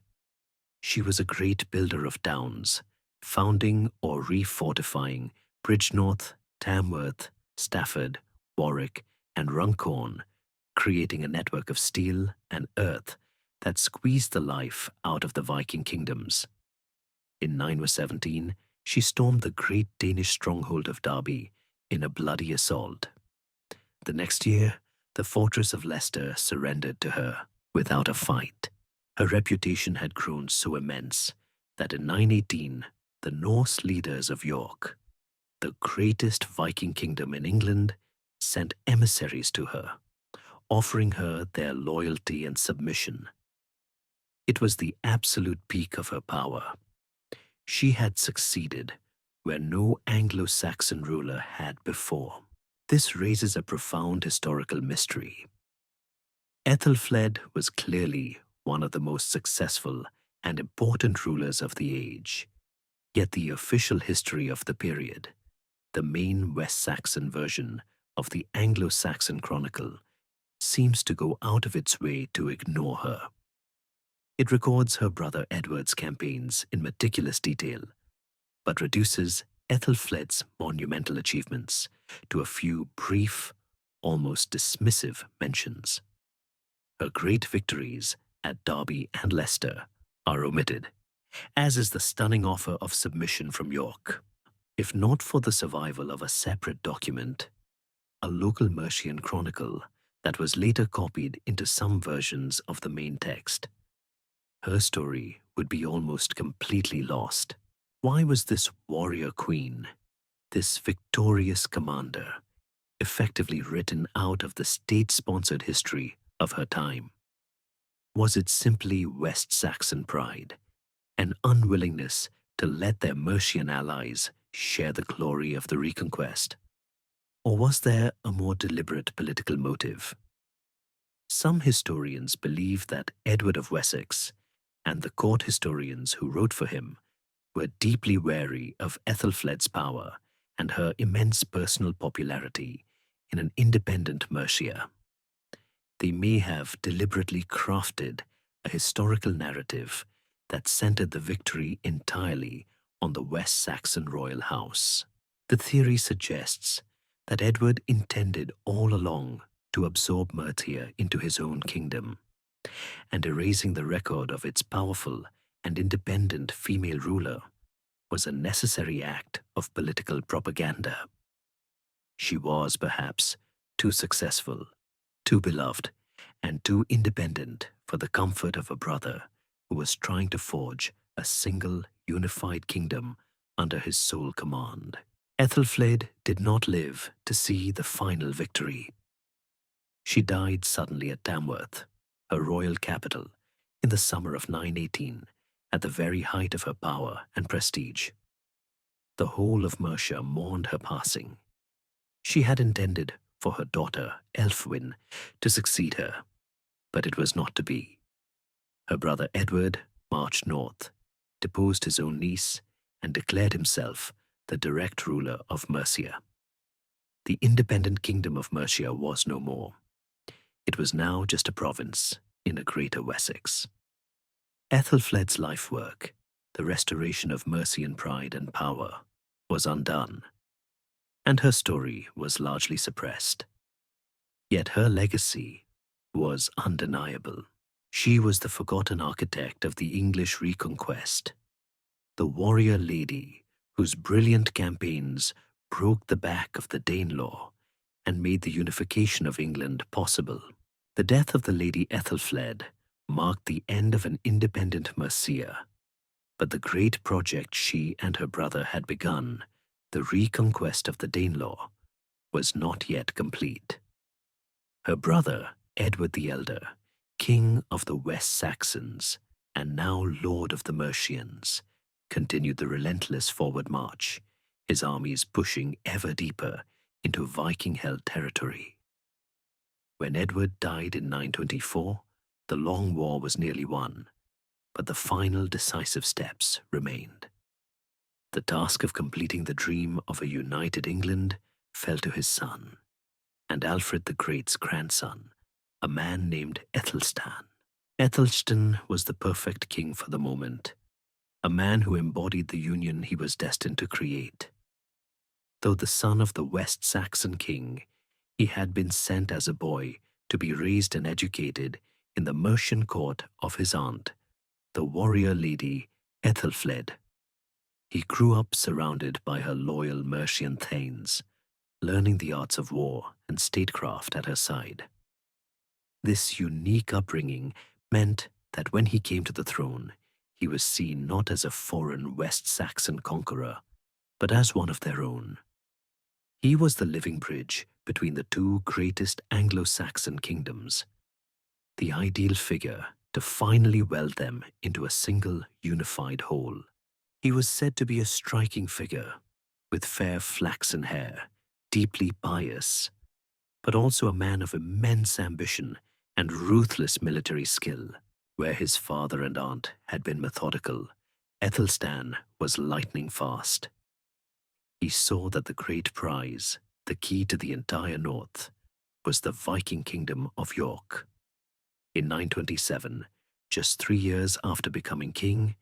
She was a great builder of towns, founding or refortifying Bridgenorth, Tamworth, Stafford, Warwick, and Runcorn, creating a network of steel and earth that squeezed the life out of the Viking kingdoms. In 917, she stormed the great Danish stronghold of Derby in a bloody assault. The next year, the fortress of Leicester surrendered to her without a fight. Her reputation had grown so immense that in 918, the Norse leaders of York, the greatest Viking kingdom in England, sent emissaries to her, offering her their loyalty and submission. It was the absolute peak of her power. She had succeeded where no Anglo-Saxon ruler had before. This raises a profound historical mystery. Aethelfled was clearly one of the most successful and important rulers of the age, yet the official history of the period, the main West Saxon version of the Anglo-Saxon Chronicle, seems to go out of its way to ignore her. It records her brother Edward's campaigns in meticulous detail, but reduces Aethelfled's monumental achievements to a few brief, almost dismissive mentions. Her great victories at Derby and Leicester are omitted, as is the stunning offer of submission from York. If not for the survival of a separate document, a local Mercian chronicle that was later copied into some versions of the main text, her story would be almost completely lost. Why was this warrior queen, this victorious commander, effectively written out of the state-sponsored history of her time? Was it simply West Saxon pride, an unwillingness to let their Mercian allies share the glory of the reconquest? Or was there a more deliberate political motive? Some historians believe that Edward of Wessex and the court historians who wrote for him were deeply wary of Aethelflad's power and her immense personal popularity in an independent Mercia. They may have deliberately crafted a historical narrative that centered the victory entirely on the West Saxon royal house. The theory suggests that Edward intended all along to absorb Mercia into his own kingdom, and erasing the record of its powerful and independent female ruler was a necessary act of political propaganda. She was, perhaps, too successful, too beloved, and too independent for the comfort of a brother who was trying to forge a single, unified kingdom under his sole command. Aethelflad did not live to see the final victory. She died suddenly at Tamworth, her royal capital, in the summer of 918, at the very height of her power and prestige. The whole of Mercia mourned her passing. She had intended for her daughter, Elfwin, to succeed her, but it was not to be. Her brother Edward marched north, deposed his own niece, and declared himself the direct ruler of Mercia. The independent kingdom of Mercia was no more. It was now just a province in a greater Wessex. Aethelflad's life work, the restoration of Mercian pride and power, was undone, and her story was largely suppressed. Yet her legacy was undeniable. She was the forgotten architect of the English reconquest, the warrior lady whose brilliant campaigns broke the back of the Danelaw and made the unification of England possible. The death of the Lady Aethelflad marked the end of an independent Mercia, but the great project she and her brother had begun, the reconquest of the Danelaw, was not yet complete. Her brother, Edward the Elder, king of the West Saxons and now lord of the Mercians, continued the relentless forward march, his armies pushing ever deeper into Viking-held territory. When Edward died in 924, the long war was nearly won, but the final decisive steps remained. The task of completing the dream of a united England fell to his son, and Alfred the Great's grandson, a man named Aethelstan. Aethelstan was the perfect king for the moment, a man who embodied the union he was destined to create. Though the son of the West Saxon king, he had been sent as a boy to be raised and educated in the Mercian court of his aunt, the warrior lady Aethelflad. He grew up surrounded by her loyal Mercian thanes, learning the arts of war and statecraft at her side. This unique upbringing meant that when he came to the throne, he was seen not as a foreign West Saxon conqueror, but as one of their own. He was the living bridge between the two greatest Anglo-Saxon kingdoms, the ideal figure to finally weld them into a single unified whole. He was said to be a striking figure, with fair flaxen hair, deeply pious, but also a man of immense ambition and ruthless military skill. Where his father and aunt had been methodical, Aethelstan was lightning fast. He saw that the great prize, the key to the entire north, was the Viking kingdom of York. In 927, just 3 years after becoming king,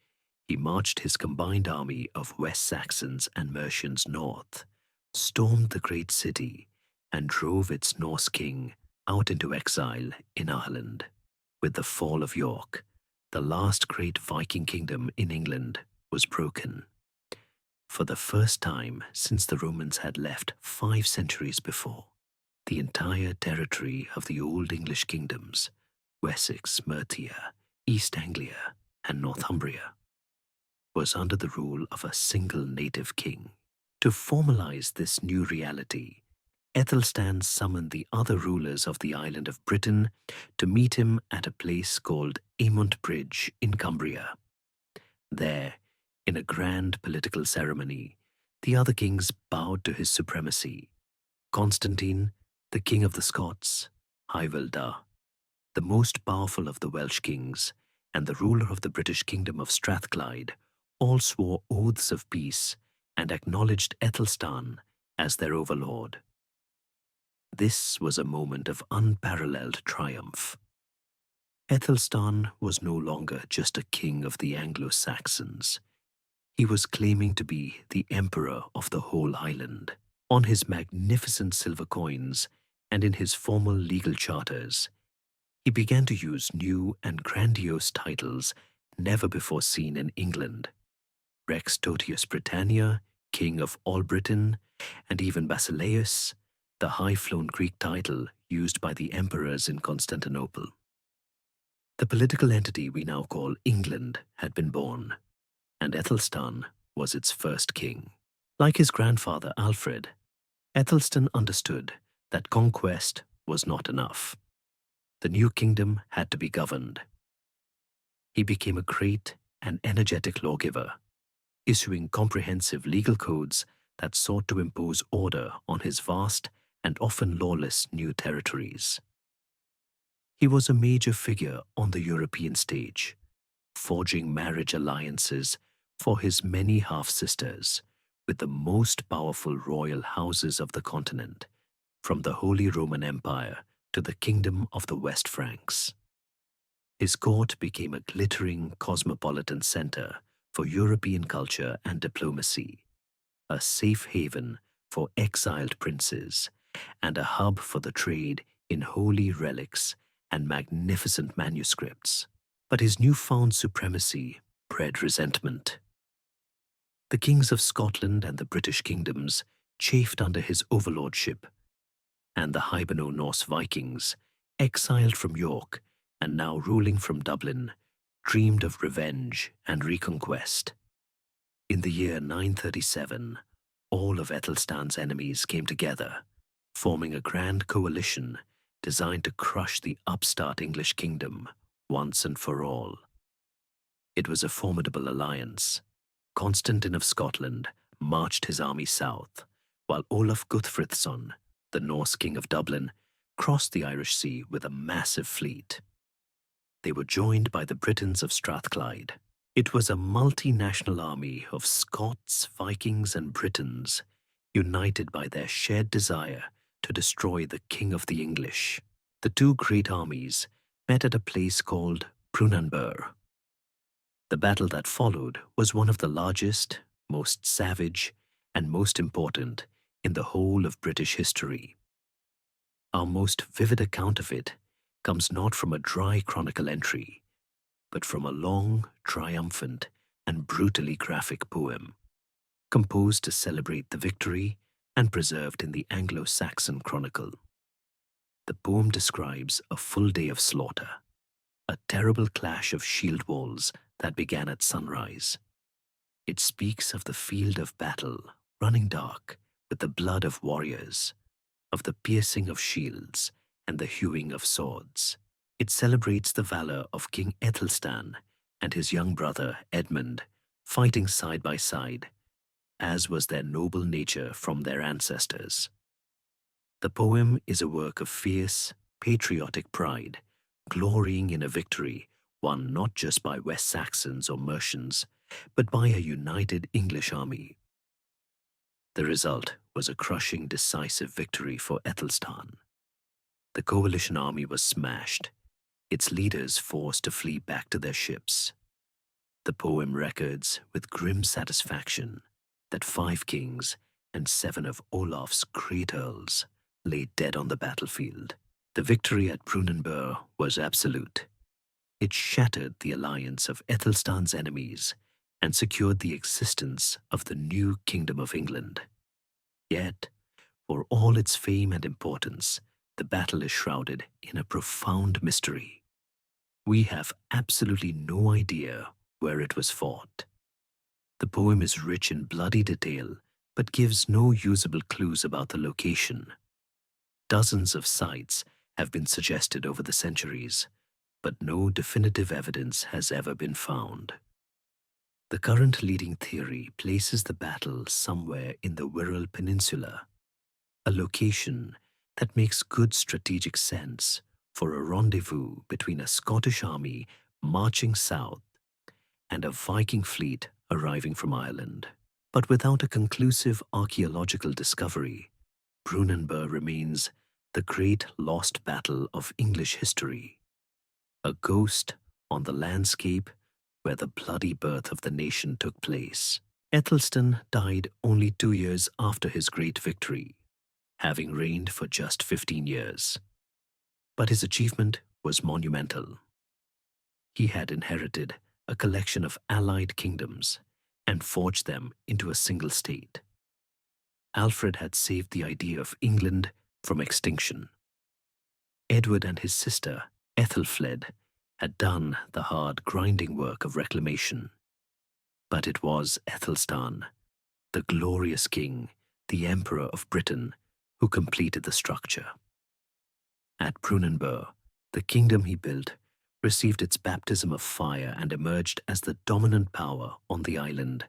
he marched his combined army of West Saxons and Mercians north, stormed the great city, and drove its Norse king out into exile in Ireland. With the fall of York, the last great Viking kingdom in England was broken. For the first time since the Romans had left 5 centuries before, the entire territory of the old English kingdoms, Wessex, Mercia, East Anglia, and Northumbria, was under the rule of a single native king. To formalize this new reality, Aethelstan summoned the other rulers of the island of Britain to meet him at a place called Stamford Bridge in Cumbria. There, in a grand political ceremony, the other kings bowed to his supremacy. Constantine, the king of the Scots, Hyvelda, the most powerful of the Welsh kings, and the ruler of the British kingdom of Strathclyde, all swore oaths of peace and acknowledged Aethelstan as their overlord. This was a moment of unparalleled triumph. Aethelstan was no longer just a king of the Anglo-Saxons. He was claiming to be the emperor of the whole island. On his magnificent silver coins and in his formal legal charters, he began to use new and grandiose titles never before seen in England. Rex Totius Britannia, king of all Britain, and even Basileus, the high-flown Greek title used by the emperors in Constantinople. The political entity we now call England had been born, and Aethelstan was its first king. Like his grandfather Alfred, Aethelstan understood that conquest was not enough. The new kingdom had to be governed. He became a great and energetic lawgiver, issuing comprehensive legal codes that sought to impose order on his vast and often lawless new territories. He was a major figure on the European stage, forging marriage alliances for his many half-sisters with the most powerful royal houses of the continent, from the Holy Roman Empire to the Kingdom of the West Franks. His court became a glittering cosmopolitan center for European culture and diplomacy, a safe haven for exiled princes, and a hub for the trade in holy relics and magnificent manuscripts. But his newfound supremacy bred resentment. The kings of Scotland and the British kingdoms chafed under his overlordship, and the Hiberno-Norse Vikings, exiled from York and now ruling from Dublin, dreamed of revenge and reconquest. In the year 937, all of Aethelstan's enemies came together, forming a grand coalition designed to crush the upstart English kingdom once and for all. It was a formidable alliance. Constantine of Scotland marched his army south, while Olaf Guthfrithson, the Norse king of Dublin, crossed the Irish Sea with a massive fleet. They were joined by the Britons of Strathclyde. It was a multinational army of Scots, Vikings, and Britons, united by their shared desire to destroy the King of the English. The two great armies met at a place called Brunanburh. The battle that followed was one of the largest, most savage, and most important in the whole of British history. Our most vivid account of it comes not from a dry chronicle entry, but from a long, triumphant, and brutally graphic poem, composed to celebrate the victory and preserved in the Anglo-Saxon Chronicle. The poem describes a full day of slaughter, a terrible clash of shield walls that began at sunrise. It speaks of the field of battle running dark with the blood of warriors, of the piercing of shields and the hewing of swords. It celebrates the valor of King Aethelstan and his young brother Edmund fighting side by side, as was their noble nature from their ancestors. The poem is a work of fierce, patriotic pride, glorying in a victory won not just by West Saxons or Mercians, but by a united English army. The result was a crushing, decisive victory for Aethelstan. The coalition army was smashed, its leaders forced to flee back to their ships. The poem records with grim satisfaction that 5 kings and 7 of Olaf's great earls lay dead on the battlefield. The victory at Brunanburh was absolute. It shattered the alliance of Aethelstan's enemies and secured the existence of the new Kingdom of England. Yet, for all its fame and importance, the battle is shrouded in a profound mystery. We have absolutely no idea where it was fought. The poem is rich in bloody detail, but gives no usable clues about the location. Dozens of sites have been suggested over the centuries, but no definitive evidence has ever been found. The current leading theory places the battle somewhere in the Wirral Peninsula, a location that makes good strategic sense for a rendezvous between a Scottish army marching south and a Viking fleet arriving from Ireland. But without a conclusive archaeological discovery, Brunanburh remains the great lost battle of English history, a ghost on the landscape where the bloody birth of the nation took place. Aethelstan died only 2 years after his great victory, having reigned for just 15 years. But his achievement was monumental. He had inherited a collection of allied kingdoms and forged them into a single state. Alfred had saved the idea of England from extinction. Edward and his sister, Aethelflad, had done the hard grinding work of reclamation. But it was Aethelstan, the glorious king, the Emperor of Britain, who completed the structure. At Brunanburh, the kingdom he built received its baptism of fire and emerged as the dominant power on the island,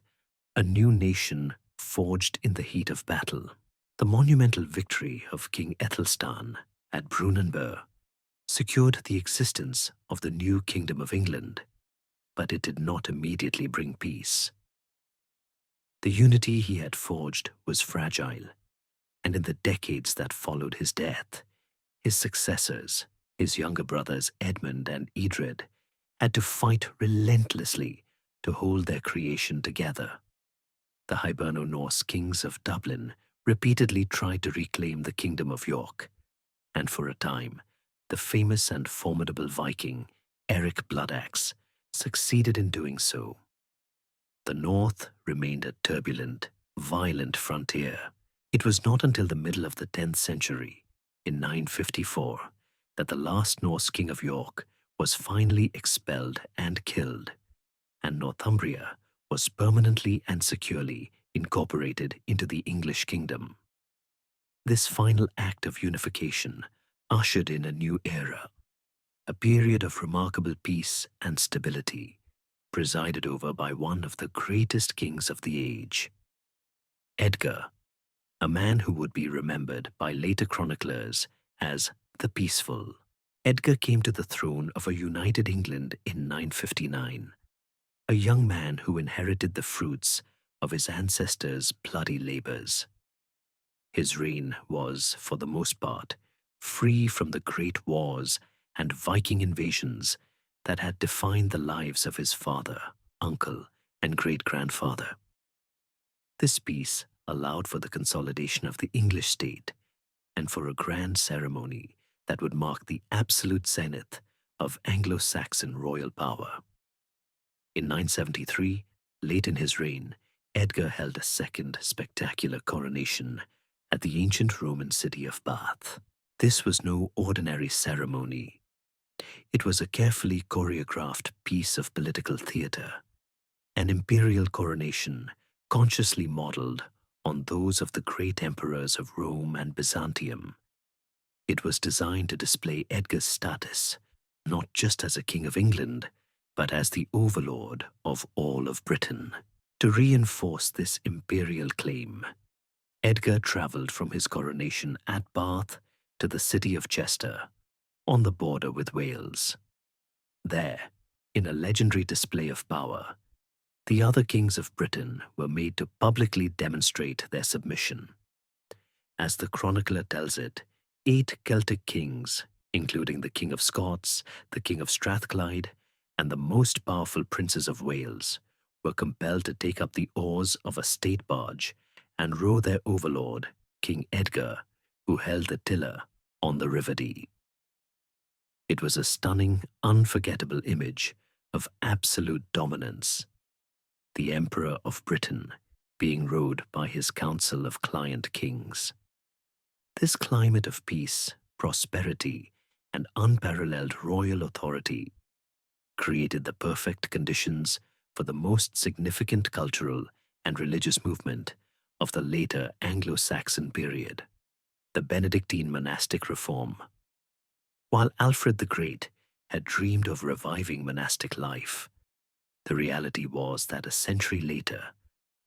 a new nation forged in the heat of battle. The monumental victory of King Aethelstan at Brunanburh secured the existence of the new Kingdom of England, but it did not immediately bring peace. The unity he had forged was fragile, and in the decades that followed his death, his successors, his younger brothers Edmund and Edred, had to fight relentlessly to hold their creation together. The Hiberno-Norse kings of Dublin repeatedly tried to reclaim the Kingdom of York, and for a time, the famous and formidable Viking, Eric Bloodaxe, succeeded in doing so. The North remained a turbulent, violent frontier. It was not until the middle of the 10th century, in 954, that the last Norse king of York was finally expelled and killed, and Northumbria was permanently and securely incorporated into the English kingdom. This final act of unification ushered in a new era, a period of remarkable peace and stability, presided over by one of the greatest kings of the age, Edgar, a man who would be remembered by later chroniclers as the Peaceful. Edgar came to the throne of a united England in 959, a young man who inherited the fruits of his ancestors' bloody labors. His reign was, for the most part, free from the great wars and Viking invasions that had defined the lives of his father, uncle, and great-grandfather. This peace allowed for the consolidation of the English state and for a grand ceremony that would mark the absolute zenith of Anglo-Saxon royal power. In 973, late in his reign, Edgar held a second spectacular coronation at the ancient Roman city of Bath. This was no ordinary ceremony. It was a carefully choreographed piece of political theater, an imperial coronation consciously modeled on those of the great emperors of Rome and Byzantium. It was designed to display Edgar's status, not just as a king of England, but as the overlord of all of Britain. To reinforce this imperial claim, Edgar travelled from his coronation at Bath to the city of Chester, on the border with Wales. There, in a legendary display of power, the other kings of Britain were made to publicly demonstrate their submission. As the chronicler tells it, 8 Celtic kings, including the King of Scots, the King of Strathclyde, and the most powerful princes of Wales, were compelled to take up the oars of a state barge and row their overlord, King Edgar, who held the tiller, on the River Dee. It was a stunning, unforgettable image of absolute dominance, the Emperor of Britain being rowed by his council of client kings. This climate of peace, prosperity, and unparalleled royal authority created the perfect conditions for the most significant cultural and religious movement of the later Anglo-Saxon period. the Benedictine monastic reform. While Alfred the Great had dreamed of reviving monastic life, the reality was that a century later,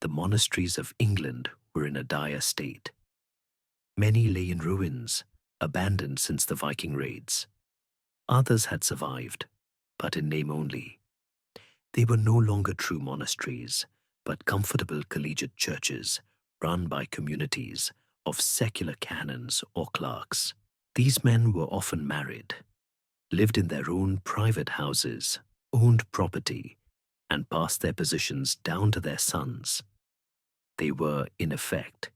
the monasteries of England were in a dire state. Many lay in ruins, abandoned since the Viking raids. Others had survived, but in name only. They were no longer true monasteries, but comfortable collegiate churches run by communities of secular canons or clerks. These men were often married, lived in their own private houses, owned property, and passed their positions down to their sons. They were, in effect,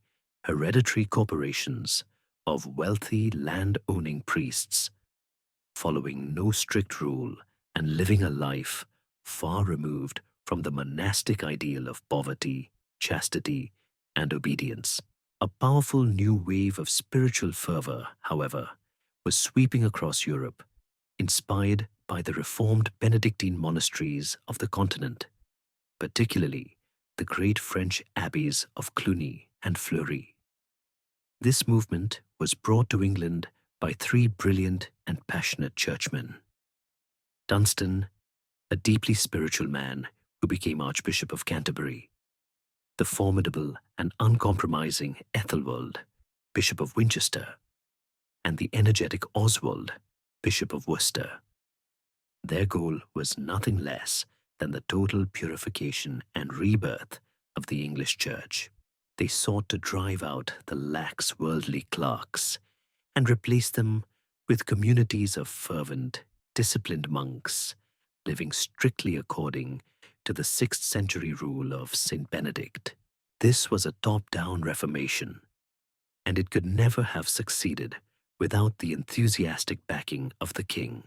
hereditary corporations of wealthy land-owning priests, following no strict rule and living a life far removed from the monastic ideal of poverty, chastity, and obedience. A powerful new wave of spiritual fervor, however, was sweeping across Europe, inspired by the reformed Benedictine monasteries of the continent, particularly the great French abbeys of Cluny and Fleury. This movement was brought to England by three brilliant and passionate churchmen. Dunstan, a deeply spiritual man who became Archbishop of Canterbury; the formidable and uncompromising Aethelwald, Bishop of Winchester; and the energetic Oswald, Bishop of Worcester. Their goal was nothing less than the total purification and rebirth of the English Church. They sought to drive out the lax worldly clerks and replace them with communities of fervent, disciplined monks, living strictly according to the 6th century rule of Saint Benedict. This was a top-down reformation, and it could never have succeeded without the enthusiastic backing of the king.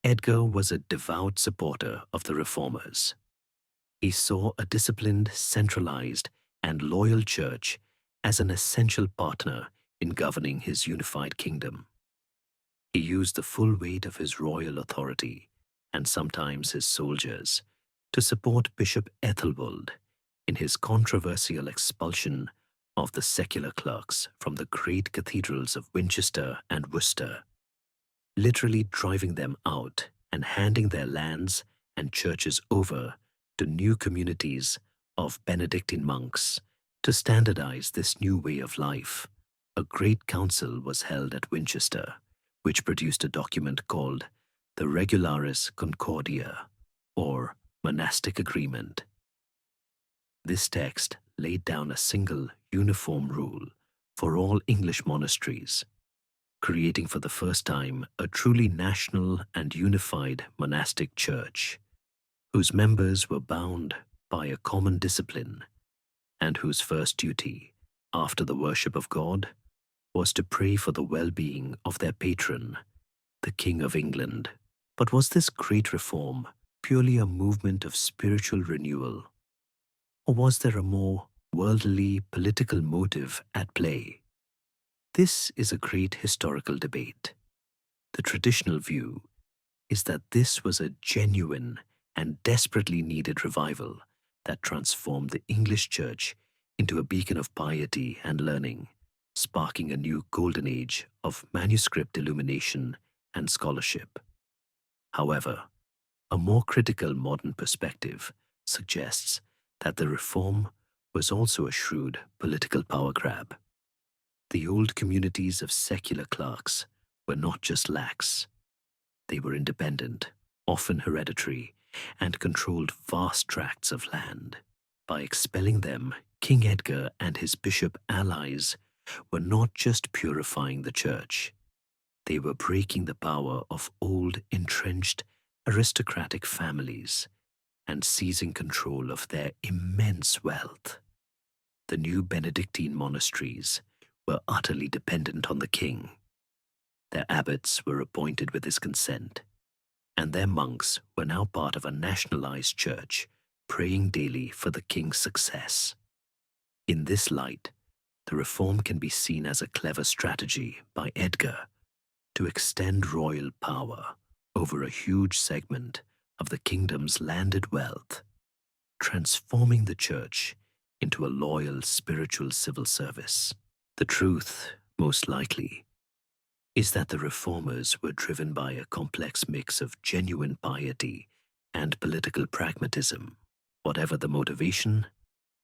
Edgar was a devout supporter of the reformers. He saw a disciplined, centralized, and loyal church as an essential partner in governing his unified kingdom. He used the full weight of his royal authority, and sometimes his soldiers, to support Bishop Aethelwald in his controversial expulsion of the secular clerks from the great cathedrals of Winchester and Worcester, literally driving them out and handing their lands and churches over to new communities of Benedictine monks to standardize this new way of life. A great council was held at Winchester, which produced a document called the Regularis Concordia, or Monastic Agreement. This text laid down a single, uniform rule for all English monasteries, creating for the first time a truly national and unified monastic church, whose members were bound by a common discipline, and whose first duty, after the worship of God, was to pray for the well-being of their patron, the King of England. But was this great reform purely a movement of spiritual renewal, or was there a more worldly political motive at play? This is a great historical debate. The traditional view is that this was a genuine and desperately needed revival that transformed the English Church into a beacon of piety and learning, sparking a new golden age of manuscript illumination and scholarship. However, a more critical modern perspective suggests that the reform was also a shrewd political power grab. The old communities of secular clerks were not just lax. They were independent, often hereditary, and controlled vast tracts of land. By expelling them, King Edgar and his bishop allies were not just purifying the church. They were breaking the power of old, entrenched, aristocratic families and seizing control of their immense wealth. The new Benedictine monasteries were utterly dependent on the king. Their abbots were appointed with his consent, and their monks were now part of a nationalized church, praying daily for the king's success. In this light, the reform can be seen as a clever strategy by Edgar to extend royal power over a huge segment of the kingdom's landed wealth, transforming the church into a loyal spiritual civil service. The truth most likely, is that the reformers were driven by a complex mix of genuine piety and political pragmatism. Whatever the motivation,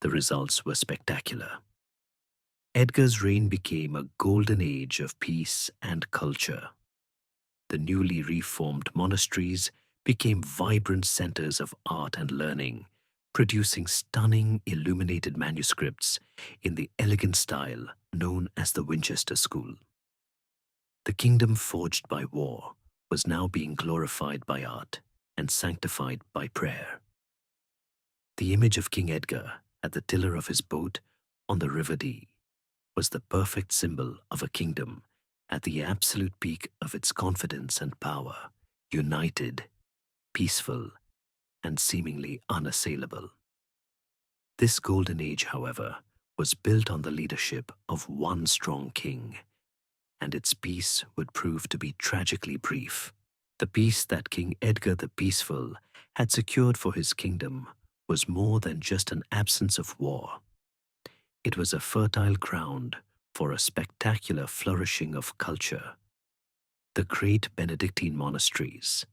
the results were spectacular. Edgar's reign became a golden age of peace and culture. The newly reformed monasteries became vibrant centers of art and learning, producing stunning illuminated manuscripts in the elegant style known as the Winchester School. The kingdom forged by war was now being glorified by art and sanctified by prayer. The image of King Edgar at the tiller of his boat on the River Dee was the perfect symbol of a kingdom at the absolute peak of its confidence and power, united, peaceful, and seemingly unassailable. This golden age, however, was built on the leadership of one strong king, and its peace would prove to be tragically brief. The peace that King Edgar the Peaceful had secured for his kingdom was more than just an absence of war. It was a fertile ground for a spectacular flourishing of culture. The great Benedictine monasteries,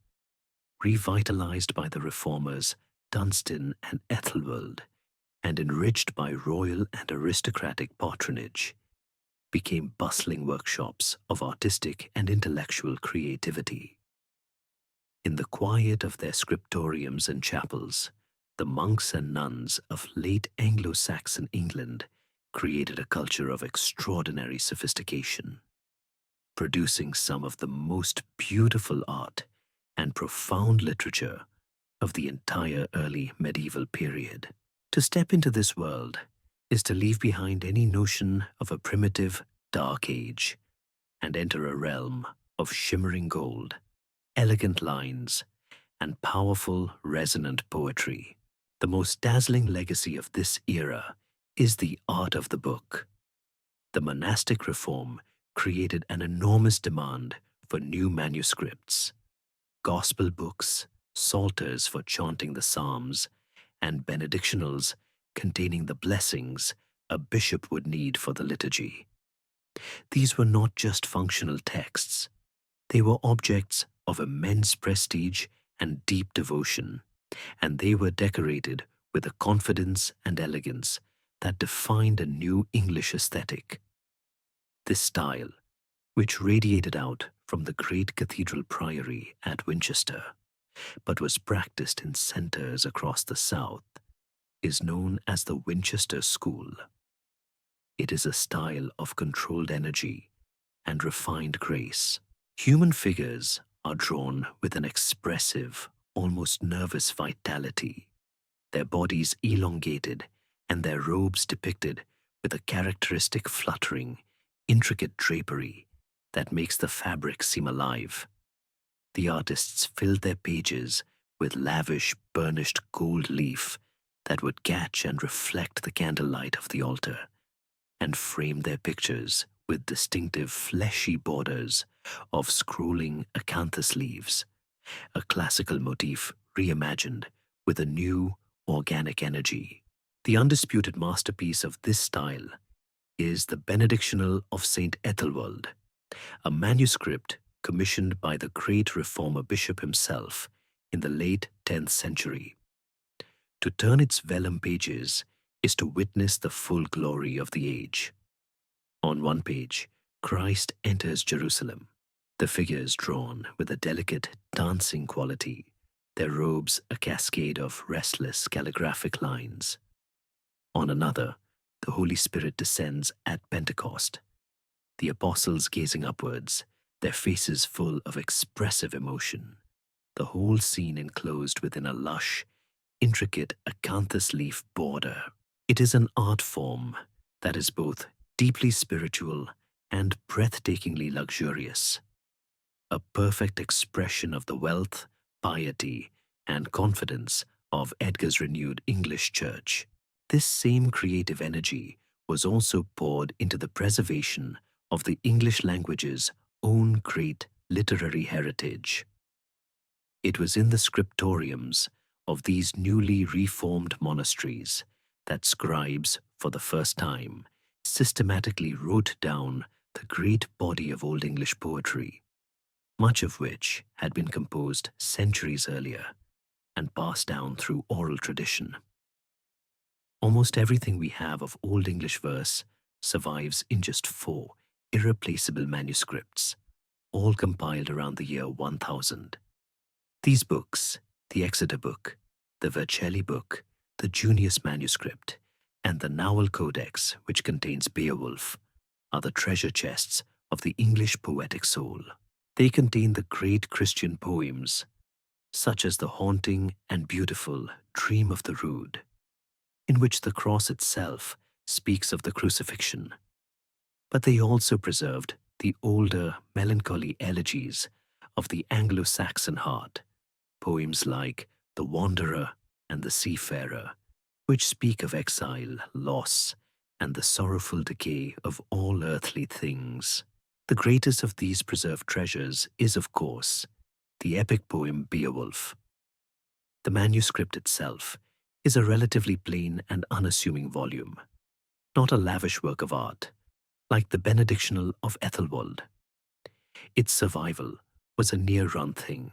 revitalized by the reformers Dunstan and Aethelflad, and enriched by royal and aristocratic patronage, became bustling workshops of artistic and intellectual creativity. In the quiet of their scriptoriums and chapels, the monks and nuns of late Anglo-Saxon England created a culture of extraordinary sophistication, producing some of the most beautiful art and profound literature of the entire early medieval period. To step into this world is to leave behind any notion of a primitive, dark age and enter a realm of shimmering gold, elegant lines, and powerful, resonant poetry. The most dazzling legacy of this era is the art of the book. The monastic reform created an enormous demand for new manuscripts, gospel books, psalters for chanting the psalms, and benedictionals containing the blessings a bishop would need for the liturgy. These were not just functional texts. They were objects of immense prestige and deep devotion, and they were decorated with a confidence and elegance that defined a new English aesthetic. This style, which radiated out from the great cathedral priory at Winchester, but was practiced in centers across the south, is known as the Winchester School. It is a style of controlled energy and refined grace. Human figures are drawn with an expressive, almost nervous vitality, their bodies elongated and their robes depicted with a characteristic fluttering, intricate drapery that makes the fabric seem alive. The artists filled their pages with lavish, burnished gold leaf that would catch and reflect the candlelight of the altar, and framed their pictures with distinctive fleshy borders of scrolling acanthus leaves, a classical motif reimagined with a new, organic energy. The undisputed masterpiece of this style is the Benedictional of St. Aethelflad, a manuscript commissioned by the great reformer bishop himself in the late 10th century. To turn its vellum pages is to witness the full glory of the age. On one page, Christ enters Jerusalem, the figures drawn with a delicate dancing quality, their robes a cascade of restless calligraphic lines. On another, the Holy Spirit descends at Pentecost, the apostles gazing upwards, their faces full of expressive emotion, the whole scene enclosed within a lush, intricate acanthus leaf border. It is an art form that is both deeply spiritual and breathtakingly luxurious, a perfect expression of the wealth, piety, and confidence of Edgar's renewed English church. This same creative energy was also poured into the preservation of the English language's own great literary heritage. It was in the scriptoriums of these newly reformed monasteries that scribes, for the first time, systematically wrote down the great body of Old English poetry, much of which had been composed centuries earlier and passed down through oral tradition. Almost everything we have of Old English verse survives in just 4 irreplaceable manuscripts, all compiled around the year 1000. These books, the Exeter Book, the Vercelli Book, the Junius Manuscript, and the Nowell Codex, which contains Beowulf, are the treasure chests of the English poetic soul. They contain the great Christian poems, such as the haunting and beautiful Dream of the Rood, in which the cross itself speaks of the crucifixion. But they also preserved the older melancholy elegies of the Anglo-Saxon heart, poems like The Wanderer and The Seafarer, which speak of exile, loss, and the sorrowful decay of all earthly things. The greatest of these preserved treasures is, of course, the epic poem Beowulf. The manuscript itself is a relatively plain and unassuming volume, not a lavish work of art, like the Benedictional of Aethelflad. Its survival was a near-run thing.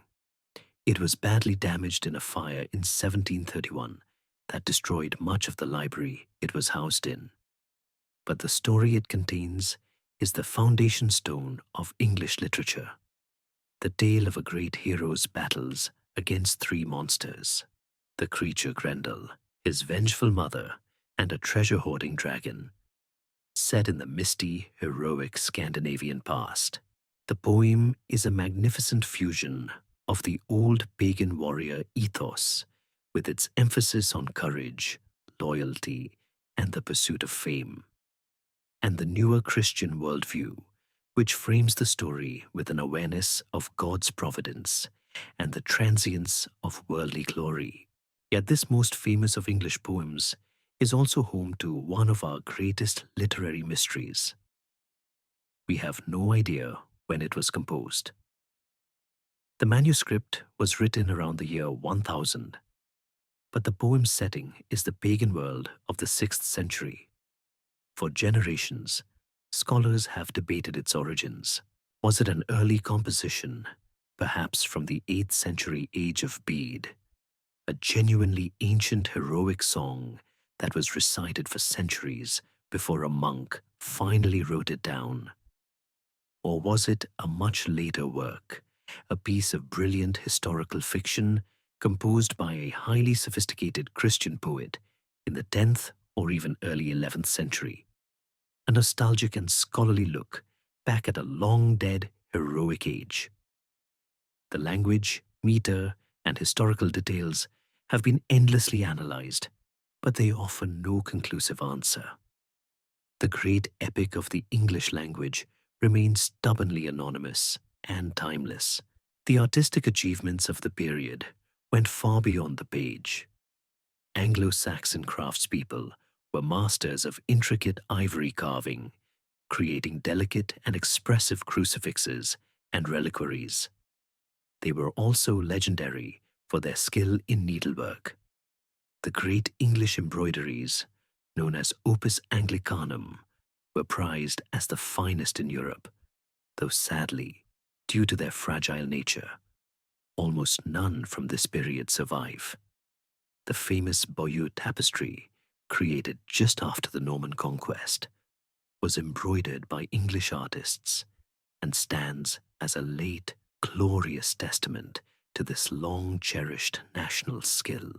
It was badly damaged in a fire in 1731 that destroyed much of the library it was housed in. But the story it contains is the foundation stone of English literature, the tale of a great hero's battles against 3 monsters, the creature Grendel, his vengeful mother, and a treasure-hoarding dragon, set in the misty, heroic Scandinavian past. The poem is a magnificent fusion of the old pagan warrior ethos, with its emphasis on courage, loyalty, and the pursuit of fame, and the newer Christian worldview, which frames the story with an awareness of God's providence and the transience of worldly glory. Yet this most famous of English poems is also home to one of our greatest literary mysteries. We have no idea when it was composed. The manuscript was written around the year 1000, but the poem's setting is the pagan world of the 6th century. For generations, scholars have debated its origins. Was it an early composition, perhaps from the 8th century age of Bede, a genuinely ancient heroic song that was recited for centuries before a monk finally wrote it down? Or was it a much later work, a piece of brilliant historical fiction composed by a highly sophisticated Christian poet in the 10th or even early 11th century? A nostalgic and scholarly look back at a long-dead heroic age. The language, meter, and historical details have been endlessly analyzed, but they offer no conclusive answer. The great epic of the English language remains stubbornly anonymous and timeless. The artistic achievements of the period went far beyond the page. Anglo-Saxon craftspeople were masters of intricate ivory carving, creating delicate and expressive crucifixes and reliquaries. They were also legendary for their skill in needlework. The great English embroideries, known as Opus Anglicanum, were prized as the finest in Europe, though sadly, due to their fragile nature, almost none from this period survive. The famous Bayeux tapestry, created just after the Norman conquest, was embroidered by English artists and stands as a late, glorious testament to this long-cherished national skill.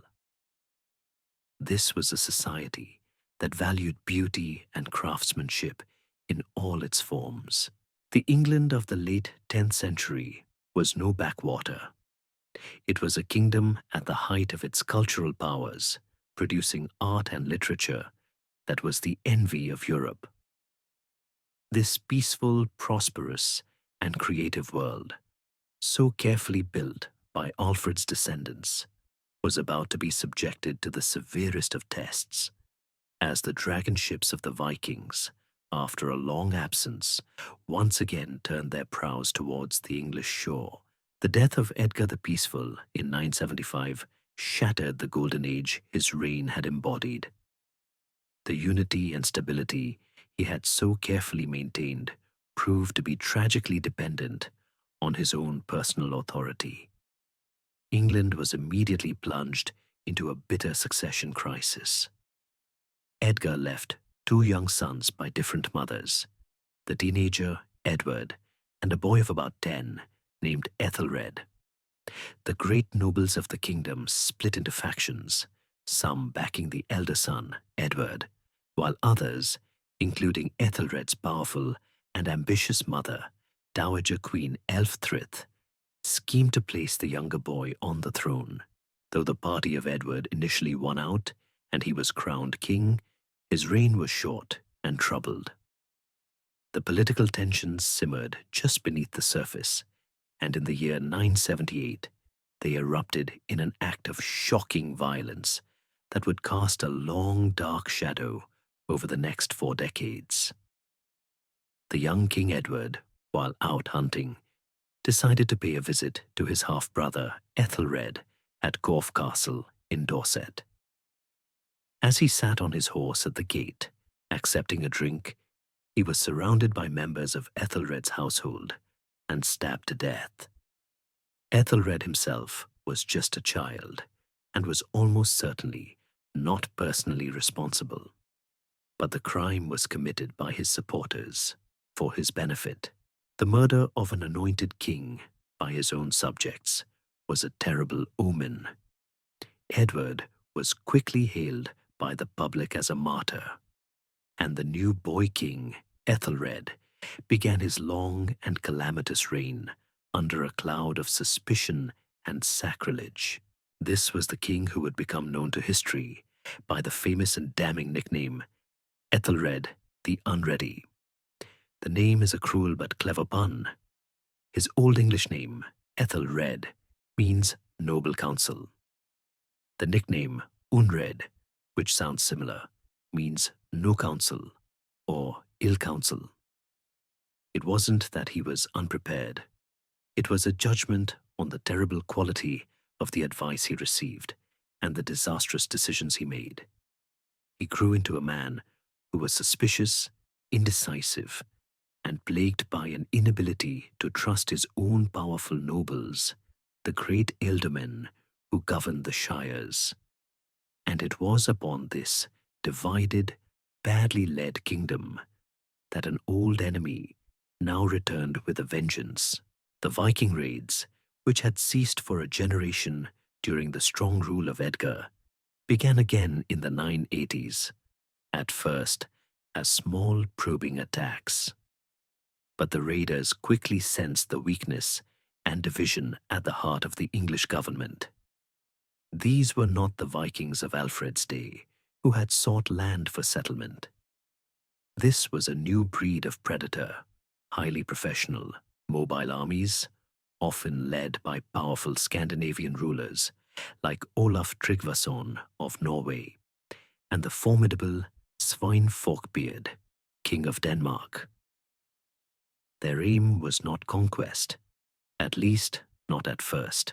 This was a society that valued beauty and craftsmanship in all its forms. The England of the late 10th century was no backwater. It was a kingdom at the height of its cultural powers, producing art and literature that was the envy of Europe. This peaceful, prosperous, and creative world, so carefully built by Alfred's descendants, was about to be subjected to the severest of tests, as the dragon ships of the Vikings, after a long absence, once again turned their prows towards the English shore. The death of Edgar the Peaceful in 975 shattered the golden age his reign had embodied. The unity and stability he had so carefully maintained proved to be tragically dependent on his own personal authority. England was immediately plunged into a bitter succession crisis. Edgar left 2 young sons by different mothers, the teenager Edward and a boy of about 10 named Aethelred. The great nobles of the kingdom split into factions, some backing the elder son, Edward, while others, including Aethelred's powerful and ambitious mother, Dowager Queen Ælfthryth, schemed to place the younger boy on the throne. Though the party of Edward initially won out and he was crowned king, his reign was short and troubled. The political tensions simmered just beneath the surface, and in the year 978, they erupted in an act of shocking violence that would cast a long, dark shadow over the next 4 decades. The young King Edward, while out hunting, decided to pay a visit to his half-brother Aethelred at Corfe Castle in Dorset. As he sat on his horse at the gate, accepting a drink, he was surrounded by members of Aethelred's household and stabbed to death. Aethelred himself was just a child and was almost certainly not personally responsible, but the crime was committed by his supporters for his benefit. The murder of an anointed king by his own subjects was a terrible omen. Edward was quickly hailed by the public as a martyr, and the new boy king, Aethelred, began his long and calamitous reign under a cloud of suspicion and sacrilege. This was the king who would become known to history by the famous and damning nickname Aethelred the Unready. The name is a cruel but clever pun. His Old English name, Aethelred, means noble counsel. The nickname Unred, which sounds similar, means no counsel or ill counsel. It wasn't that he was unprepared. It was a judgment on the terrible quality of the advice he received and the disastrous decisions he made. He grew into a man who was suspicious, indecisive, and plagued by an inability to trust his own powerful nobles, the great ealdormen who governed the shires. And it was upon this divided, badly led kingdom that an old enemy now returned with a vengeance. The Viking raids, which had ceased for a generation during the strong rule of Edgar, began again in the 980s, at first as small probing attacks. But the raiders quickly sensed the weakness and division at the heart of the English government. These were not the Vikings of Alfred's day, who had sought land for settlement. This was a new breed of predator, highly professional, mobile armies, often led by powerful Scandinavian rulers like Olaf Tryggvason of Norway and the formidable Svein Forkbeard, King of Denmark. Their aim was not conquest, at least not at first.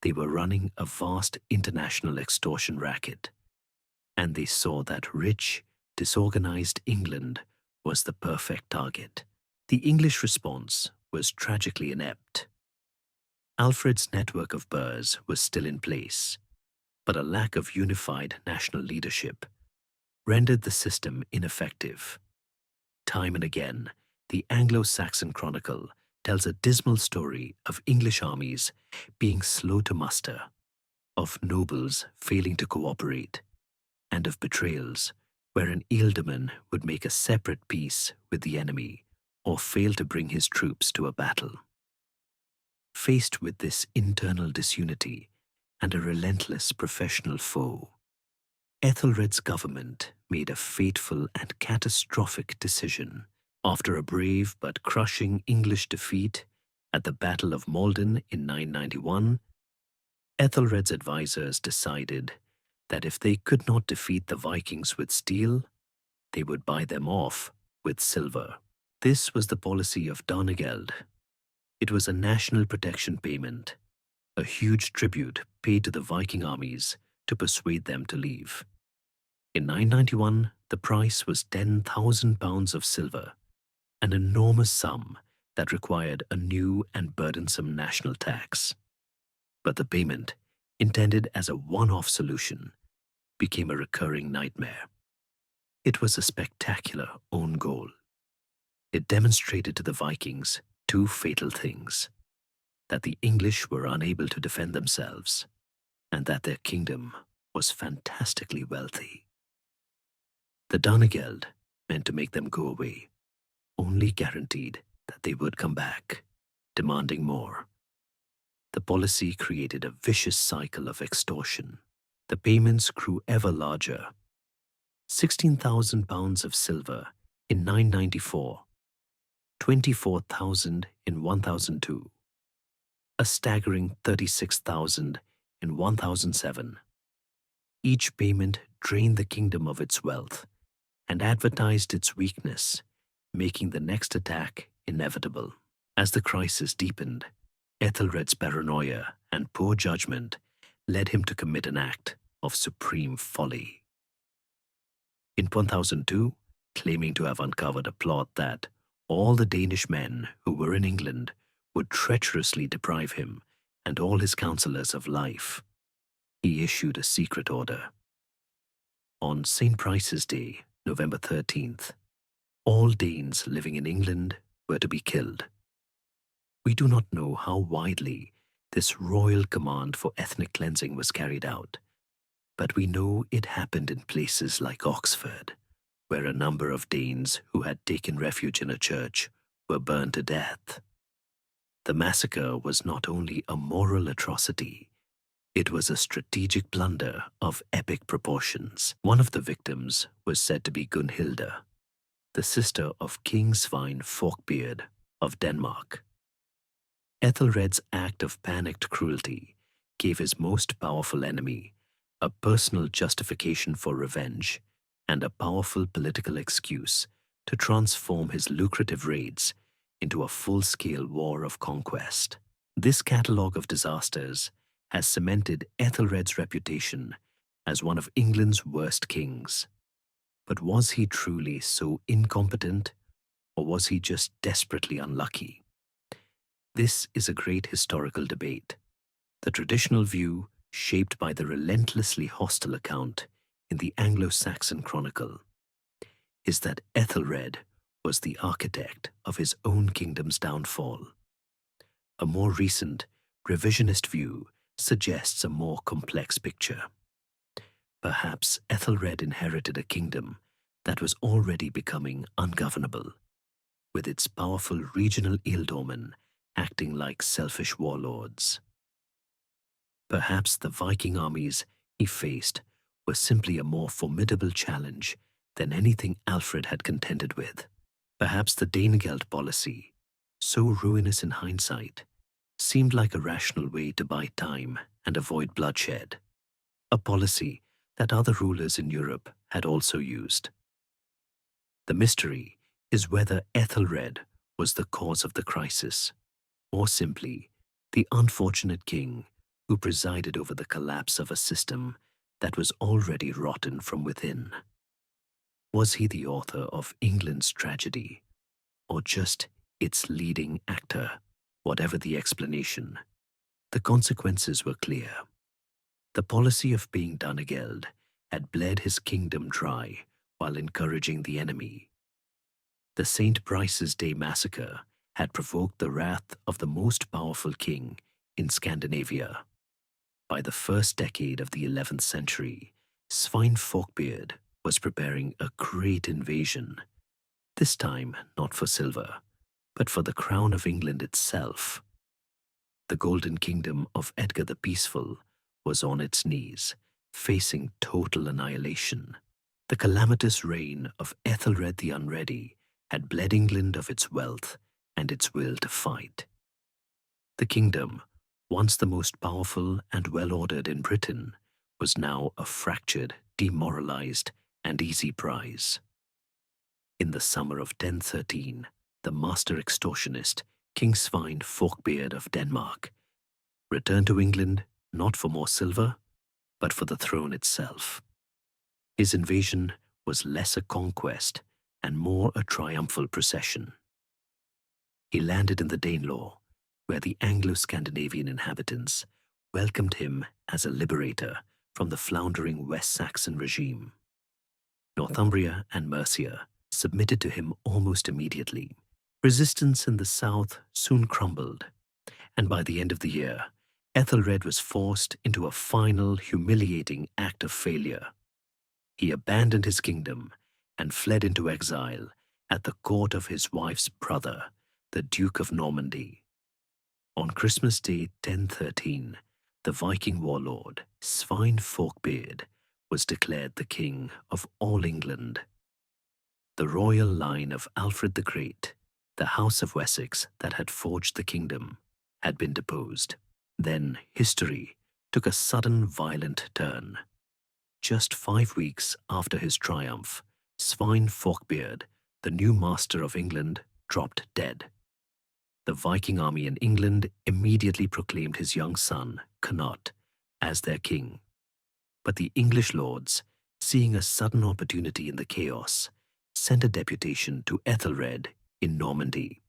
They were running a vast international extortion racket, and they saw that rich, disorganized England was the perfect target. The English response was tragically inept. Alfred's network of burhs was still in place, but a lack of unified national leadership rendered the system ineffective. Time and again, the Anglo-Saxon Chronicle tells a dismal story of English armies being slow to muster, of nobles failing to cooperate, and of betrayals where an ealdorman would make a separate peace with the enemy or fail to bring his troops to a battle. Faced with this internal disunity and a relentless professional foe, Aethelred's government made a fateful and catastrophic decision. After a brave but crushing English defeat at the Battle of Maldon in 991, Aethelred's advisors decided that if they could not defeat the Vikings with steel, they would buy them off with silver. This was the policy of Danegeld. It was a national protection payment, a huge tribute paid to the Viking armies to persuade them to leave. In 991, the price was £10,000 of silver, an enormous sum that required a new and burdensome national tax. But the payment, intended as a one-off solution, became a recurring nightmare. It was a spectacular own goal. It demonstrated to the Vikings two fatal things: that the English were unable to defend themselves, and that their kingdom was fantastically wealthy. The Danegeld, meant to make them go away, only guaranteed that they would come back, demanding more. The policy created a vicious cycle of extortion. The payments grew ever larger. £16,000 of silver in 994, 24,000 in 1002, a staggering 36,000 in 1007. Each payment drained the kingdom of its wealth and advertised its weakness, making the next attack inevitable. As the crisis deepened, Aethelred's paranoia and poor judgment led him to commit an act of supreme folly. In 1002, claiming to have uncovered a plot that all the Danish men who were in England would treacherously deprive him and all his counselors of life, he issued a secret order. On St. Brice's Day, November 13th, all Danes living in England were to be killed. We do not know how widely this royal command for ethnic cleansing was carried out, but we know it happened in places like Oxford, where a number of Danes who had taken refuge in a church were burned to death. The massacre was not only a moral atrocity, it was a strategic blunder of epic proportions. One of the victims was said to be Gunhilda, the sister of King Svein Forkbeard of Denmark. Ethelred's act of panicked cruelty gave his most powerful enemy a personal justification for revenge and a powerful political excuse to transform his lucrative raids into a full-scale war of conquest. This catalogue of disasters has cemented Ethelred's reputation as one of England's worst kings. But was he truly so incompetent, or was he just desperately unlucky? This is a great historical debate. The traditional view, shaped by the relentlessly hostile account in the Anglo-Saxon Chronicle, is that Ethelred was the architect of his own kingdom's downfall. A more recent, revisionist view suggests a more complex picture. Perhaps Ethelred inherited a kingdom that was already becoming ungovernable, with its powerful regional ealdormen acting like selfish warlords. Perhaps the Viking armies he faced were simply a more formidable challenge than anything Alfred had contended with. Perhaps the Danegeld policy, so ruinous in hindsight, seemed like a rational way to buy time and avoid bloodshed, a policy that other rulers in Europe had also used. The mystery is whether Ethelred was the cause of the crisis, or simply the unfortunate king who presided over the collapse of a system that was already rotten from within. Was he the author of England's tragedy, or just its leading actor? Whatever the explanation, the consequences were clear. The policy of being Danegeld had bled his kingdom dry while encouraging the enemy. The St. Brice's Day massacre had provoked the wrath of the most powerful king in Scandinavia. By the first decade of the 11th century, Svein Forkbeard was preparing a great invasion, this time not for silver, but for the crown of England itself. The Golden Kingdom of Edgar the Peaceful was on its knees, facing total annihilation. The calamitous reign of Ethelred the Unready had bled England of its wealth and its will to fight. The kingdom, once the most powerful and well-ordered in Britain, was now a fractured, demoralized, and easy prize. In the summer of 1013, the master extortionist, King Svein Forkbeard of Denmark, returned to England not for more silver, but for the throne itself. His invasion was less a conquest and more a triumphal procession. He landed in the Danelaw, where the Anglo-Scandinavian inhabitants welcomed him as a liberator from the floundering West Saxon regime. Northumbria and Mercia submitted to him almost immediately. Resistance in the south soon crumbled, and by the end of the year, Aethelred was forced into a final humiliating act of failure. He abandoned his kingdom and fled into exile at the court of his wife's brother, the Duke of Normandy. On Christmas Day 1013, the Viking warlord Svein Forkbeard was declared the king of all England. The royal line of Alfred the Great, the House of Wessex that had forged the kingdom, had been deposed. Then history took a sudden violent turn. Just 5 weeks after his triumph, Svein Forkbeard, the new master of England, dropped dead. The Viking army in England immediately proclaimed his young son, Cnut, as their king. But the English lords, seeing a sudden opportunity in the chaos, sent a deputation to Aethelred in Normandy.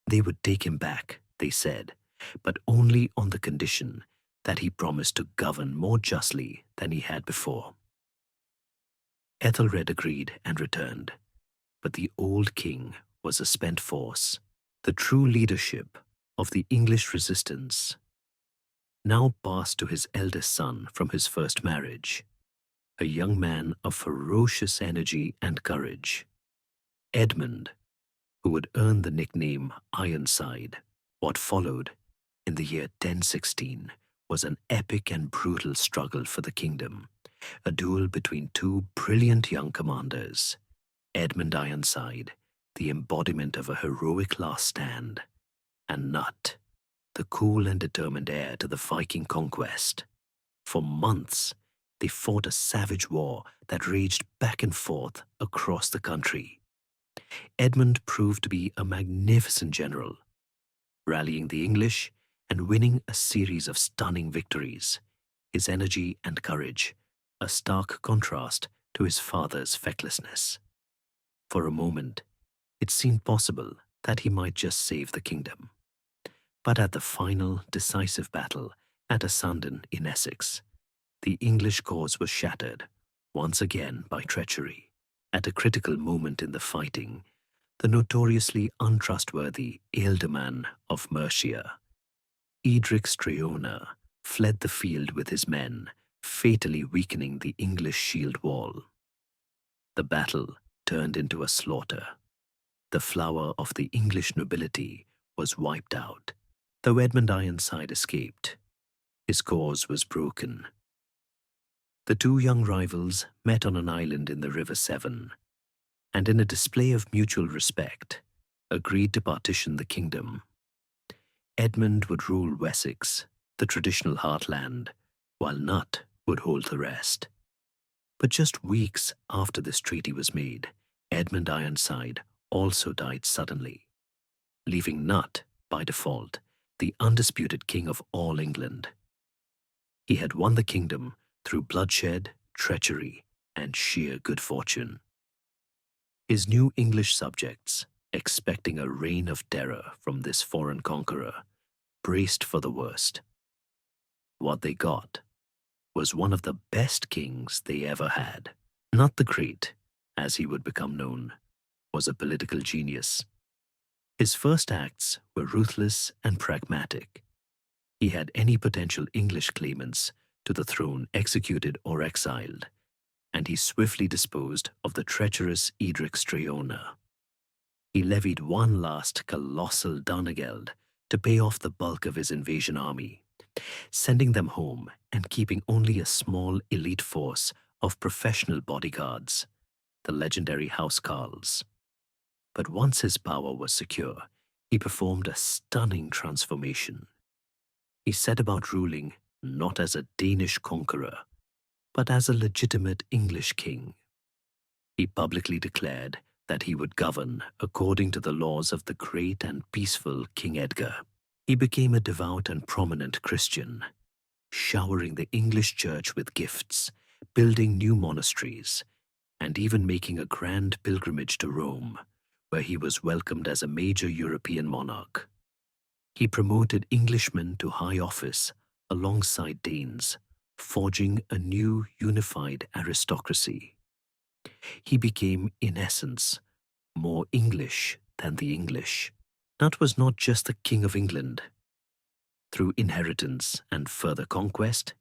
They would take him back, they said, but only on the condition that he promised to govern more justly than he had before. Aethelred agreed and returned, but the old king was a spent force. The true leadership of the English resistance now passed to his eldest son from his first marriage, a young man of ferocious energy and courage, Edmund, who would earn the nickname Ironside. What followed in the year 1016 was an epic and brutal struggle for the kingdom, a duel between two brilliant young commanders, Edmund Ironside, the embodiment of a heroic last stand, and Nut, the cool and determined heir to the Viking conquest. For months, they fought a savage war that raged back and forth across the country. Edmund proved to be a magnificent general, rallying the English and winning a series of stunning victories. His energy and courage, a stark contrast to his father's fecklessness. For a moment, it seemed possible that he might just save the kingdom. But at the final, decisive battle at Assunden in Essex, the English cause was shattered, once again by treachery. At a critical moment in the fighting, the notoriously untrustworthy Ealdorman of Mercia, Edric Streona, fled the field with his men, fatally weakening the English shield wall. The battle turned into a slaughter. The flower of the English nobility was wiped out. Though Edmund Ironside escaped, his cause was broken. The two young rivals met on an island in the River Severn, and in a display of mutual respect, agreed to partition the kingdom. Edmund would rule Wessex, the traditional heartland, while Nut would hold the rest. But just weeks after this treaty was made, Edmund Ironside also died suddenly, leaving Nut, by default, the undisputed king of all England. He had won the kingdom through bloodshed, treachery, and sheer good fortune. His new English subjects, expecting a reign of terror from this foreign conqueror, braced for the worst. What they got was one of the best kings they ever had. Not the Great, as he would become known, was a political genius. His first acts were ruthless and pragmatic. He had any potential English claimants to the throne executed or exiled, and he swiftly disposed of the treacherous Edric Streona. He levied one last colossal Danegeld to pay off the bulk of his invasion army, sending them home and keeping only a small elite force of professional bodyguards, the legendary housecarls. But once his power was secure, he performed a stunning transformation. He set about ruling not as a Danish conqueror, but as a legitimate English king. He publicly declared that he would govern according to the laws of the great and peaceful King Edgar. He became a devout and prominent Christian, showering the English church with gifts, building new monasteries, and even making a grand pilgrimage to Rome, where he was welcomed as a major European monarch. He promoted Englishmen to high office alongside Danes, forging a new unified aristocracy. He became, in essence, more English than the English. That was not just the King of England. Through inheritance and further conquest,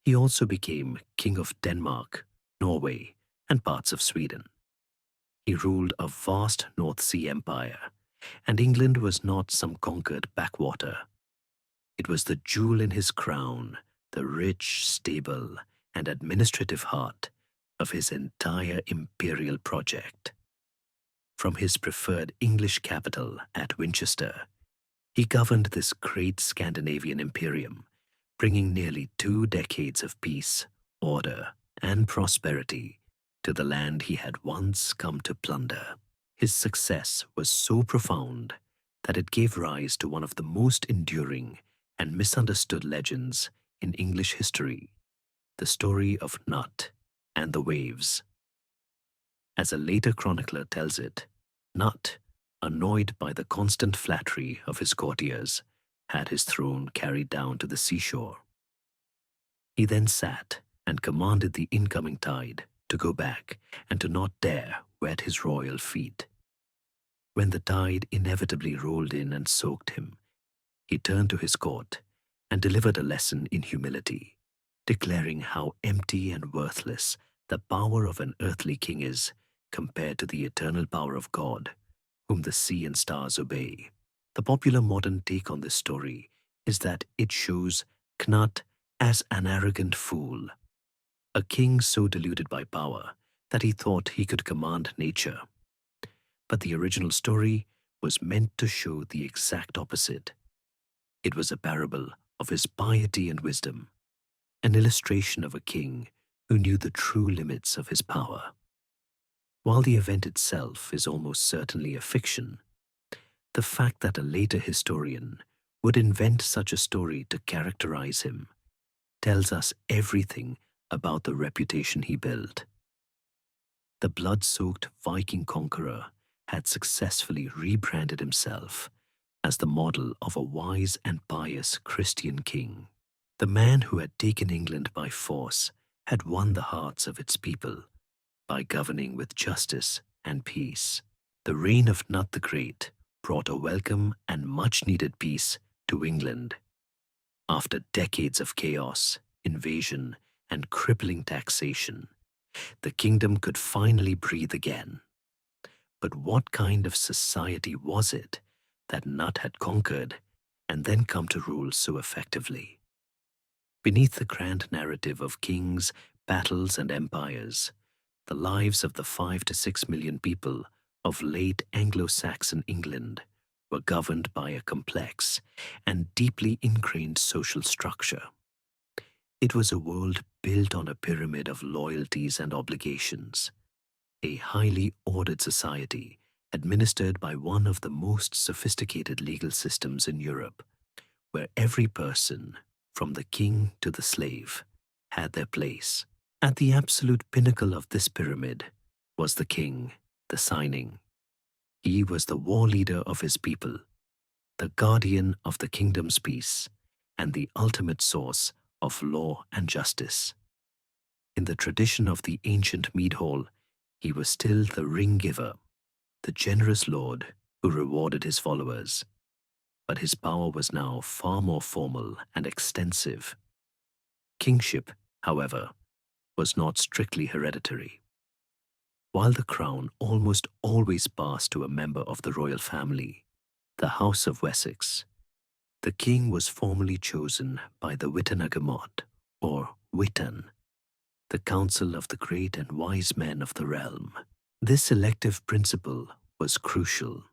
he also became King of Denmark, Norway, and parts of Sweden. He ruled a vast North Sea empire, and England was not some conquered backwater. It was the jewel in his crown, the rich, stable, and administrative heart of his entire imperial project. From his preferred English capital at Winchester, he governed this great Scandinavian imperium, bringing nearly 2 decades of peace, order, and prosperity to the land he had once come to plunder. His success was so profound that it gave rise to one of the most enduring and misunderstood legends in English history, the story of Nut and the Waves. As a later chronicler tells it, Nut, annoyed by the constant flattery of his courtiers, had his throne carried down to the seashore. He then sat and commanded the incoming tide to go back and to not dare wet his royal feet. When the tide inevitably rolled in and soaked him, he turned to his court and delivered a lesson in humility, declaring how empty and worthless the power of an earthly king is compared to the eternal power of God, whom the sea and stars obey. The popular modern take on this story is that it shows Cnut as an arrogant fool, a king so deluded by power that he thought he could command nature. But the original story was meant to show the exact opposite. It was a parable of his piety and wisdom, an illustration of a king who knew the true limits of his power. While the event itself is almost certainly a fiction, the fact that a later historian would invent such a story to characterize him tells us everything about the reputation he built. The blood-soaked Viking conqueror had successfully rebranded himself as the model of a wise and pious Christian king. The man who had taken England by force had won the hearts of its people by governing with justice and peace. The reign of Nut the Great brought a welcome and much-needed peace to England. After decades of chaos, invasion, and crippling taxation, the kingdom could finally breathe again. But what kind of society was it that Nut had conquered and then come to rule so effectively? Beneath the grand narrative of kings, battles, and empires, the lives of the 5 to 6 million people of late Anglo-Saxon England were governed by a complex and deeply ingrained social structure. It was a world built on a pyramid of loyalties and obligations, a highly ordered society administered by one of the most sophisticated legal systems in Europe, where every person, from the king to the slave, had their place. At the absolute pinnacle of this pyramid was the king, the Cyning. He was the war leader of his people, the guardian of the kingdom's peace, and the ultimate source of law and justice. In the tradition of the ancient mead hall, he was still the ring giver, the generous lord who rewarded his followers. But his power was now far more formal and extensive. Kingship, however, was not strictly hereditary. While the crown almost always passed to a member of the royal family, the House of Wessex, the king was formally chosen by the Witenagemot, or Witan, the council of the great and wise men of the realm. This elective principle was crucial.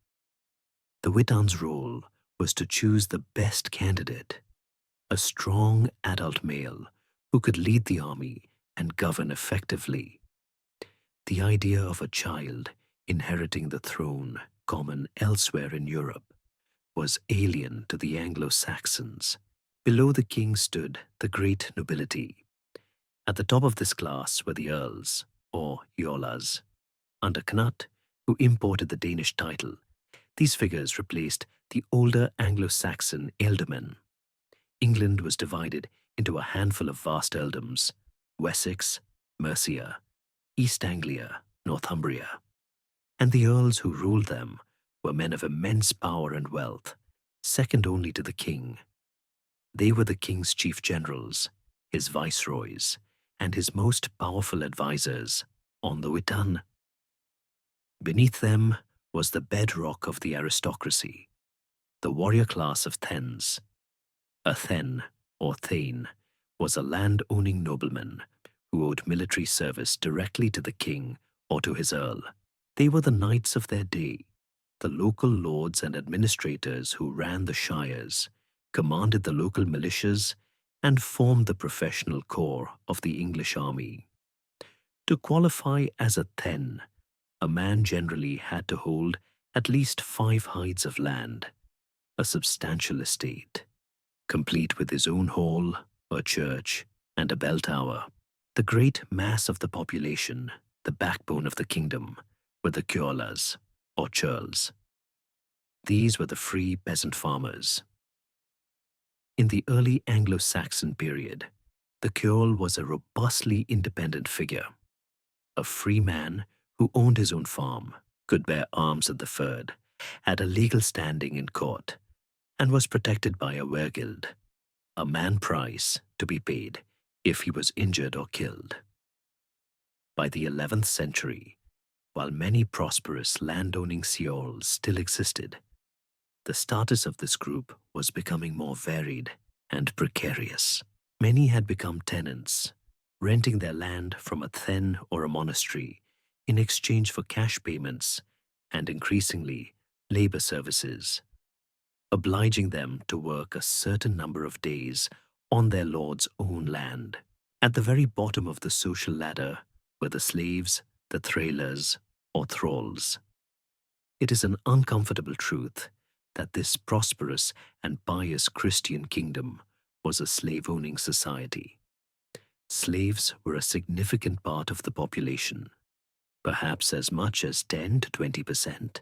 The Witan's role was to choose the best candidate, a strong adult male who could lead the army and govern effectively. The idea of a child inheriting the throne, common elsewhere in Europe, was alien to the Anglo-Saxons. Below the king stood the great nobility. At the top of this class were the earls, or eolas. Under Cnut, who imported the Danish title. These figures replaced the older Anglo-Saxon ealdormen. England was divided into a handful of vast earldoms: Wessex, Mercia, East Anglia, Northumbria. And the earls who ruled them were men of immense power and wealth, second only to the king. They were the king's chief generals, his viceroys, and his most powerful advisers on the Witan. Beneath them was the bedrock of the aristocracy, the warrior class of thegns. A thegn, or thane, was a land-owning nobleman who owed military service directly to the king or to his earl. They were the knights of their day, the local lords and administrators who ran the shires, commanded the local militias, and formed the professional corps of the English army. To qualify as a thegn, a man generally had to hold at least 5 hides of land, a substantial estate, complete with his own hall, a church, and a bell tower. The great mass of the population, the backbone of the kingdom, were the ceolas, or churls. These were the free peasant farmers. In the early Anglo-Saxon period, the ceol was a robustly independent figure, a free man who owned his own farm, could bear arms at the fyrd, had a legal standing in court, and was protected by a weregild, a man price to be paid if he was injured or killed. By the 11th century, while many prosperous landowning ceols still existed, the status of this group was becoming more varied and precarious. Many had become tenants, renting their land from a thegn or a monastery in exchange for cash payments and, increasingly, labor services, obliging them to work a certain number of days on their lord's own land. At the very bottom of the social ladder were the slaves, the thralers, or thralls. It is an uncomfortable truth that this prosperous and pious Christian kingdom was a slave-owning society. Slaves were a significant part of the population, perhaps as much as 10 to 20%.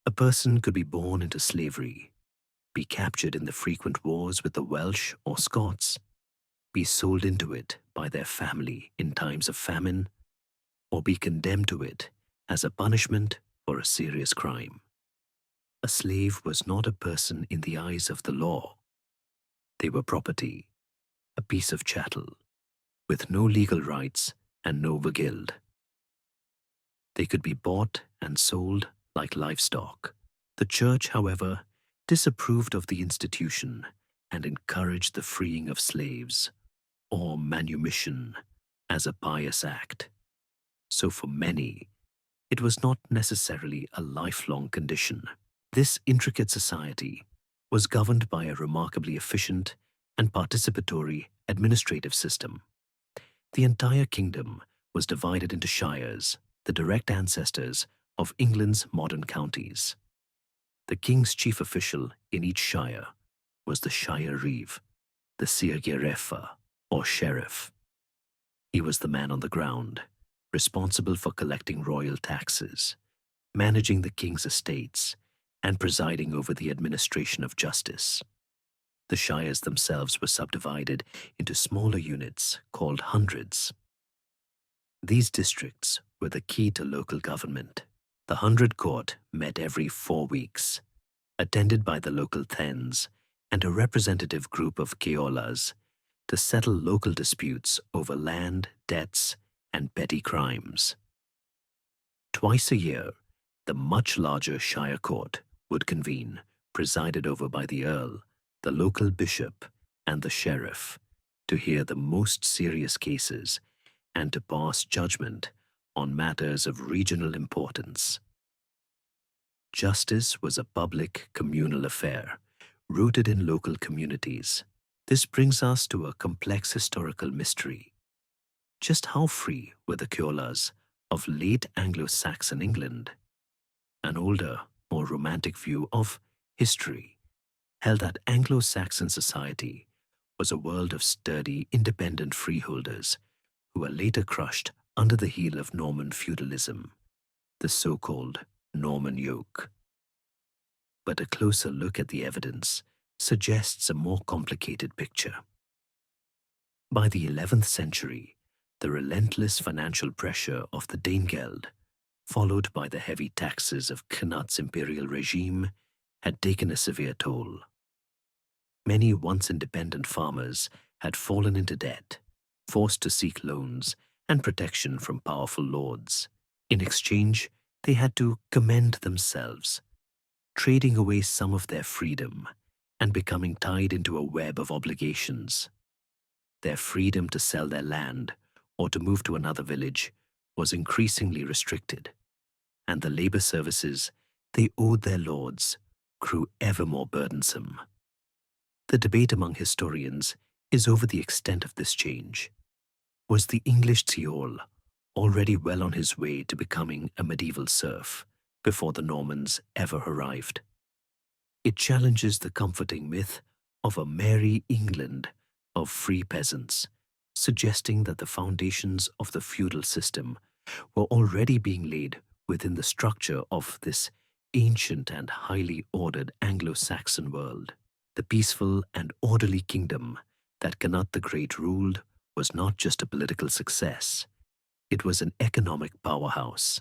A person could be born into slavery, be captured in the frequent wars with the Welsh or Scots, be sold into it by their family in times of famine, or be condemned to it as a punishment for a serious crime. A slave was not a person in the eyes of the law. They were property, a piece of chattel, with no legal rights and no weregild. They could be bought and sold like livestock. The church, however, disapproved of the institution and encouraged the freeing of slaves, or manumission, as a pious act. So for many, it was not necessarily a lifelong condition. This intricate society was governed by a remarkably efficient and participatory administrative system. The entire kingdom was divided into shires, the direct ancestors of England's modern counties. The king's chief official in each shire was the shire reeve, the sirgerefa, or sheriff. He was the man on the ground, responsible for collecting royal taxes, managing the king's estates, and presiding over the administration of justice. The shires themselves were subdivided into smaller units called hundreds. These districts were the key to local government. The 100 court met every 4 weeks, attended by the local thegns and a representative group of ceolas to settle local disputes over land, debts, and petty crimes. Twice a year, the much larger shire court would convene, presided over by the earl, the local bishop, and the sheriff, to hear the most serious cases and to pass judgment on matters of regional importance. Justice was a public, communal affair, rooted in local communities. This brings us to a complex historical mystery. Just how free were the ceolas of late Anglo-Saxon England? An older, more romantic view of history held that Anglo-Saxon society was a world of sturdy, independent freeholders who were later crushed under the heel of Norman feudalism the so-called Norman yoke. But a closer look at the evidence suggests a more complicated picture. By the 11th century, the relentless financial pressure of the Danegeld, followed by the heavy taxes of Cnut's imperial regime, had taken a severe toll. Many once independent farmers had fallen into debt, forced to seek loans and protection from powerful lords. In exchange, they had to commend themselves, trading away some of their freedom and becoming tied into a web of obligations. Their freedom to sell their land or to move to another village was increasingly restricted, and the labor services they owed their lords grew ever more burdensome. The debate among historians is over the extent of this change. Was the English Ceorl already well on his way to becoming a medieval serf before the Normans ever arrived? It challenges the comforting myth of a merry England of free peasants, suggesting that the foundations of the feudal system were already being laid within the structure of this ancient and highly ordered Anglo-Saxon world. The peaceful and orderly kingdom that Cnut the Great ruled was not just a political success, it was an economic powerhouse.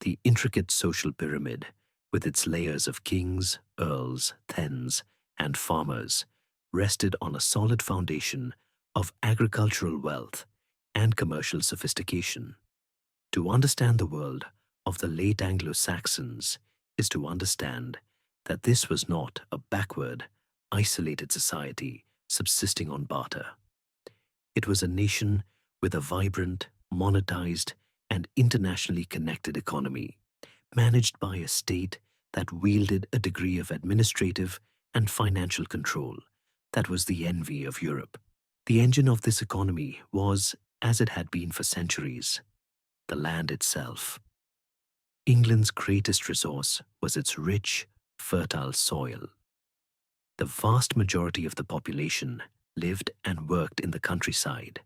The intricate social pyramid, with its layers of kings, earls, thegns, and farmers, rested on a solid foundation of agricultural wealth and commercial sophistication. To understand the world of the late Anglo-Saxons is to understand that this was not a backward, isolated society subsisting on barter. It was a nation with a vibrant, monetized, and internationally connected economy, managed by a state that wielded a degree of administrative and financial control that was the envy of Europe. The engine of this economy was, as it had been for centuries, the land itself. England's greatest resource was its rich, fertile soil. The vast majority of the population lived and worked in the countryside,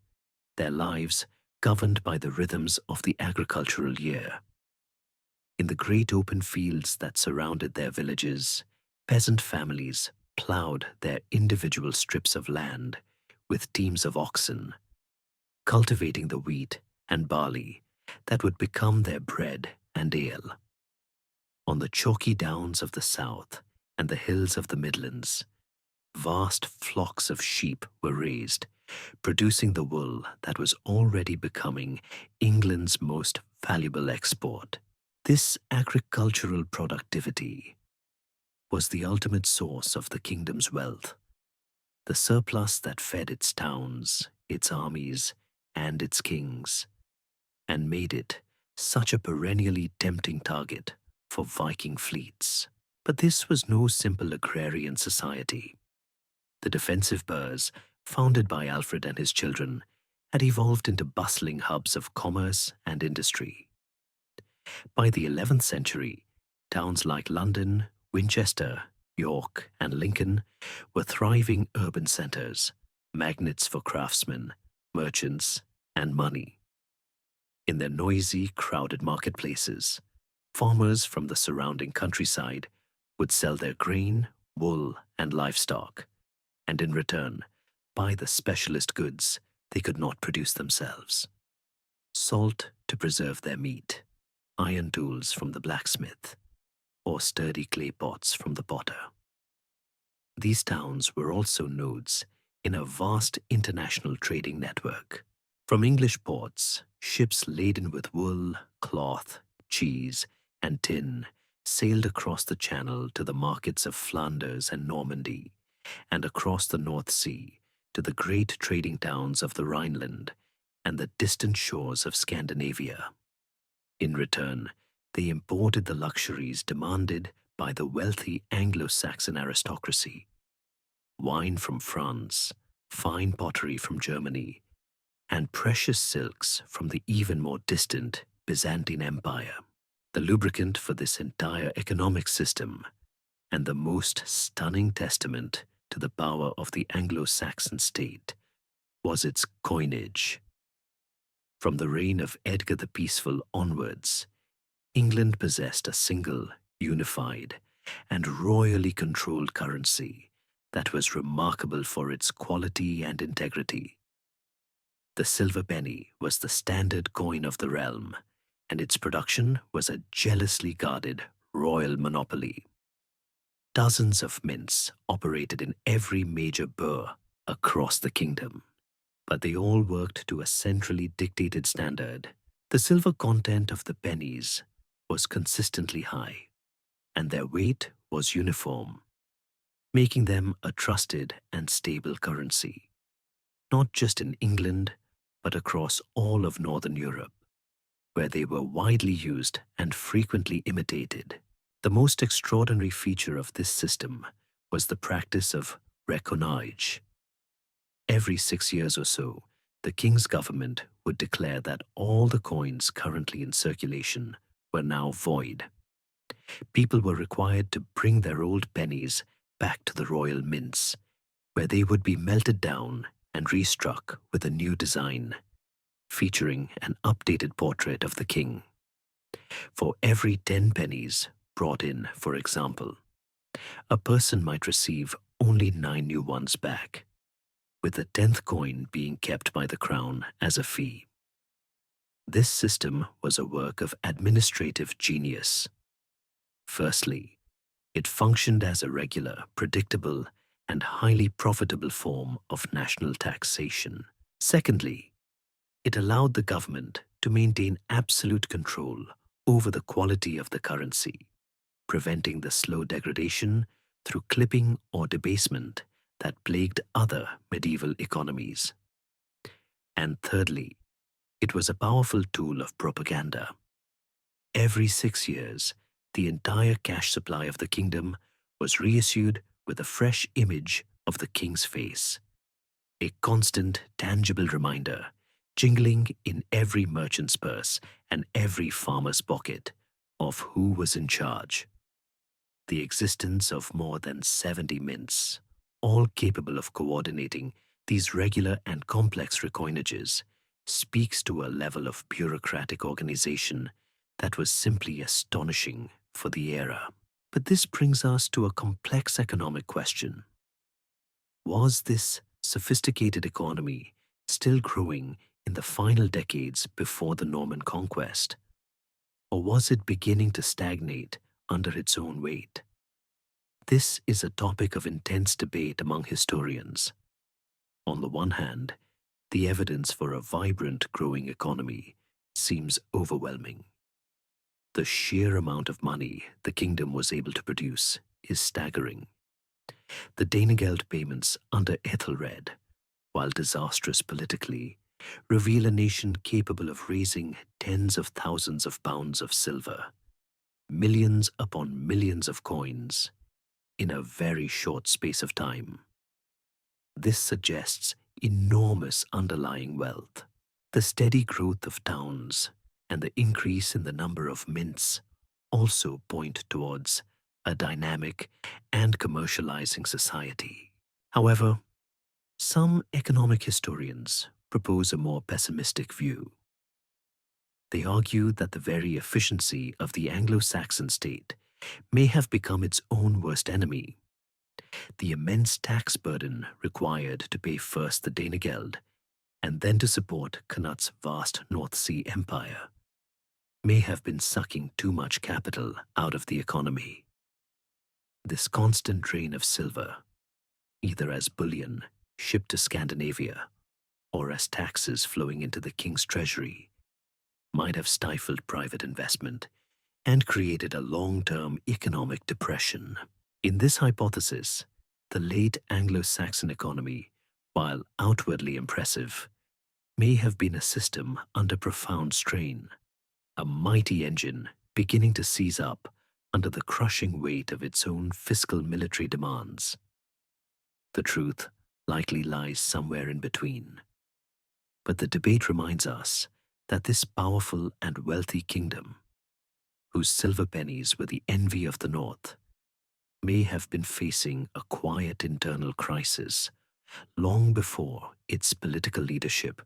their lives governed by the rhythms of the agricultural year. In the great open fields that surrounded their villages, peasant families plowed their individual strips of land with teams of oxen, cultivating the wheat and barley that would become their bread and ale. On the chalky downs of the south and the hills of the Midlands, vast flocks of sheep were raised, producing the wool that was already becoming England's most valuable export. This agricultural productivity was the ultimate source of the kingdom's wealth, the surplus that fed its towns, its armies, and its kings, and made it such a perennially tempting target for Viking fleets. But this was no simple agrarian society. The defensive burghs, founded by Alfred and his children, had evolved into bustling hubs of commerce and industry. By the 11th century, towns like London, Winchester, York, and Lincoln were thriving urban centers, magnets for craftsmen, merchants, and money. In their noisy, crowded marketplaces, farmers from the surrounding countryside would sell their grain, wool, and livestock, and in return, buy the specialist goods they could not produce themselves. Salt to preserve their meat, iron tools from the blacksmith, or sturdy clay pots from the potter. These towns were also nodes in a vast international trading network. From English ports, ships laden with wool, cloth, cheese, and tin sailed across the Channel to the markets of Flanders and Normandy, and across the North Sea to the great trading towns of the Rhineland and the distant shores of Scandinavia. In return, they imported the luxuries demanded by the wealthy Anglo-Saxon aristocracy: wine from France, fine pottery from Germany, and precious silks from the even more distant Byzantine Empire. The lubricant for this entire economic system, and the most stunning testament to the power of the Anglo-Saxon state, was its coinage. From the reign of Edgar the Peaceful onwards, England possessed a single, unified, and royally controlled currency that was remarkable for its quality and integrity. The silver penny was the standard coin of the realm, and its production was a jealously guarded royal monopoly. Dozens of mints operated in every major burh across the kingdom, but they all worked to a centrally dictated standard. The silver content of the pennies was consistently high, and their weight was uniform, making them a trusted and stable currency, not just in England, but across all of Northern Europe, where they were widely used and frequently imitated. The most extraordinary feature of this system was the practice of reckonage. Every 6 years or so, the king's government would declare that all the coins currently in circulation were now void. People were required to bring their old pennies back to the royal mints, where they would be melted down and restruck with a new design, featuring an updated portrait of the king. For every 10 pennies brought in, for example, a person might receive only 9 new ones back, with the 10th coin being kept by the crown as a fee. This system was a work of administrative genius. Firstly, it functioned as a regular, predictable, and highly profitable form of national taxation. Secondly, it allowed the government to maintain absolute control over the quality of the currency, preventing the slow degradation through clipping or debasement that plagued other medieval economies. And thirdly, it was a powerful tool of propaganda. Every 6 years, the entire cash supply of the kingdom was reissued with a fresh image of the king's face, a constant, tangible reminder jingling in every merchant's purse and every farmer's pocket of who was in charge. The existence of more than 70 mints, all capable of coordinating these regular and complex recoinages, speaks to a level of bureaucratic organization that was simply astonishing for the era. But this brings us to a complex economic question. Was this sophisticated economy still growing in the final decades before the Norman conquest? Or was it beginning to stagnate under its own weight? This is a topic of intense debate among historians. On the one hand, the evidence for a vibrant, growing economy seems overwhelming. The sheer amount of money the kingdom was able to produce is staggering. The Danegeld payments under Aethelflad, while disastrous politically, reveal a nation capable of raising tens of thousands of pounds of silver, millions upon millions of coins, in a very short space of time. This suggests enormous underlying wealth. The steady growth of towns and the increase in the number of mints also point towards a dynamic and commercializing society. However, some economic historians propose a more pessimistic view. They argue that the very efficiency of the Anglo-Saxon state may have become its own worst enemy. The immense tax burden required to pay first the Danegeld and then to support Cnut's vast North Sea empire may have been sucking too much capital out of the economy. This constant drain of silver, either as bullion shipped to Scandinavia or as taxes flowing into the king's treasury, might have stifled private investment and created a long-term economic depression. In this hypothesis, the late Anglo-Saxon economy, while outwardly impressive, may have been a system under profound strain, a mighty engine beginning to seize up under the crushing weight of its own fiscal military demands. The truth likely lies somewhere in between. But the debate reminds us that this powerful and wealthy kingdom, whose silver pennies were the envy of the North, may have been facing a quiet internal crisis long before its political leadership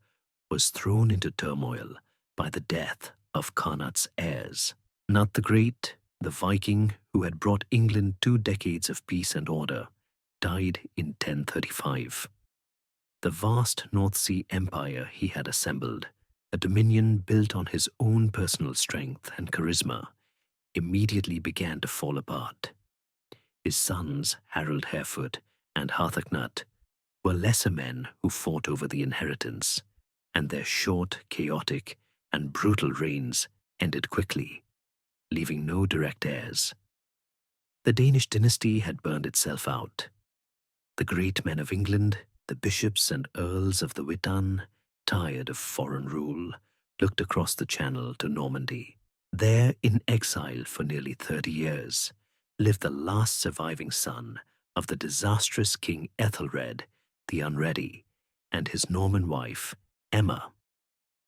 was thrown into turmoil by the death of Cnut's heirs. Not the Great, the Viking who had brought England 2 decades of peace and order, died in 1035. The vast North Sea empire he had assembled, a dominion built on his own personal strength and charisma, immediately began to fall apart. His sons, Harold Harefoot and Harthacnut, were lesser men who fought over the inheritance, and their short, chaotic, and brutal reigns ended quickly, leaving no direct heirs. The Danish dynasty had burned itself out. The great men of England, the bishops and earls of the Witan, tired of foreign rule, looked across the channel to Normandy. There, in exile for nearly 30 years, lived the last surviving son of the disastrous King Aethelred the Unready and his Norman wife, Emma.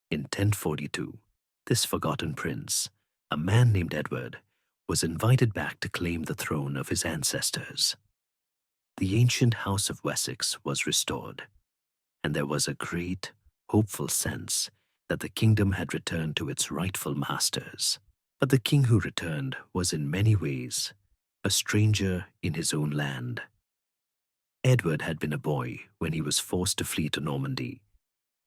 In 1042, this forgotten prince, a man named Edward, was invited back to claim the throne of his ancestors. The ancient house of Wessex was restored, and there was a great, hopeful sense that the kingdom had returned to its rightful masters. But the king who returned was in many ways a stranger in his own land. Edward had been a boy when he was forced to flee to Normandy,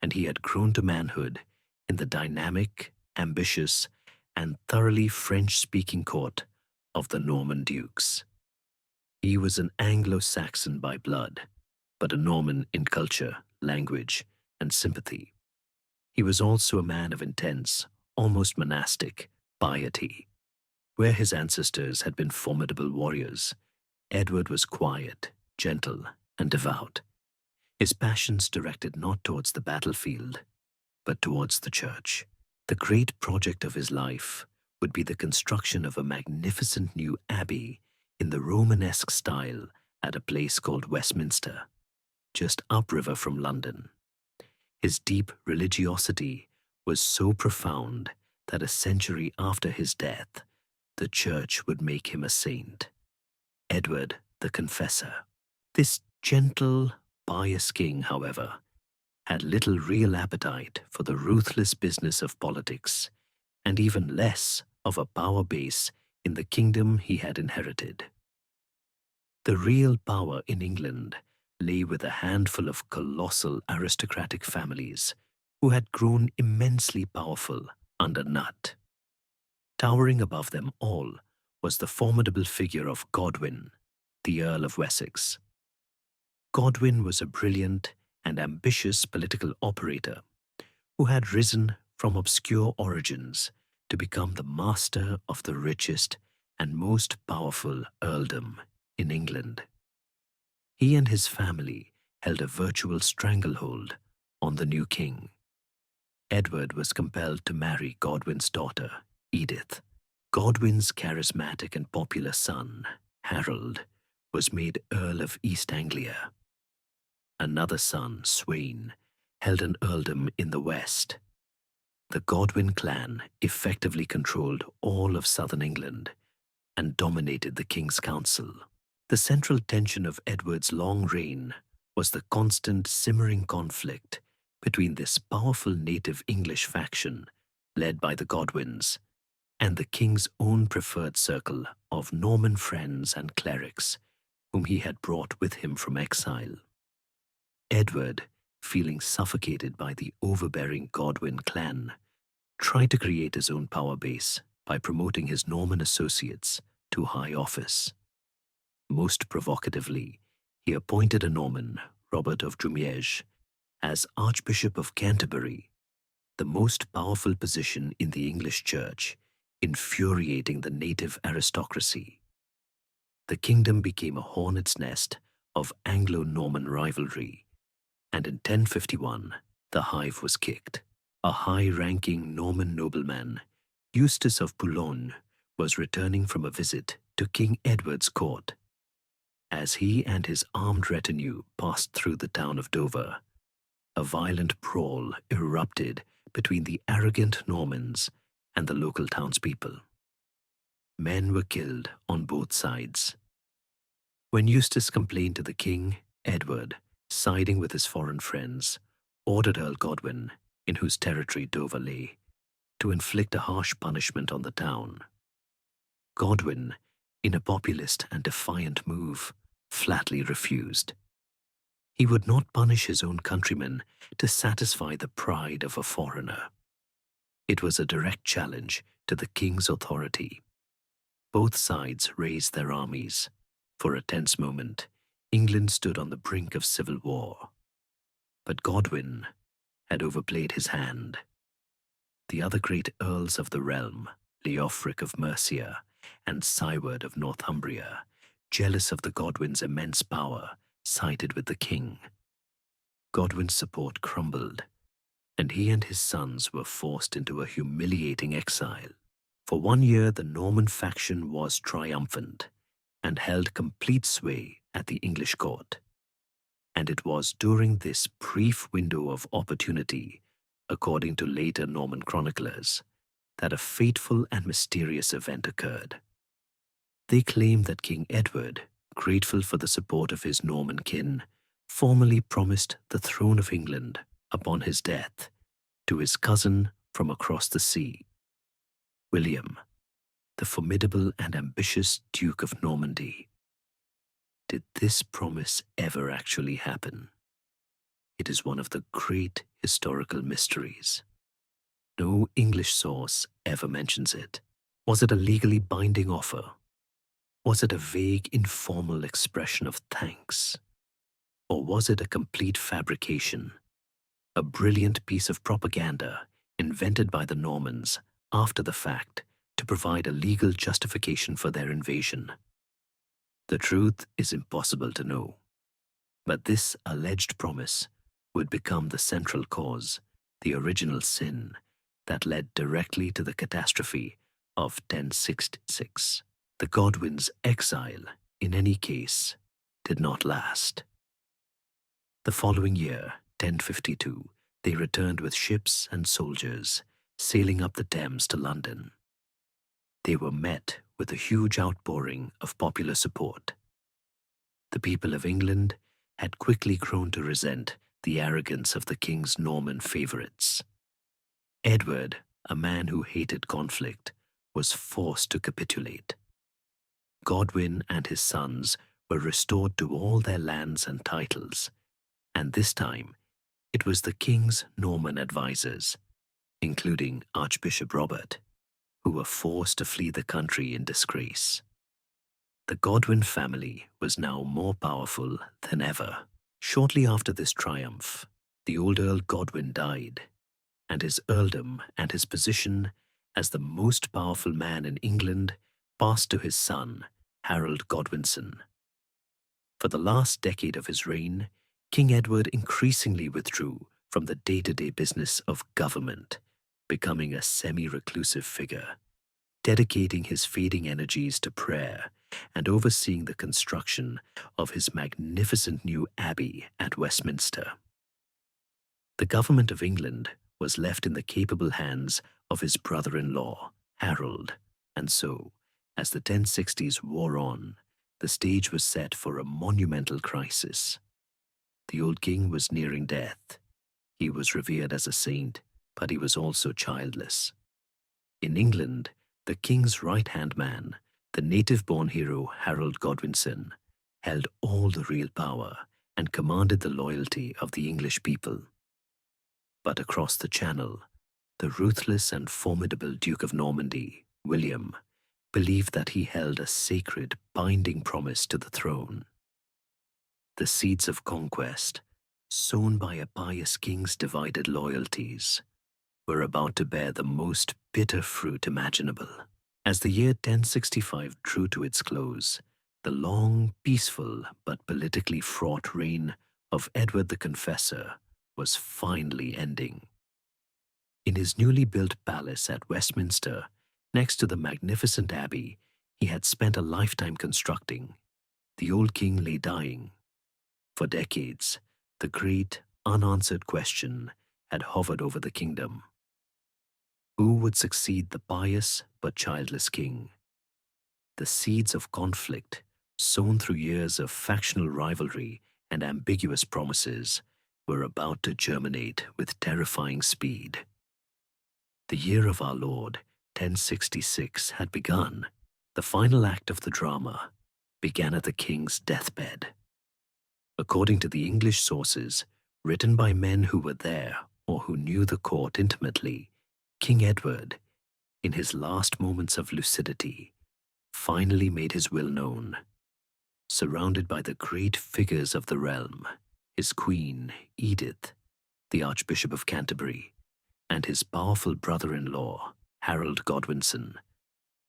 and he had grown to manhood in the dynamic, ambitious, and thoroughly French-speaking court of the Norman dukes. He was an Anglo-Saxon by blood, but a Norman in culture, language, and sympathy. He was also a man of intense, almost monastic, piety. Where his ancestors had been formidable warriors, Edward was quiet, gentle, and devout, his passions directed not towards the battlefield, but towards the church. The great project of his life would be the construction of a magnificent new abbey in the Romanesque style at a place called Westminster, just upriver from London. His deep religiosity was so profound that a century after his death, the church would make him a saint. Edward the Confessor. This gentle, pious king, however, had little real appetite for the ruthless business of politics, and even less of a power base in the kingdom he had inherited. The real power in England lay with a handful of colossal aristocratic families who had grown immensely powerful under Nut. Towering above them all was the formidable figure of Godwin, the Earl of Wessex. Godwin was a brilliant and ambitious political operator who had risen from obscure origins to become the master of the richest and most powerful earldom in England. He and his family held a virtual stranglehold on the new king. Edward was compelled to marry Godwin's daughter, Edith. Godwin's charismatic and popular son, Harold, was made Earl of East Anglia. Another son, Sweyn, held an earldom in the west. The Godwin clan effectively controlled all of southern England and dominated the king's council. The central tension of Edward's long reign was the constant simmering conflict between this powerful native English faction, led by the Godwins, and the king's own preferred circle of Norman friends and clerics whom he had brought with him from exile. Edward, feeling suffocated by the overbearing Godwin clan, tried to create his own power base by promoting his Norman associates to high office. Most provocatively, he appointed a Norman, Robert of Jumièges, as Archbishop of Canterbury, the most powerful position in the English Church, infuriating the native aristocracy. The kingdom became a hornet's nest of Anglo-Norman rivalry, and in 1051 the hive was kicked. A high-ranking Norman nobleman, Eustace of Boulogne, was returning from a visit to King Edward's court. As he and his armed retinue passed through the town of Dover, a violent brawl erupted between the arrogant Normans and the local townspeople. Men were killed on both sides. When Eustace complained to the king, Edward, siding with his foreign friends, ordered Earl Godwin, in whose territory Dover lay, to inflict a harsh punishment on the town. Godwin, in a populist and defiant move, flatly refused. He would not punish his own countrymen to satisfy the pride of a foreigner. It was a direct challenge to the king's authority. Both sides raised their armies. For a tense moment, England stood on the brink of civil war. But Godwin had overplayed his hand. The other great earls of the realm, Leofric of Mercia and Siward of Northumbria, jealous of the Godwin's immense power, sided with the king. Godwin's support crumbled, and he and his sons were forced into a humiliating exile. For 1 year, the Norman faction was triumphant and held complete sway at the English court. And it was during this brief window of opportunity, according to later Norman chroniclers, that a fateful and mysterious event occurred. They claim that King Edward, grateful for the support of his Norman kin, formally promised the throne of England upon his death to his cousin from across the sea, William, the formidable and ambitious Duke of Normandy. Did this promise ever actually happen? It is one of the great historical mysteries. No English source ever mentions it. Was it a legally binding offer? Was it a vague, informal expression of thanks? Or was it a complete fabrication, a brilliant piece of propaganda invented by the Normans after the fact to provide a legal justification for their invasion? The truth is impossible to know, but this alleged promise would become the central cause, the original sin, that led directly to the catastrophe of 1066. The Godwins' exile, in any case, did not last. The following year, 1052, they returned with ships and soldiers, sailing up the Thames to London. They were met with a huge outpouring of popular support. The people of England had quickly grown to resent the arrogance of the king's Norman favorites. Edward, a man who hated conflict, was forced to capitulate. Godwin and his sons were restored to all their lands and titles, and this time it was the king's Norman advisors, including Archbishop Robert, who were forced to flee the country in disgrace. The Godwin family was now more powerful than ever. Shortly after this triumph, the old Earl Godwin died, and his earldom and his position as the most powerful man in England passed to his son, Harold Godwinson. For the last decade of his reign, King Edward increasingly withdrew from the day-to-day business of government, becoming a semi-reclusive figure, dedicating his fading energies to prayer and overseeing the construction of his magnificent new abbey at Westminster. The government of England was left in the capable hands of his brother-in-law, Harold, and so, as the 1060s wore on, the stage was set for a monumental crisis. The old king was nearing death. He was revered as a saint, but he was also childless. In England, the king's right-hand man, the native-born hero Harold Godwinson, held all the real power and commanded the loyalty of the English people. But across the Channel, the ruthless and formidable Duke of Normandy, William, believed that he held a sacred, binding promise to the throne. The seeds of conquest, sown by a pious king's divided loyalties, were about to bear the most bitter fruit imaginable. As the year 1065 drew to its close, the long, peaceful, but politically fraught reign of Edward the Confessor was finally ending. In his newly built palace at Westminster, next to the magnificent abbey he had spent a lifetime constructing, the old king lay dying. For decades, the great, unanswered question had hovered over the kingdom. Who would succeed the pious but childless king? The seeds of conflict, sown through years of factional rivalry and ambiguous promises, were about to germinate with terrifying speed. The year of our Lord, 1066, had begun, The final act of the drama began at the king's deathbed. According to the English sources, written by men who were there or who knew the court intimately, King Edward, in his last moments of lucidity, finally made his will known. Surrounded by the great figures of the realm, his queen, Edith, the Archbishop of Canterbury, and his powerful brother-in-law, Harold Godwinson,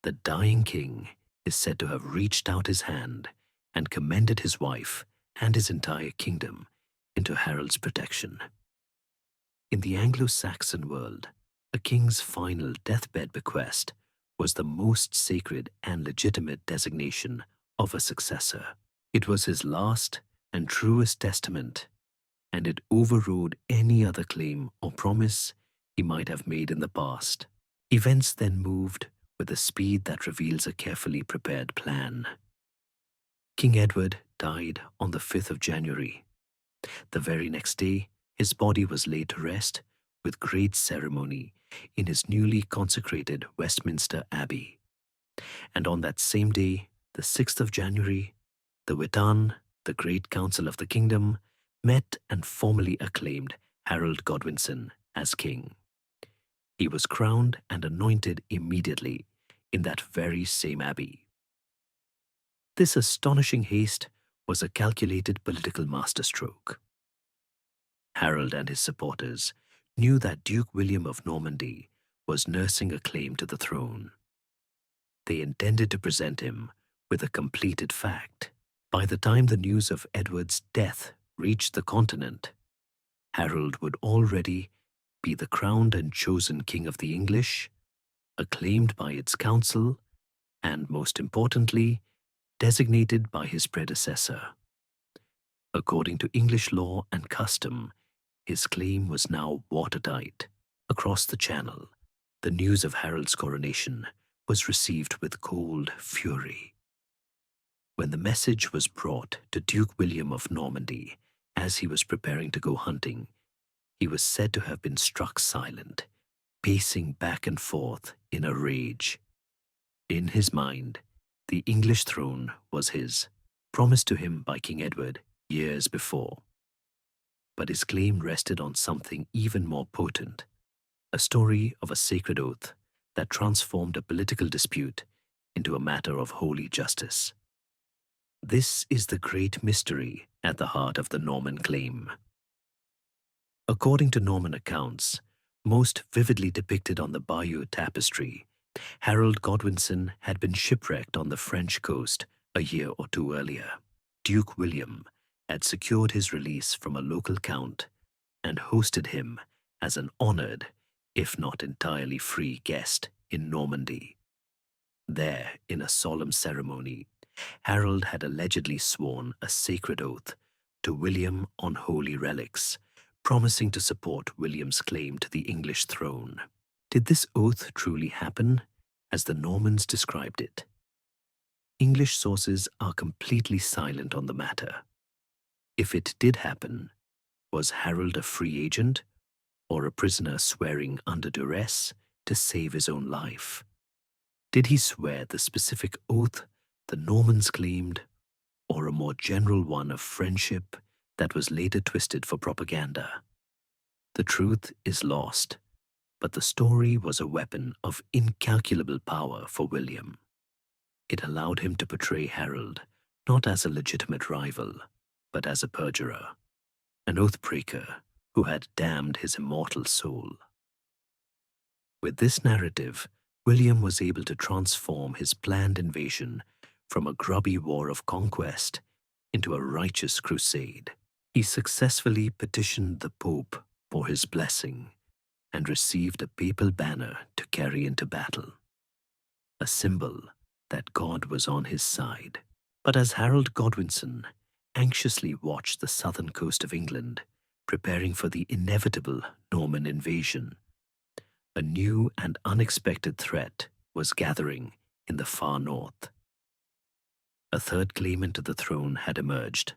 the dying king is said to have reached out his hand and commended his wife and his entire kingdom into Harold's protection. In the Anglo-Saxon world, a king's final deathbed bequest was the most sacred and legitimate designation of a successor. It was his last and truest testament, and it overrode any other claim or promise he might have made in the past. Events then moved with a speed that reveals a carefully prepared plan. King Edward died on the 5th of January. The very next day, his body was laid to rest with great ceremony in his newly consecrated Westminster Abbey. And on that same day, the 6th of January, the Witan, the Great Council of the Kingdom, met and formally acclaimed Harold Godwinson as king. He was crowned and anointed immediately in that very same abbey. This astonishing haste was a calculated political masterstroke. Harold and his supporters knew that Duke William of Normandy was nursing a claim to the throne. They intended to present him with a completed fact. By the time the news of Edward's death reached the continent, Harold would already be the crowned and chosen king of the English, acclaimed by its council, and most importantly, designated by his predecessor. According to English law and custom, his claim was now watertight. Across the Channel, the news of Harold's coronation was received with cold fury. When the message was brought to Duke William of Normandy as he was preparing to go hunting, he was said to have been struck silent, pacing back and forth in a rage. In his mind, the English throne was his, promised to him by King Edward years before. But his claim rested on something even more potent, a story of a sacred oath that transformed a political dispute into a matter of holy justice. This is the great mystery at the heart of the Norman claim. According to Norman accounts, most vividly depicted on the Bayeux Tapestry, Harold Godwinson had been shipwrecked on the French coast a year or two earlier. Duke William had secured his release from a local count and hosted him as an honored, if not entirely free guest in Normandy. There, in a solemn ceremony, Harold had allegedly sworn a sacred oath to William on holy relics, promising to support William's claim to the English throne. Did this oath truly happen, as the Normans described it? English sources are completely silent on the matter. If it did happen, was Harold a free agent or a prisoner swearing under duress to save his own life? Did he swear the specific oath the Normans claimed, or a more general one of friendship that was later twisted for propaganda? The truth is lost, but the story was a weapon of incalculable power for William. It allowed him to portray Harold not as a legitimate rival, but as a perjurer, an oath-breaker who had damned his immortal soul. With this narrative, William was able to transform his planned invasion from a grubby war of conquest into a righteous crusade. He successfully petitioned the Pope for his blessing and received a papal banner to carry into battle, a symbol that God was on his side. But as Harold Godwinson anxiously watched the southern coast of England, preparing for the inevitable Norman invasion, a new and unexpected threat was gathering in the far north. A third claimant to the throne had emerged,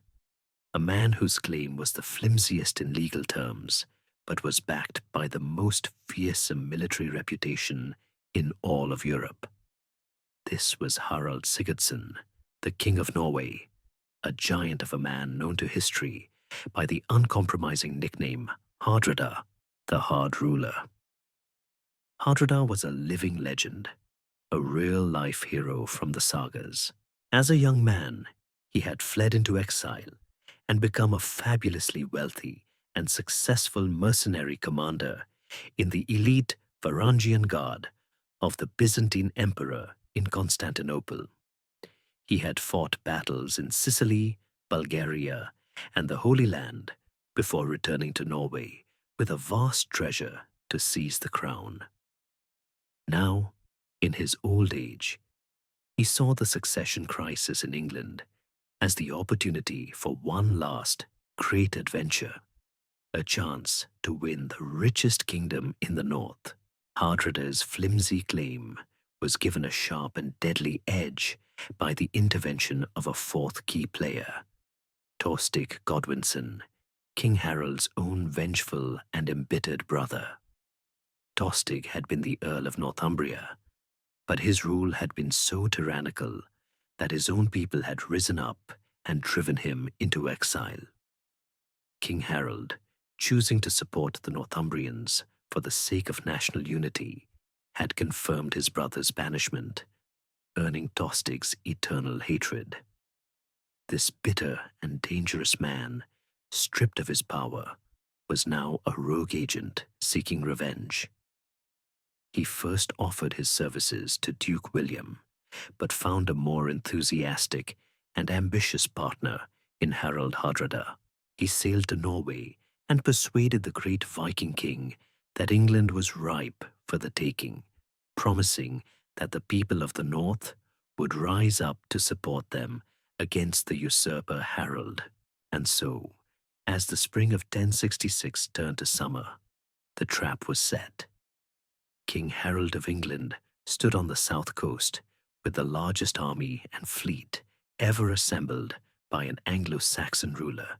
a man whose claim was the flimsiest in legal terms, but was backed by the most fearsome military reputation in all of Europe. This was Harald Sigurdsson, the King of Norway, a giant of a man known to history by the uncompromising nickname Hardrada, the Hard Ruler. Hardrada was a living legend, a real-life hero from the sagas. As a young man, he had fled into exile and become a fabulously wealthy and successful mercenary commander in the elite Varangian Guard of the Byzantine Emperor in Constantinople. He had fought battles in Sicily, Bulgaria, and the Holy Land before returning to Norway with a vast treasure to seize the crown. Now, in his old age, he saw the succession crisis in England as the opportunity for one last great adventure, a chance to win the richest kingdom in the north. Hardrada's flimsy claim was given a sharp and deadly edge by the intervention of a fourth key player, Thorsteig Godwinson, King Harold's own vengeful and embittered brother. Thorsteig had been the Earl of Northumbria, but his rule had been so tyrannical that his own people had risen up and driven him into exile. King Harold, choosing to support the Northumbrians for the sake of national unity, had confirmed his brother's banishment, earning Thorsteig's eternal hatred. This bitter and dangerous man, stripped of his power, was now a rogue agent seeking revenge. He first offered his services to Duke William, but found a more enthusiastic and ambitious partner in Harald Hardrada. He sailed to Norway and persuaded the great Viking king that England was ripe for the taking, promising that the people of the north would rise up to support them against the usurper Harold. And so, as the spring of 1066 turned to summer, the trap was set. King Harold of England stood on the south coast with the largest army and fleet ever assembled by an Anglo-Saxon ruler,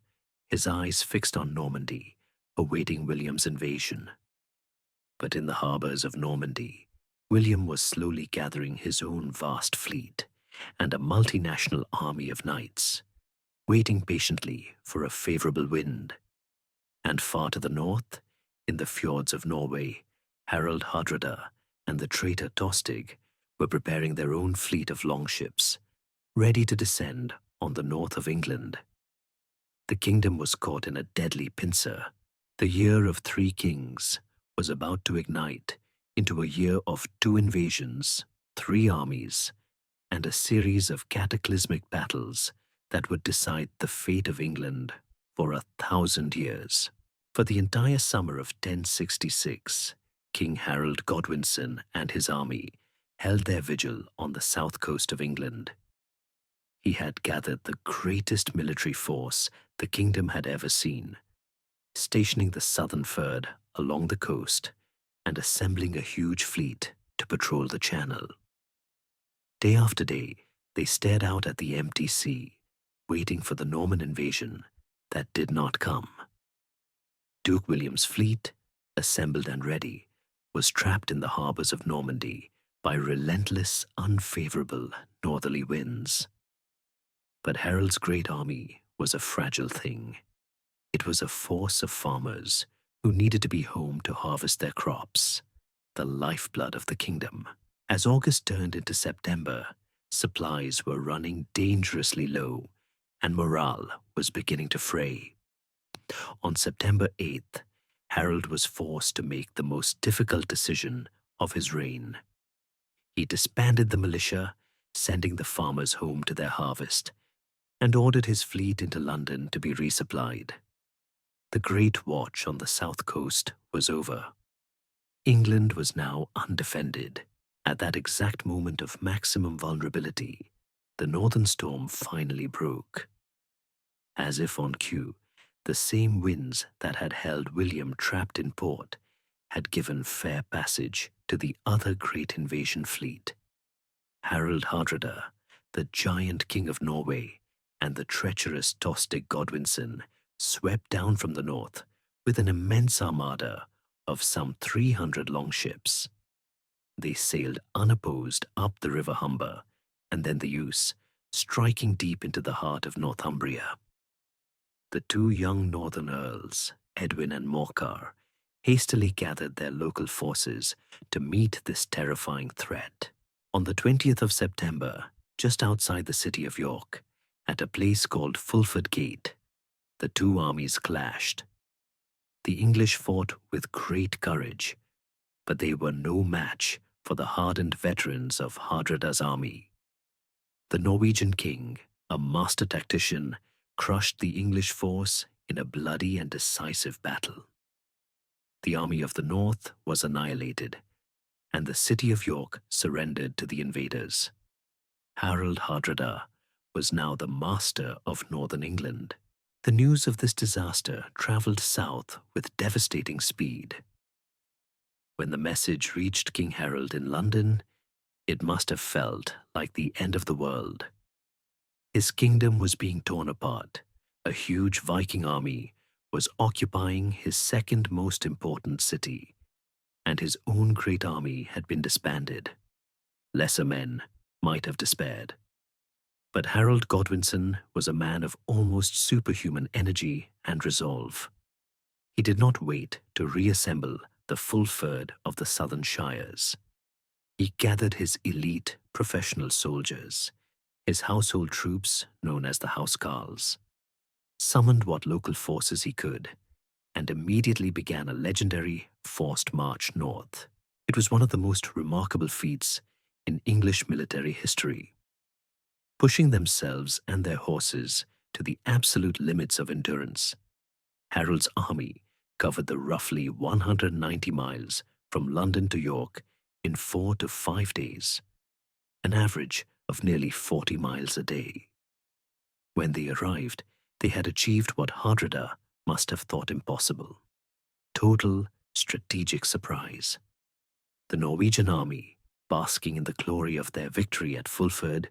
his eyes fixed on Normandy, awaiting William's invasion. But in the harbours of Normandy, William was slowly gathering his own vast fleet and a multinational army of knights, waiting patiently for a favourable wind. And far to the north, in the fjords of Norway, Harald Hardrada and the traitor Thorsteig were preparing their own fleet of longships, ready to descend on the north of England. The kingdom was caught in a deadly pincer. The year of 3 kings was about to ignite into a year of 2 invasions, 3 armies, and a series of cataclysmic battles that would decide the fate of England for 1,000 years. For the entire summer of 1066, King Harold Godwinson and his army held their vigil on the south coast of England. He had gathered the greatest military force the kingdom had ever seen, stationing the southern fyrd along the coast and assembling a huge fleet to patrol the channel. Day after day, they stared out at the empty sea, waiting for the Norman invasion that did not come. Duke William's fleet, assembled and ready, was trapped in the harbours of Normandy by relentless, unfavourable northerly winds. But Harold's great army was a fragile thing. It was a force of farmers who needed to be home to harvest their crops, the lifeblood of the kingdom. As August turned into September, supplies were running dangerously low, and morale was beginning to fray. On September 8th, Harold was forced to make the most difficult decision of his reign. He disbanded the militia, sending the farmers home to their harvest, and ordered his fleet into London to be resupplied. The Great Watch on the south coast was over. England was now undefended. At that exact moment of maximum vulnerability, the northern storm finally broke. As if on cue, the same winds that had held William trapped in port had given fair passage to the other great invasion fleet. Harald Hardrada, the giant king of Norway, and the treacherous Thorsteig Godwinson swept down from the north with an immense armada of some 300 longships. They sailed unopposed up the river Humber and then the Ouse, striking deep into the heart of Northumbria. The two young northern earls, Edwin and Morcar, hastily gathered their local forces to meet this terrifying threat. On the 20th of September, just outside the city of York, at a place called Fulford Gate, the two armies clashed. The English fought with great courage, but they were no match for the hardened veterans of Hardrada's army. The Norwegian king, a master tactician, crushed the English force in a bloody and decisive battle. The army of the north was annihilated, and the city of York surrendered to the invaders. Harold Hardrada was now the master of northern England. The news of this disaster travelled south with devastating speed. When the message reached King Harold in London, it must have felt like the end of the world. His kingdom was being torn apart. A huge Viking army was occupying his second most important city, and his own great army had been disbanded. Lesser men might have despaired. But Harold Godwinson was a man of almost superhuman energy and resolve. He did not wait to reassemble the full Fyrd of the southern shires. He gathered his elite professional soldiers, his household troops known as the housecarls, summoned what local forces he could, and immediately began a legendary forced march north. It was one of the most remarkable feats in English military history. Pushing themselves and their horses to the absolute limits of endurance, Harold's army covered the roughly 190 miles from London to York in 4 to 5 days, an average of nearly 40 miles a day. When they arrived, they had achieved what Hardrada must have thought impossible: total strategic surprise. The Norwegian army, basking in the glory of their victory at Fulford,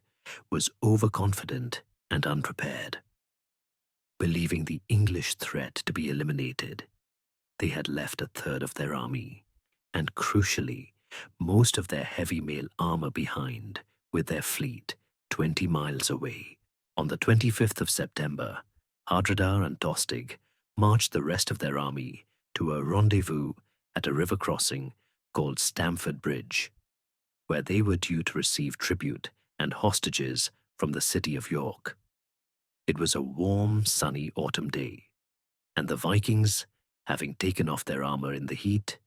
was overconfident and unprepared. Believing the English threat to be eliminated, they had left a third of their army, and crucially, most of their heavy mail armor behind, with their fleet 20 miles away. On the 25th of September, Hardrada and Tostig marched the rest of their army to a rendezvous at a river crossing called Stamford Bridge, where they were due to receive tribute and hostages from the city of York. It was a warm, sunny autumn day, and the Vikings, having taken off their armor in the heat,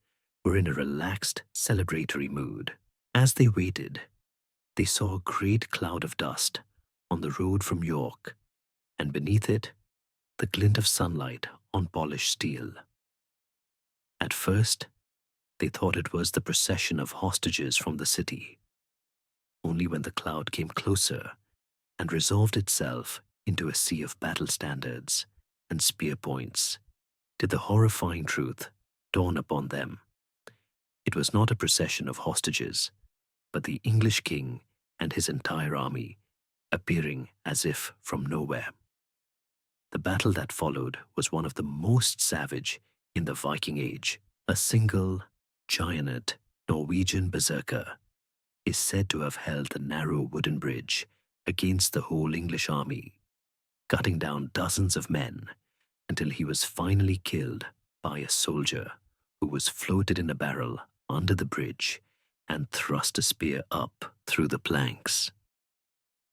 were in a relaxed, celebratory mood. As they waited, they saw a great cloud of dust on the road from York, and beneath it, the glint of sunlight on polished steel. At first, they thought it was the procession of hostages from the city. Only when the cloud came closer and resolved itself into a sea of battle standards and spear points did the horrifying truth dawn upon them. It was not a procession of hostages, but the English king and his entire army, appearing as if from nowhere. The battle that followed was one of the most savage in the Viking Age. A single, giant Norwegian berserker is said to have held the narrow wooden bridge against the whole English army, cutting down dozens of men until he was finally killed by a soldier who was floated in a barrel under the bridge and thrust a spear up through the planks.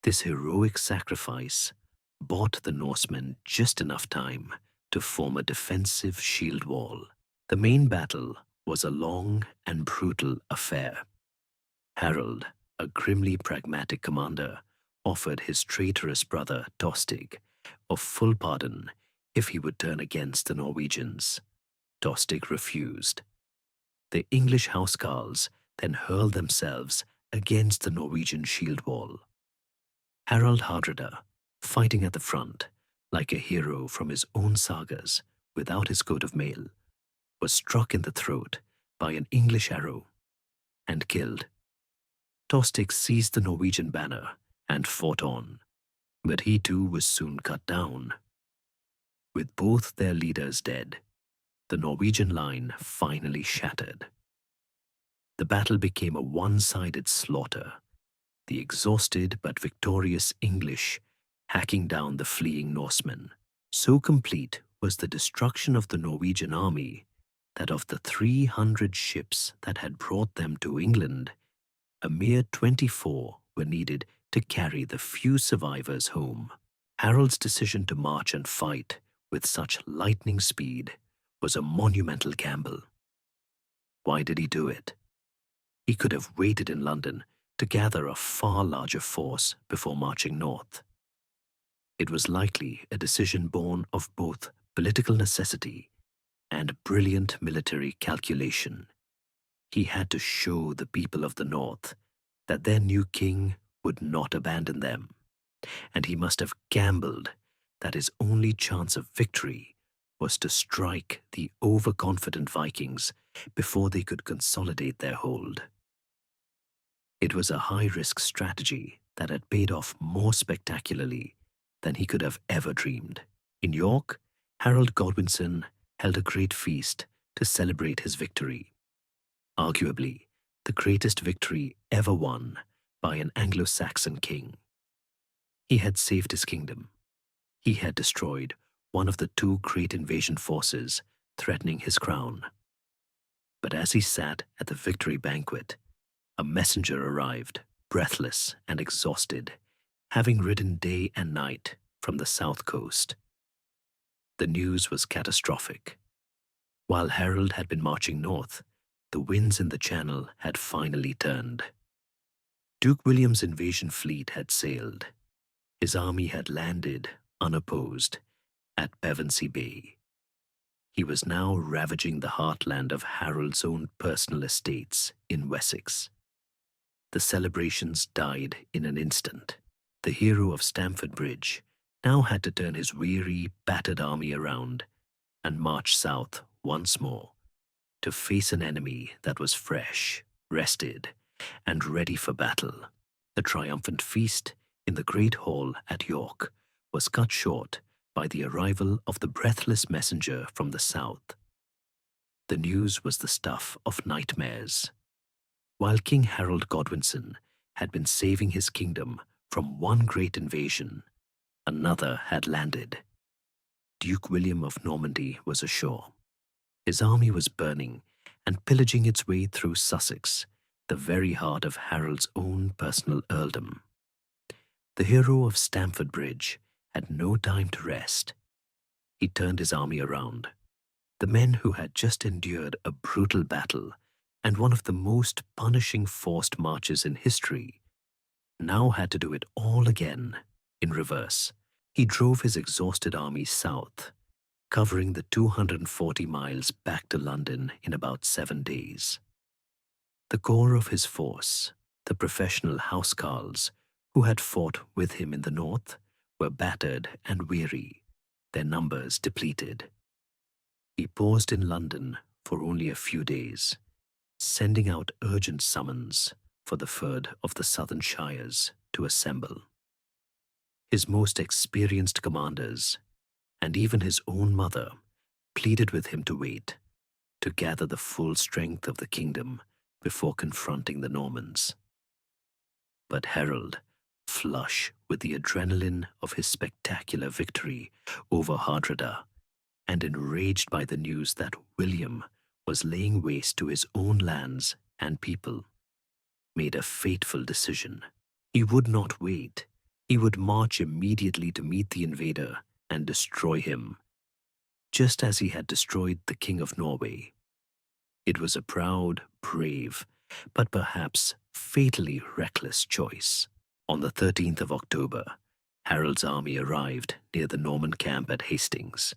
This heroic sacrifice bought the Norsemen just enough time to form a defensive shield wall. The main battle was a long and brutal affair. Harold, a grimly pragmatic commander, offered his traitorous brother Tostig a full pardon if he would turn against the Norwegians. Tostig refused. The English housecarls then hurled themselves against the Norwegian shield wall. Harold Hardrada, fighting at the front like a hero from his own sagas without his coat of mail, was struck in the throat by an English arrow and killed. Tostig seized the Norwegian banner and fought on, but he too was soon cut down. With both their leaders dead, the Norwegian line finally shattered. The battle became a one-sided slaughter, the exhausted but victorious English hacking down the fleeing Norsemen. So complete was the destruction of the Norwegian army that of the 300 ships that had brought them to England, a mere 24 were needed to carry the few survivors home. Harold's decision to march and fight with such lightning speed was a monumental gamble. Why did he do it? He could have waited in London to gather a far larger force before marching north. It was likely a decision born of both political necessity and brilliant military calculation. He had to show the people of the north that their new king would not abandon them, and he must have gambled that his only chance of victory was to strike the overconfident Vikings before they could consolidate their hold. It was a high-risk strategy that had paid off more spectacularly than he could have ever dreamed. In York, Harold Godwinson held a great feast to celebrate his victory. Arguably, the greatest victory ever won by an Anglo-Saxon king. He had saved his kingdom. He had destroyed one of the two great invasion forces threatening his crown. But as he sat at the victory banquet, a messenger arrived, breathless and exhausted, having ridden day and night from the south coast. The news was catastrophic. While Harold had been marching north, the winds in the Channel had finally turned. Duke William's invasion fleet had sailed. His army had landed, unopposed, at Pevensey Bay. He was now ravaging the heartland of Harold's own personal estates in Wessex. The celebrations died in an instant. The hero of Stamford Bridge now had to turn his weary, battered army around and march south once more to face an enemy that was fresh, rested, and ready for battle. The triumphant feast in the great hall at York was cut short by the arrival of the breathless messenger from the south. The news was the stuff of nightmares. While King Harold Godwinson had been saving his kingdom from one great invasion, another had landed. Duke William of Normandy was ashore. His army was burning and pillaging its way through Sussex, the very heart of Harold's own personal earldom. The hero of Stamford Bridge had no time to rest. He turned his army around. The men who had just endured a brutal battle and one of the most punishing forced marches in history now had to do it all again in reverse. He drove his exhausted army south, covering the 240 miles back to London in about 7 days. The core of his force, the professional housecarls who had fought with him in the north, were battered and weary, their numbers depleted. He paused in London for only a few days, sending out urgent summons for the third of the southern shires to assemble. His most experienced commanders, and even his own mother, pleaded with him to wait, to gather the full strength of the kingdom before confronting the Normans. But Harold, flush with the adrenaline of his spectacular victory over Hardrada, and enraged by the news that William was laying waste to his own lands and people, made a fateful decision. He would not wait. He would march immediately to meet the invader and destroy him, just as he had destroyed the King of Norway. It was a proud, brave, but perhaps fatally reckless choice. On the 13th of October, Harold's army arrived near the Norman camp at Hastings.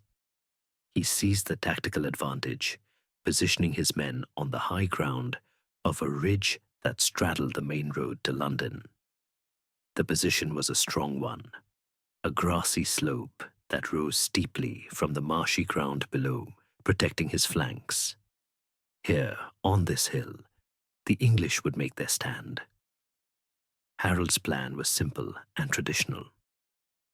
He seized the tactical advantage, positioning his men on the high ground of a ridge that straddled the main road to London. The position was a strong one, a grassy slope that rose steeply from the marshy ground below, protecting his flanks. Here, on this hill, the English would make their stand. Harold's plan was simple and traditional.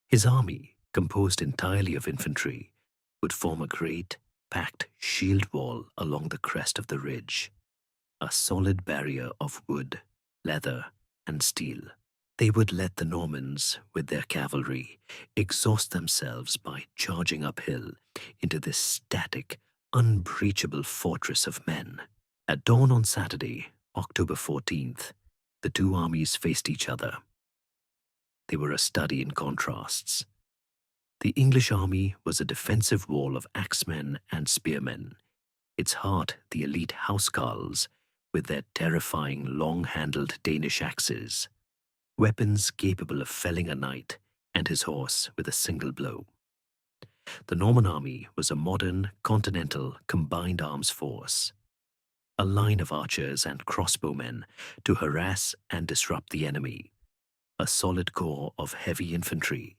His army, composed entirely of infantry, would form a great, packed shield wall along the crest of the ridge. a solid barrier of wood, leather, and steel. They would let the Normans, with their cavalry, exhaust themselves by charging uphill into this static, unbreachable fortress of men. At dawn on Saturday, October 14th, the two armies faced each other. They were a study in contrasts. The English army was a defensive wall of axemen and spearmen, its heart the elite housecarls with their terrifying long-handled Danish axes, weapons capable of felling a knight and his horse with a single blow. The Norman army was a modern, continental, combined arms force, a line of archers and crossbowmen to harass and disrupt the enemy, a solid core of heavy infantry,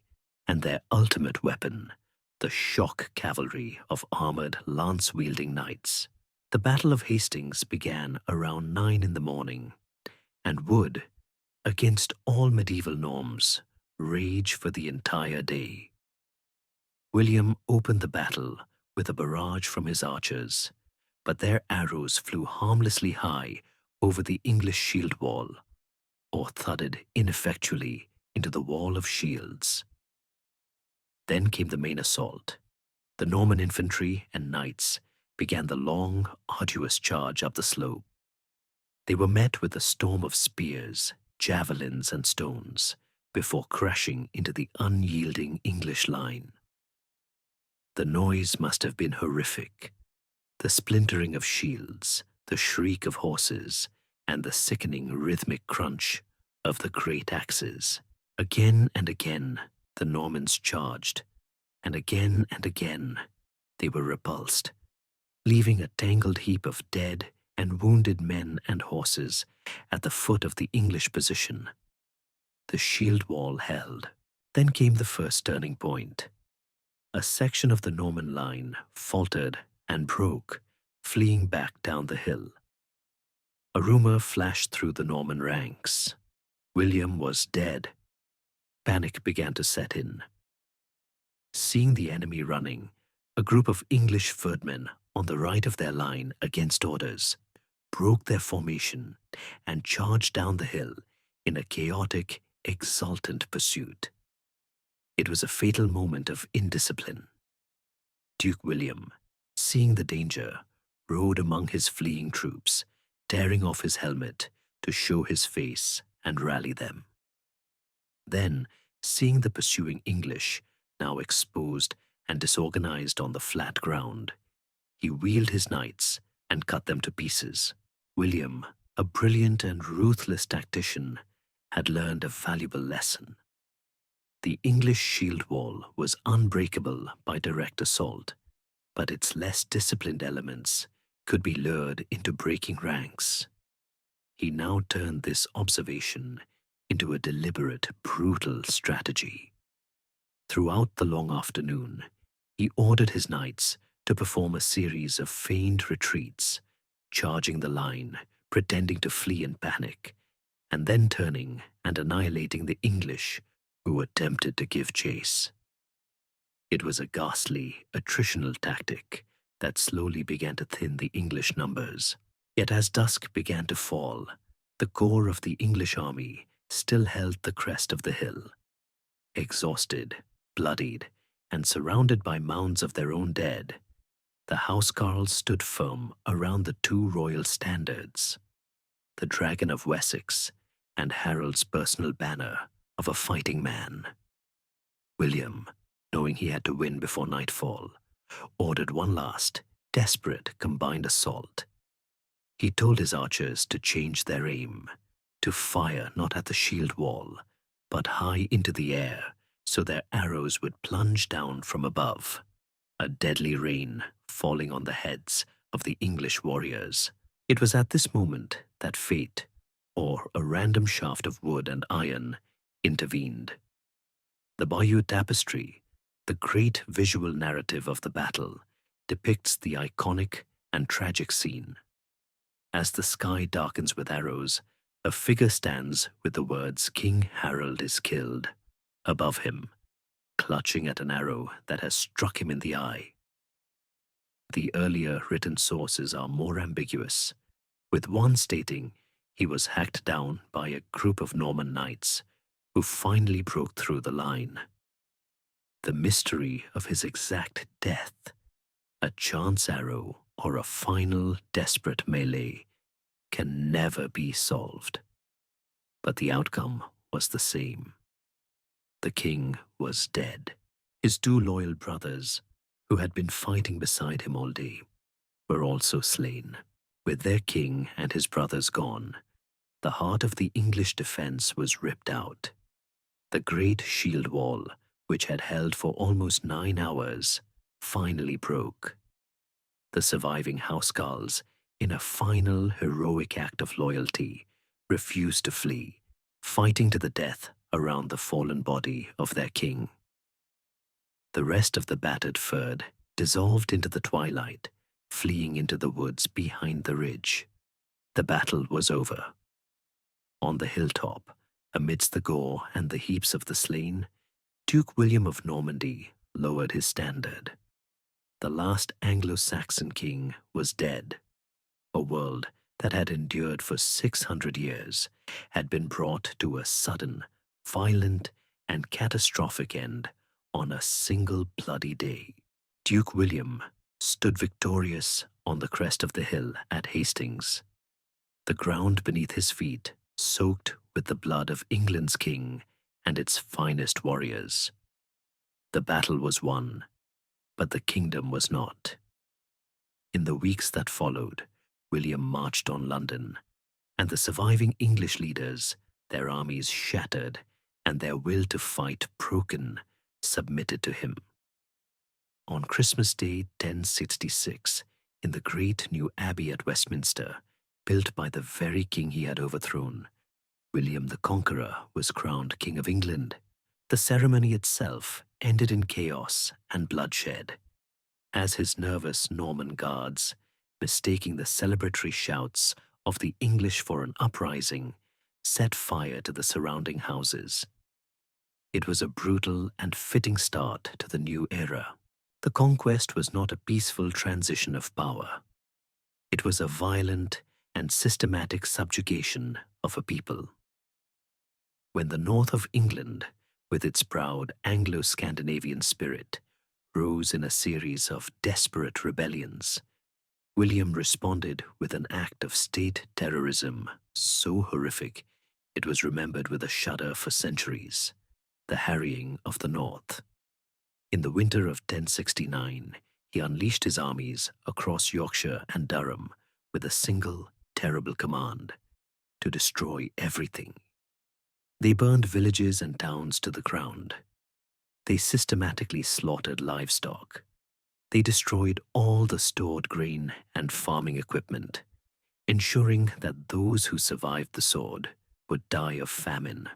and their ultimate weapon, the shock cavalry of armored, lance-wielding knights. The Battle of Hastings began around 9 in the morning, and would, against all medieval norms, rage for the entire day. William opened the battle with a barrage from his archers, but their arrows flew harmlessly high over the English shield wall, or thudded ineffectually into the wall of shields. Then came the main assault. The Norman infantry and knights began the long, arduous charge up the slope. They were met with a storm of spears, javelins, and stones before crashing into the unyielding English line. The noise must have been horrific. The splintering of shields, the shriek of horses, and the sickening rhythmic crunch of the great axes. Again and again, the Normans charged, and again they were repulsed, leaving a tangled heap of dead and wounded men and horses at the foot of the English position. The shield wall held. Then came the first turning point. A section of the Norman line faltered and broke, fleeing back down the hill. A rumor flashed through the Norman ranks. William was dead. Panic began to set in. Seeing the enemy running, a group of English ferdmen on the right of their line against orders broke their formation and charged down the hill in a chaotic, exultant pursuit. It was a fatal moment of indiscipline. Duke William, seeing the danger, rode among his fleeing troops, tearing off his helmet to show his face and rally them. Then, seeing the pursuing English, now exposed and disorganized on the flat ground, he wheeled his knights and cut them to pieces. William, a brilliant and ruthless tactician, had learned a valuable lesson. The English shield wall was unbreakable by direct assault, but its less disciplined elements could be lured into breaking ranks. He now turned this observation into a deliberate, brutal strategy. Throughout the long afternoon, he ordered his knights to perform a series of feigned retreats, charging the line, pretending to flee in panic, and then turning and annihilating the English who attempted to give chase. It was a ghastly, attritional tactic that slowly began to thin the English numbers. Yet as dusk began to fall, the core of the English army still held the crest of the hill. Exhausted, bloodied, and surrounded by mounds of their own dead, the housecarls stood firm around the two royal standards, the Dragon of Wessex and Harold's personal banner of a fighting man. William, knowing he had to win before nightfall, ordered one last, desperate combined assault. He told his archers to change their aim, to fire not at the shield wall, but high into the air, so their arrows would plunge down from above, a deadly rain falling on the heads of the English warriors. It was at this moment that fate, or a random shaft of wood and iron, intervened. The Bayeux Tapestry, the great visual narrative of the battle, depicts the iconic and tragic scene. As the sky darkens with arrows, a figure stands with the words "King Harold is killed" above him, clutching at an arrow that has struck him in the eye. The earlier written sources are more ambiguous, with one stating he was hacked down by a group of Norman knights who finally broke through the line. The mystery of his exact death, a chance arrow or a final desperate melee, can never be solved. But the outcome was the same. The king was dead. His two loyal brothers, who had been fighting beside him all day, were also slain. With their king and his brothers gone, the heart of the English defense was ripped out. The great shield wall, which had held for almost 9 hours, finally broke. The surviving housecarls, in a final heroic act of loyalty, refused to flee, fighting to the death around the fallen body of their king. The rest of the battered Fyrd dissolved into the twilight, fleeing into the woods behind the ridge. The battle was over. On the hilltop, amidst the gore and the heaps of the slain, Duke William of Normandy lowered his standard. The last Anglo-Saxon king was dead. A world that had endured for 600 years had been brought to a sudden, violent, and catastrophic end on a single bloody day. Duke William stood victorious on the crest of the hill at Hastings, the ground beneath his feet soaked with the blood of England's king and its finest warriors. The battle was won, but the kingdom was not. In the weeks that followed, William marched on London, and the surviving English leaders, their armies shattered and their will to fight broken, submitted to him. On Christmas Day 1066, in the great new abbey at Westminster, built by the very king he had overthrown, William the Conqueror was crowned King of England. The ceremony itself ended in chaos and bloodshed, as his nervous Norman guards, mistaking the celebratory shouts of the English for an uprising, set fire to the surrounding houses. It was a brutal and fitting start to the new era. The conquest was not a peaceful transition of power. It was a violent and systematic subjugation of a people. When the north of England, with its proud Anglo-Scandinavian spirit, rose in a series of desperate rebellions, William responded with an act of state terrorism so horrific it was remembered with a shudder for centuries: the harrying of the North. In the winter of 1069, he unleashed his armies across Yorkshire and Durham with a single, terrible command: to destroy everything. They burned villages and towns to the ground. They systematically slaughtered livestock. They destroyed all the stored grain and farming equipment, ensuring that those who survived the sword would die of famine.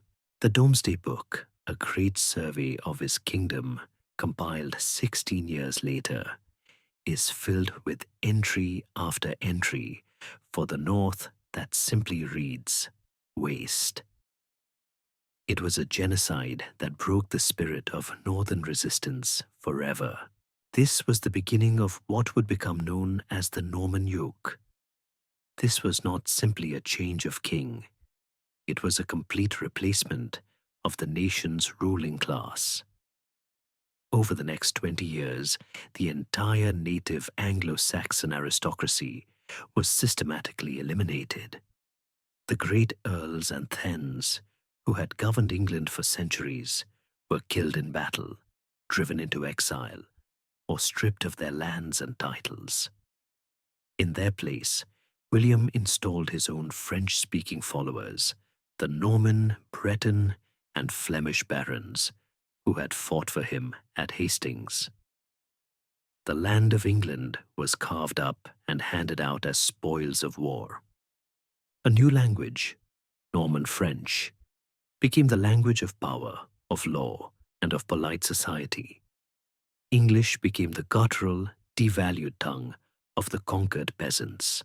The Domesday Book, a great survey of his kingdom, compiled 16 years later, is filled with entry after entry for the North that simply reads, waste. It was a genocide that broke the spirit of northern resistance forever. This was the beginning of what would become known as the Norman yoke. This was not simply a change of king. It was a complete replacement of the nation's ruling class. Over the next 20 years, the entire native Anglo-Saxon aristocracy was systematically eliminated. The great earls and thegns, who had governed England for centuries, were killed in battle, driven into exile, or stripped of their lands and titles. In their place, William installed his own French-speaking followers, the Norman, Breton, and Flemish barons, who had fought for him at Hastings. The land of England was carved up and handed out as spoils of war. A new language, Norman French, became the language of power, of law, and of polite society. English became the guttural, devalued tongue of the conquered peasants.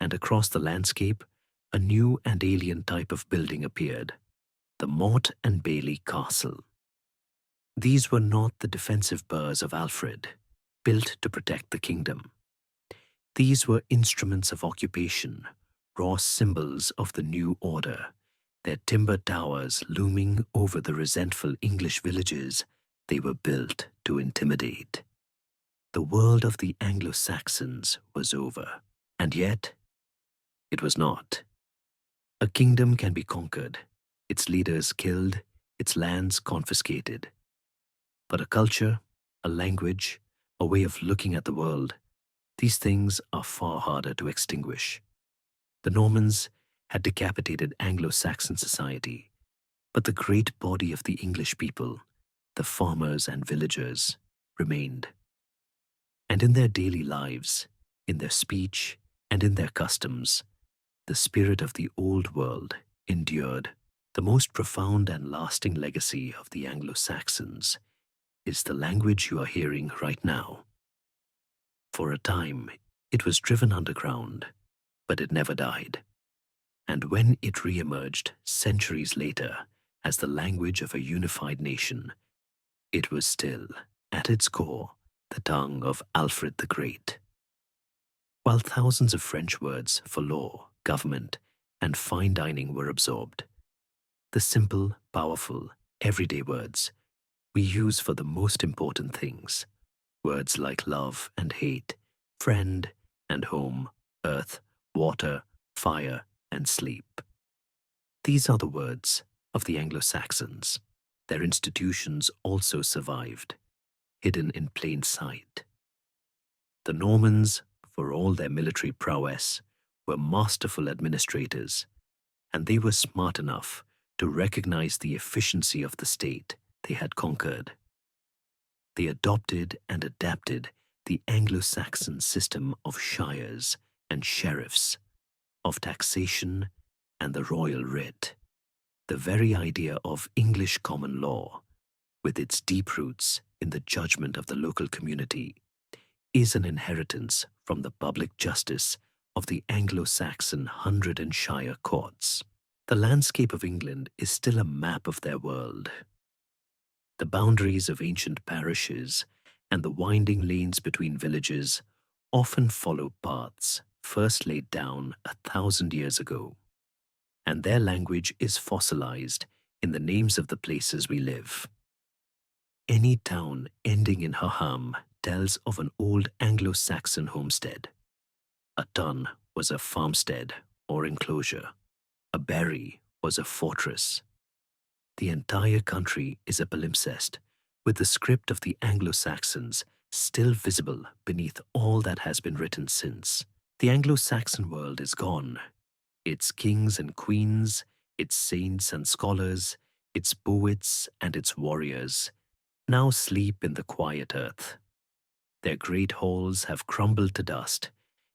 And across the landscape, a new and alien type of building appeared: the Motte and Bailey Castle. These were not the defensive burghs of Alfred, built to protect the kingdom. These were instruments of occupation, raw symbols of the new order, their timber towers looming over the resentful English villages they were built to intimidate. The world of the Anglo-Saxons was over, and yet it was not. A kingdom can be conquered, its leaders killed, its lands confiscated. But a culture, a language, a way of looking at the world, these things are far harder to extinguish. The Normans had decapitated Anglo-Saxon society, but the great body of the English people, the farmers and villagers, remained. And in their daily lives, in their speech, and in their customs, the spirit of the old world endured. The most profound and lasting legacy of the Anglo-Saxons is the language you are hearing right now. For a time, it was driven underground, but it never died. And when it re-emerged centuries later as the language of a unified nation, it was still, at its core, the tongue of Alfred the Great. While thousands of French words for law, government, and fine dining were absorbed, the simple, powerful, everyday words we use for the most important things, words like love and hate, friend and home, earth, water, fire, and sleep. These are the words of the Anglo-Saxons. Their institutions also survived, hidden in plain sight. The Normans, for all their military prowess, were masterful administrators, and they were smart enough to recognize the efficiency of the state they had conquered. They adopted and adapted the Anglo-Saxon system of shires and sheriffs, of taxation and the royal writ. The very idea of English common law, with its deep roots in the judgment of the local community, is an inheritance from the public justice of the Anglo-Saxon hundred and shire courts. The landscape of England is still a map of their world. The boundaries of ancient parishes and the winding lanes between villages often follow paths first laid down 1,000 years ago, and their language is fossilized in the names of the places we live. Any town ending in Haham tells of an old Anglo-Saxon homestead. A tun was a farmstead or enclosure. A berry was a fortress. The entire country is a palimpsest, with the script of the Anglo-Saxons still visible beneath all that has been written since. The Anglo-Saxon world is gone. Its kings and queens, its saints and scholars, its poets and its warriors now sleep in the quiet earth. Their great halls have crumbled to dust,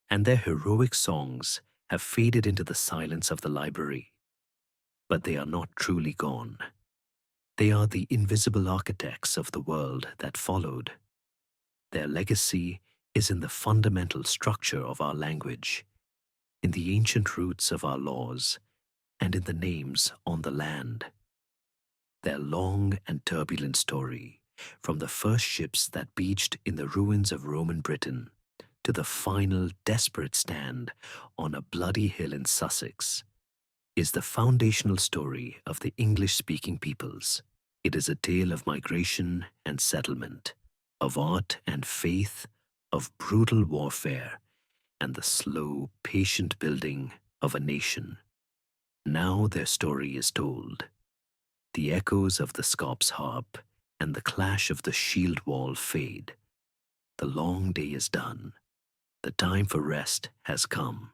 and their heroic songs have faded into the silence of the library. But they are not truly gone. They are the invisible architects of the world that followed. Their legacy is in the fundamental structure of our language, in the ancient roots of our laws, and in the names on the land. Their long and turbulent story, from the first ships that beached in the ruins of Roman Britain to the final desperate stand on a bloody hill in Sussex, is the foundational story of the English-speaking peoples. It is a tale of migration and settlement, of art and faith, of brutal warfare, and the slow, patient building of a nation. Now their story is told. The echoes of the Scops harp and the clash of the shield wall fade. The long day is done. The time for rest has come.